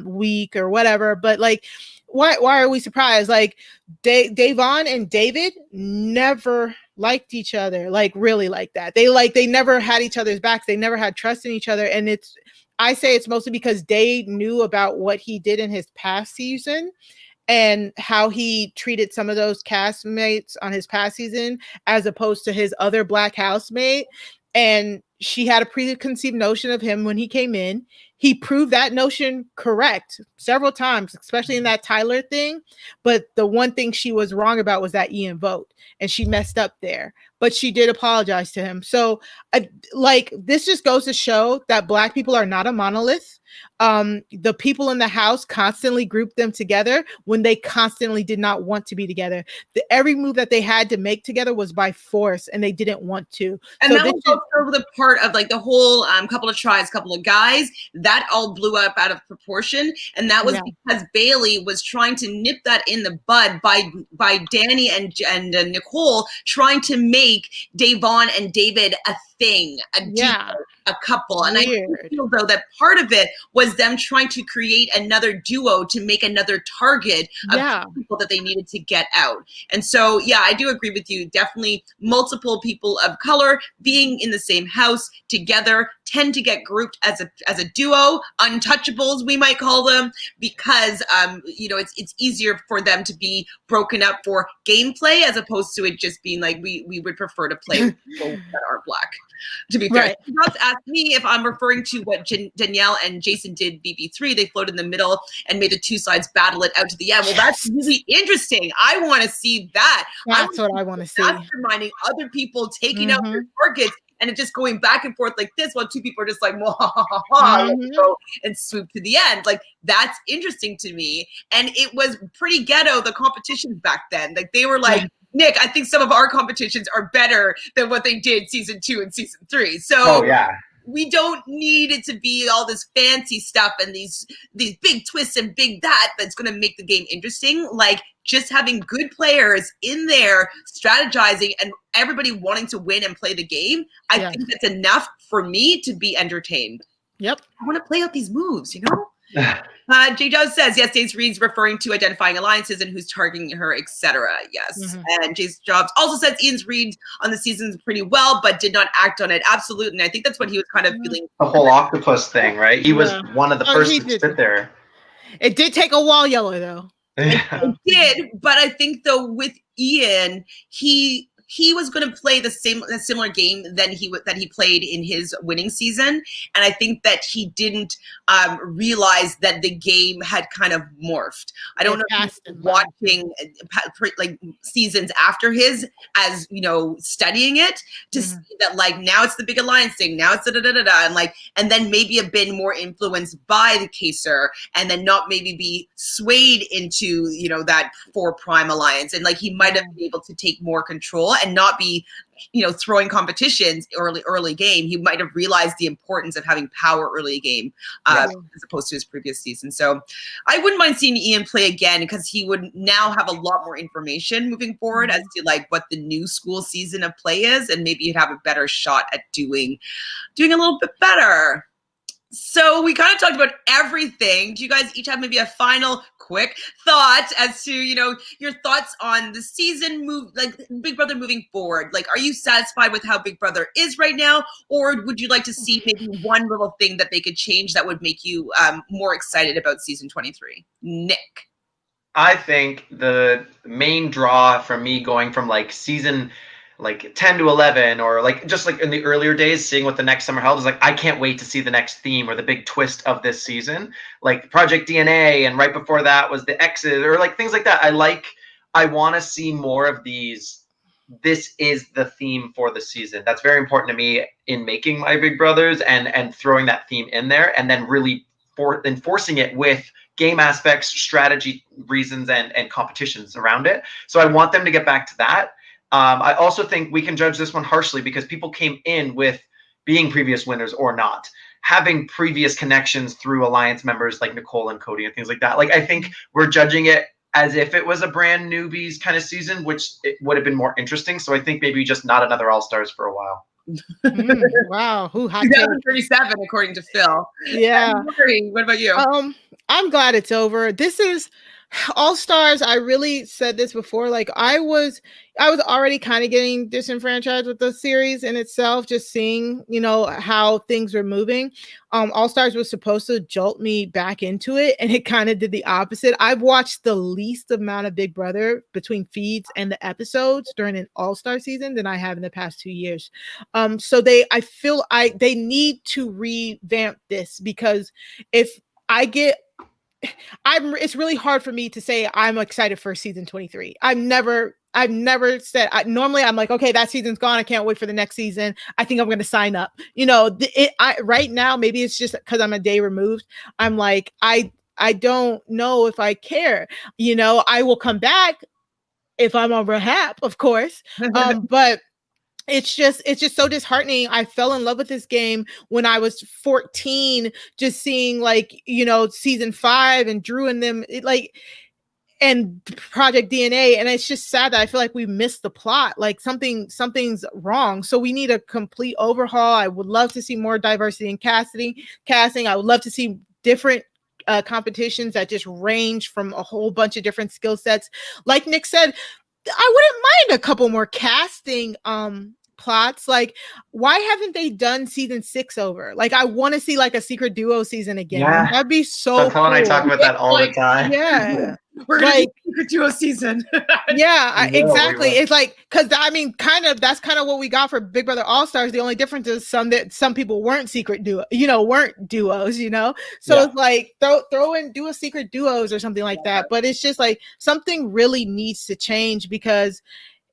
week or whatever. But like, why are we surprised? Like Davon and David never liked each other, like really like that. They never had each other's backs. They never had trust in each other. And I say it's mostly because Dave knew about what he did in his past season and how he treated some of those castmates on his past season as opposed to his other black housemate. and she had a preconceived notion of him when he came in. He proved that notion correct several times, especially in that Tyler thing. But the one thing she was wrong about was that Ian vote, and she messed up there. But she did apologize to him. So, like, this just goes to show that Black people are not a monolith. The people in the house constantly grouped them together when they constantly did not want to be together. Every move that they had to make together was by force, and they didn't want to. And so that was also the part of like the whole couple of tries, couple of guys, that all blew up out of proportion. And that was because Bailey was trying to nip that in the bud by Danny and Nicole trying to make Davon and David a thing, a couple. And I feel though that part of it was them trying to create another duo to make another target of people that they needed to get out. And so, yeah, I do agree with you. Definitely multiple people of color being in the same house together tend to get grouped as a duo, untouchables, we might call them, because, it's easier for them to be broken up for gameplay as opposed to it just being like, we would prefer to play with people that are Black. To be fair, Ross asked me if I'm referring to what Danielle and Jason did BB3. They floated in the middle and made the two sides battle it out to the end. Well, that's really interesting. I want to see that. That's what I want to see. Masterminding other people, taking out their targets, and it just going back and forth like this while two people are just like, let's go and swoop to the end. Like, that's interesting to me. And it was pretty ghetto, the competitions back then. Like, they were like, Nick, I think some of our competitions are better than what they did season 2 and season 3. So we don't need it to be all this fancy stuff and these big twists and that's going to make the game interesting. Like, just having good players in there strategizing and everybody wanting to win and play the game, I think that's enough for me to be entertained. Yep. I want to play out these moves, you know? J. Jones says, yes, Daisy Reed's referring to identifying alliances and who's targeting her, etc. Yes. And J. Jobs also says Ian's read on the seasons pretty well, but did not act on it. Absolutely. And I think that's what he was kind of feeling. The whole octopus thing, right? He was one of the first to sit there. It did take a wall yeller, though. It did, but I think, though, with Ian, he was going to play a similar game that he played in his winning season, and I think that he didn't realize that the game had kind of morphed. I don't know if he was watching like seasons after his, as studying it to see that like now it's the big alliance thing, now it's and then maybe have been more influenced by the Kaser, and then not maybe be swayed into that 4 Prime alliance, and like he might have been able to take more control and not be throwing competitions early game. He might have realized the importance of having power early game as opposed to his previous season. So I wouldn't mind seeing Ian play again, because he would now have a lot more information moving forward as to like what the new school season of play is, and maybe he'd have a better shot at doing a little bit better. So we kind of talked about everything. Do you guys each have maybe a final quick thought as to, your thoughts on the season like Big Brother moving forward? Like, are you satisfied with how Big Brother is right now? Or would you like to see maybe one little thing that they could change that would make you more excited about season 23? Nick. I think the main draw from me going from like season 10 to 11, or like just like in the earlier days, seeing what the next summer held, is like, I can't wait to see the next theme or the big twist of this season, like Project DNA, and right before that was the Exit, or like things like that. I want to see more of these. This is the theme for the season. That's very important to me in making my Big Brothers, and throwing that theme in there, and then really enforcing it with game aspects, strategy reasons, and competitions around it. So I want them to get back to that. I also think we can judge this one harshly because people came in with being previous winners or not, having previous connections through alliance members like Nicole and Cody and things like that. Like, I think we're judging it as if it was a brand newbies kind of season, which it would have been more interesting. So I think maybe just not another All-Stars for a while. Wow. Who had 37 according to Phil. Yeah. What about you? I'm glad it's over. This is All-Stars. I really said this before. Like I was already kind of getting disenfranchised with the series in itself, just seeing, how things were moving. All-Stars was supposed to jolt me back into it, and it kind of did the opposite. I've watched the least amount of Big Brother between feeds and the episodes during an All-Star season than I have in the past 2 years. So they need to revamp this, because if it's really hard for me to say I'm excited for season 23. I've never said, normally I'm like, okay, that season's gone. I can't wait for the next season. I think I'm going to sign up. Right now, maybe it's just because I'm a day removed. I'm like, I don't know if I care. I will come back if I'm on rehab, of course. But it's just so disheartening. I fell in love with this game when I was 14, just seeing season 5 and Drew and them, and Project DNA. And it's just sad that I feel like we missed the plot. Like something's wrong. So we need a complete overhaul. I would love to see more diversity in casting. I would love to see different competitions that just range from a whole bunch of different skill sets. Like Nick said, I wouldn't mind a couple more casting plots. Like, why haven't they done season 6 over? Like, I want to see like a secret duo season again. Yeah. That'd be so Chantel and I talk about that all the time. Yeah. We're gonna do secret duo season. Exactly. It's like, because that's kind of what we got for Big Brother All-Stars. The only difference is some people weren't secret weren't duos, so it's like do a secret duos or something like that. But it's just like something really needs to change, because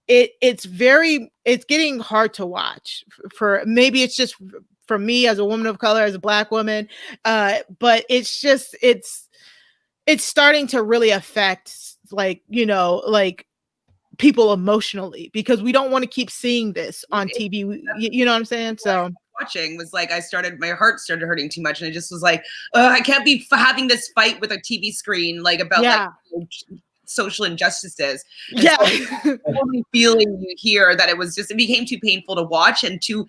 it's getting hard to watch. For maybe it's just for me as a woman of color, as a Black woman, but it's starting to really affect people emotionally, because we don't want to keep seeing this on TV. You know what I'm saying? So watching was like, my heart started hurting too much, and I just was like, I can't be having this fight with a TV screen about social injustices. And so totally feeling you here that it became too painful to watch and too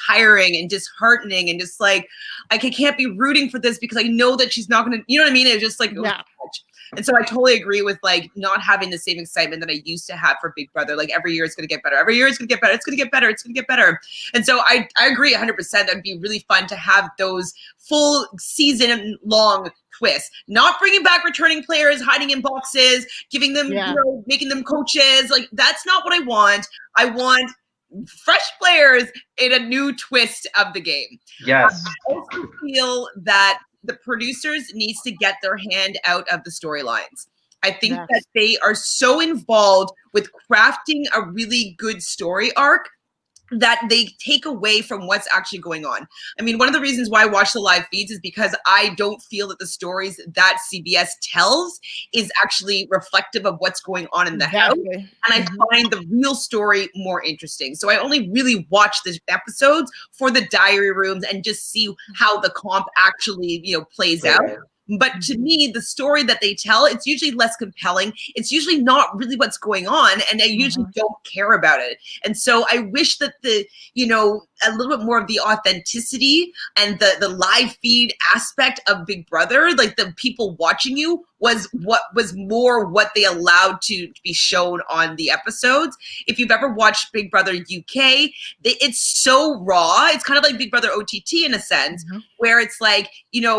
tiring and disheartening, and just like I can't be rooting for this because I know that she's not gonna, you know what I mean? It was just like, it was too much. And so I totally agree with like not having the same excitement that I used to have for Big Brother. Like every year it's going to get better. Every year it's going to get better. It's going to get better. It's going to get better. And so I agree 100%. That'd be really fun to have those full season long twists, not bringing back returning players, hiding in boxes, giving them, making them coaches. Like that's not what I want. I want fresh players in a new twist of the game. Yes. I also feel that the producers needs to get their hand out of the storylines. I think that they are so involved with crafting a really good story arc that they take away from what's actually going on. I mean, one of the reasons why I watch the live feeds is because I don't feel that the stories that CBS tells is actually reflective of what's going on in the house. And I find the real story more interesting. So I only really watch the episodes for the diary rooms and just see how the comp actually, plays out. But to me, the story that they tell, it's usually less compelling. It's usually not really what's going on, and I usually don't care about it. And so I wish that a little bit more of the authenticity and the live feed aspect of Big Brother, like the people watching you, was more what they allowed to be shown on the episodes. If you've ever watched Big Brother UK, it's so raw. It's kind of like Big Brother OTT in a sense, where it's like,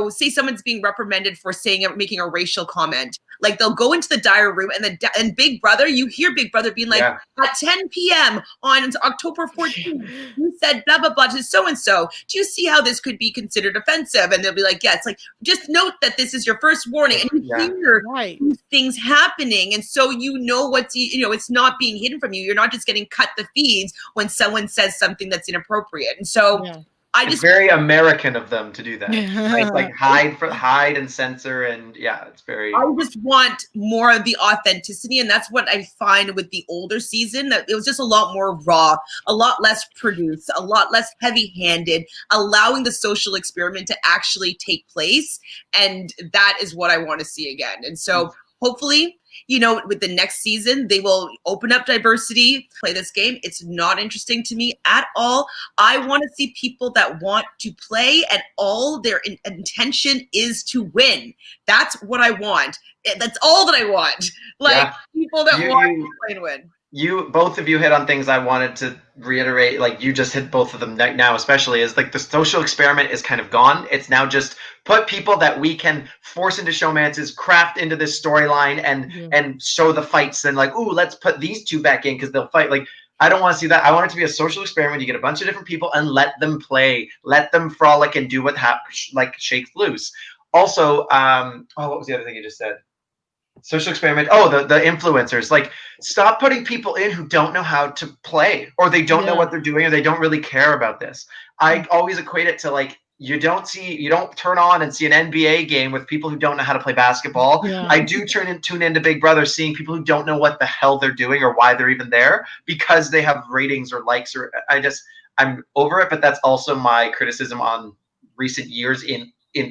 say someone's being reprimanded for making a racial comment. Like they'll go into the diary room and Big Brother, you hear Big Brother being like, at 10 p.m. on October 14th, you said blah, blah, blah to so-and-so. Do you see how this could be considered offensive? And they'll be like, it's like, just note that this is your first warning. And you hear these things happening. And so it's not being hidden from you. You're not just getting cut the feeds when someone says something that's inappropriate. And so it's very American of them to do that. Right? Like hide and censor, and it's very. I just want more of the authenticity, and that's what I find with the older season. That it was just a lot more raw, a lot less produced, a lot less heavy-handed, allowing the social experiment to actually take place, and that is what I want to see again. And so hopefully, you know, with the next season, they will open up diversity, play this game. It's not interesting to me at all. I want to see people that want to play and all their intention is to win. That's what I want. That's all that I want. Like people that want to play and win. Both of you hit on things I wanted to reiterate. Like you just hit both of them now, especially is like the social experiment is kind of gone. It's now just put people that we can force into showmances, craft into this storyline, and show the fights. And like, ooh, let's put these two back in because they'll fight. Like, I don't want to see that. I want it to be a social experiment. You get a bunch of different people and let them play, let them frolic and do what like shakes loose. Also, what was the other thing you just said? Social experiment. Oh, the influencers. Like, stop putting people in who don't know how to play, or they don't know what they're doing, or they don't really care about this. I always equate it to like you don't turn on and see an NBA game with people who don't know how to play basketball. I do tune into Big Brother, seeing people who don't know what the hell they're doing or why they're even there because they have ratings or likes. Or I'm over it. But that's also my criticism on recent years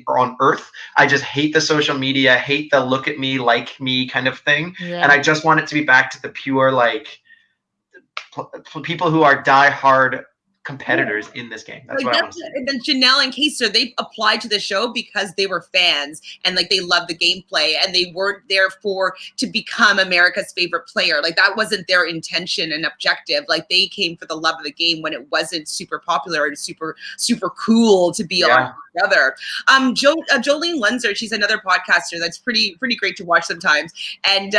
on Earth. I just hate the social media, hate the look at me, like me kind of thing. And I just want it to be back to the pure, like, people who are diehard competitors in this game. That's what I want to see. And then Janelle and Kaiser, they applied to the show because they were fans and like they loved the gameplay and they weren't there to become America's favorite player. Like that wasn't their intention and objective. Like they came for the love of the game when it wasn't super popular and super cool to be on together. Jolene Lenzer, she's another podcaster that's pretty great to watch sometimes. And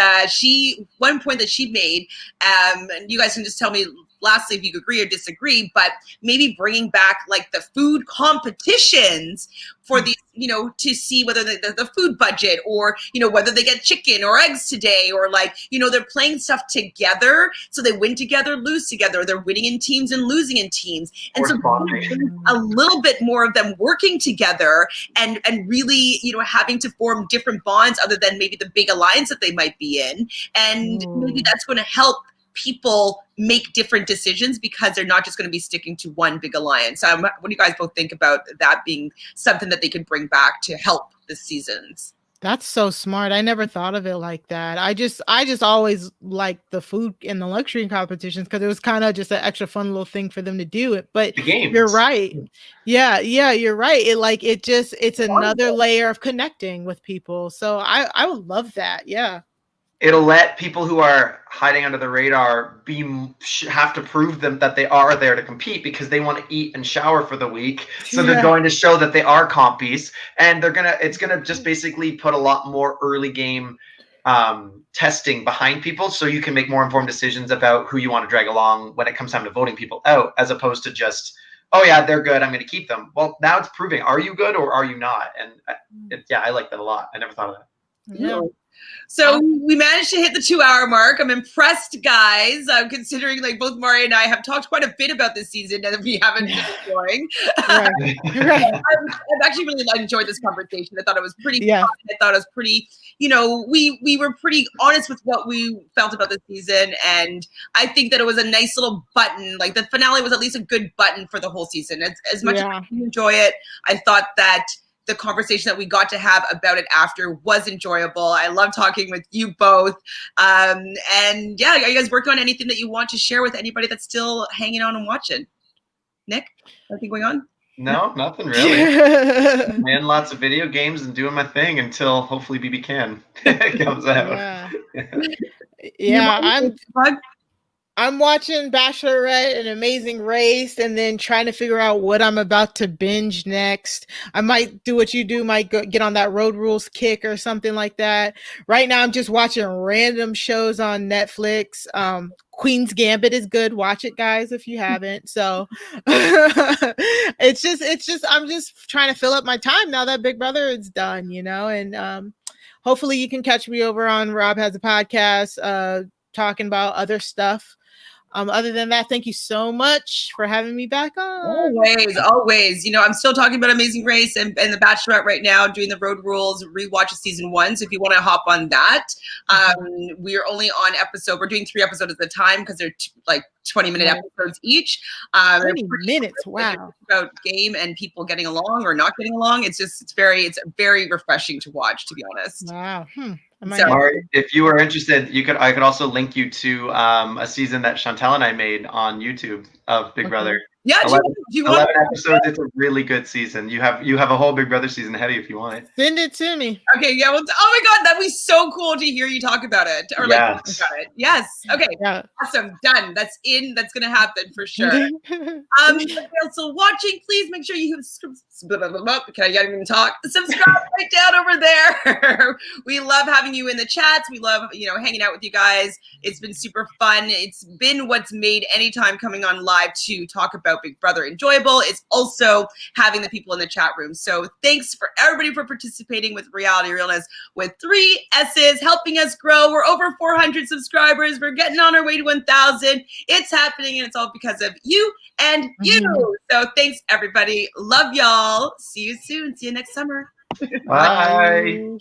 one point that she made, and you guys can just tell me lastly if you agree or disagree, but maybe bringing back like the food competitions for these, you know, to see whether the food budget or, you know, whether they get chicken or eggs today, or like, you know, they're playing stuff together. So they win together, lose together. They're winning in teams and losing in teams. And so a little bit more of them working together and really, you know, having to form different bonds other than maybe the big alliance that they might be in. And maybe that's going to help people make different decisions because they're not just going to be sticking to one big alliance. What do you guys both think about that being something that they could bring back to help the seasons? That's so smart. I never thought of it like that. I just always liked the food and the luxury competitions because it was kind of just an extra fun little thing for them to do it. But you're right. Yeah, you're right. It's another layer of connecting with people. So I would love that. Yeah. It'll let people who are hiding under the radar have to prove them that they are there to compete because they want to eat and shower for the week. So they're going to show that they are compies, and it's gonna just basically put a lot more early game testing behind people, so you can make more informed decisions about who you want to drag along when it comes time to voting people out, as opposed to just, oh yeah, they're good, I'm going to keep them. Well, now it's proving, are you good or are you not? And I like that a lot. I never thought of that. Yeah. So we managed to hit the 2-hour mark. I'm impressed, guys. Considering like both Mari and I have talked quite a bit about this season and we haven't been enjoying. I've actually really enjoyed this conversation. I thought it was pretty fun. I thought it was pretty, you know, we were pretty honest with what we felt about this season. And I think that it was a nice little button. Like the finale was at least a good button for the whole season. As much as I enjoy it, I thought that the conversation that we got to have about it after was enjoyable. I love talking with you both. And yeah, are you guys working on anything that you want to share with anybody that's still hanging on and watching? Nick, anything going on? No, nothing really. Playing lots of video games and doing my thing until hopefully BB Can comes out. Yeah, I'm watching Bachelorette and Amazing Race and then trying to figure out what I'm about to binge next. I might do what you do, might get on that Road Rules kick or something like that. Right now, I'm just watching random shows on Netflix. Queen's Gambit is good. Watch it, guys, if you haven't. So it's just I'm just trying to fill up my time now that Big Brother is done, you know, and hopefully you can catch me over on Rob Has a Podcast, talking about other stuff. Other than that, thank you so much for having me back on. Always. You know, I'm still talking about Amazing Race and The Bachelorette right now, doing the Road Rules rewatch of season 1. So if you want to hop on that, we're only on we're doing 3 episodes at a time because they're 20-minute episodes each. 20 minutes, wow. About game and people getting along or not getting along. It's very refreshing to watch, to be honest. Wow. So, Mari, if you are interested, I could also link you to a season that Chantele and I made on YouTube of Big Brother. Yeah, 11 episodes. It's a really good season. You have a whole Big Brother season ahead of you if you want it. Send it to me. Okay, yeah. Well, oh my God, that'd be so cool to hear you talk about it or like talk about it. Yes. Okay. Yeah. Awesome. Done. That's gonna happen for sure. Also watching, please make sure you I can't even talk. Subscribe right down over there. We love having you in the chats. We love hanging out with you guys. It's been super fun. It's been what's made any time coming on live to talk about Big Brother enjoyable. It's also having the people in the chat room. So thanks for everybody for participating with Reality Realness with 3 S's, helping us grow. We're over 400 subscribers. We're getting on our way to 1,000. It's happening, and it's all because of you and you. So thanks, everybody. Love y'all. See you soon. See you next summer. Bye.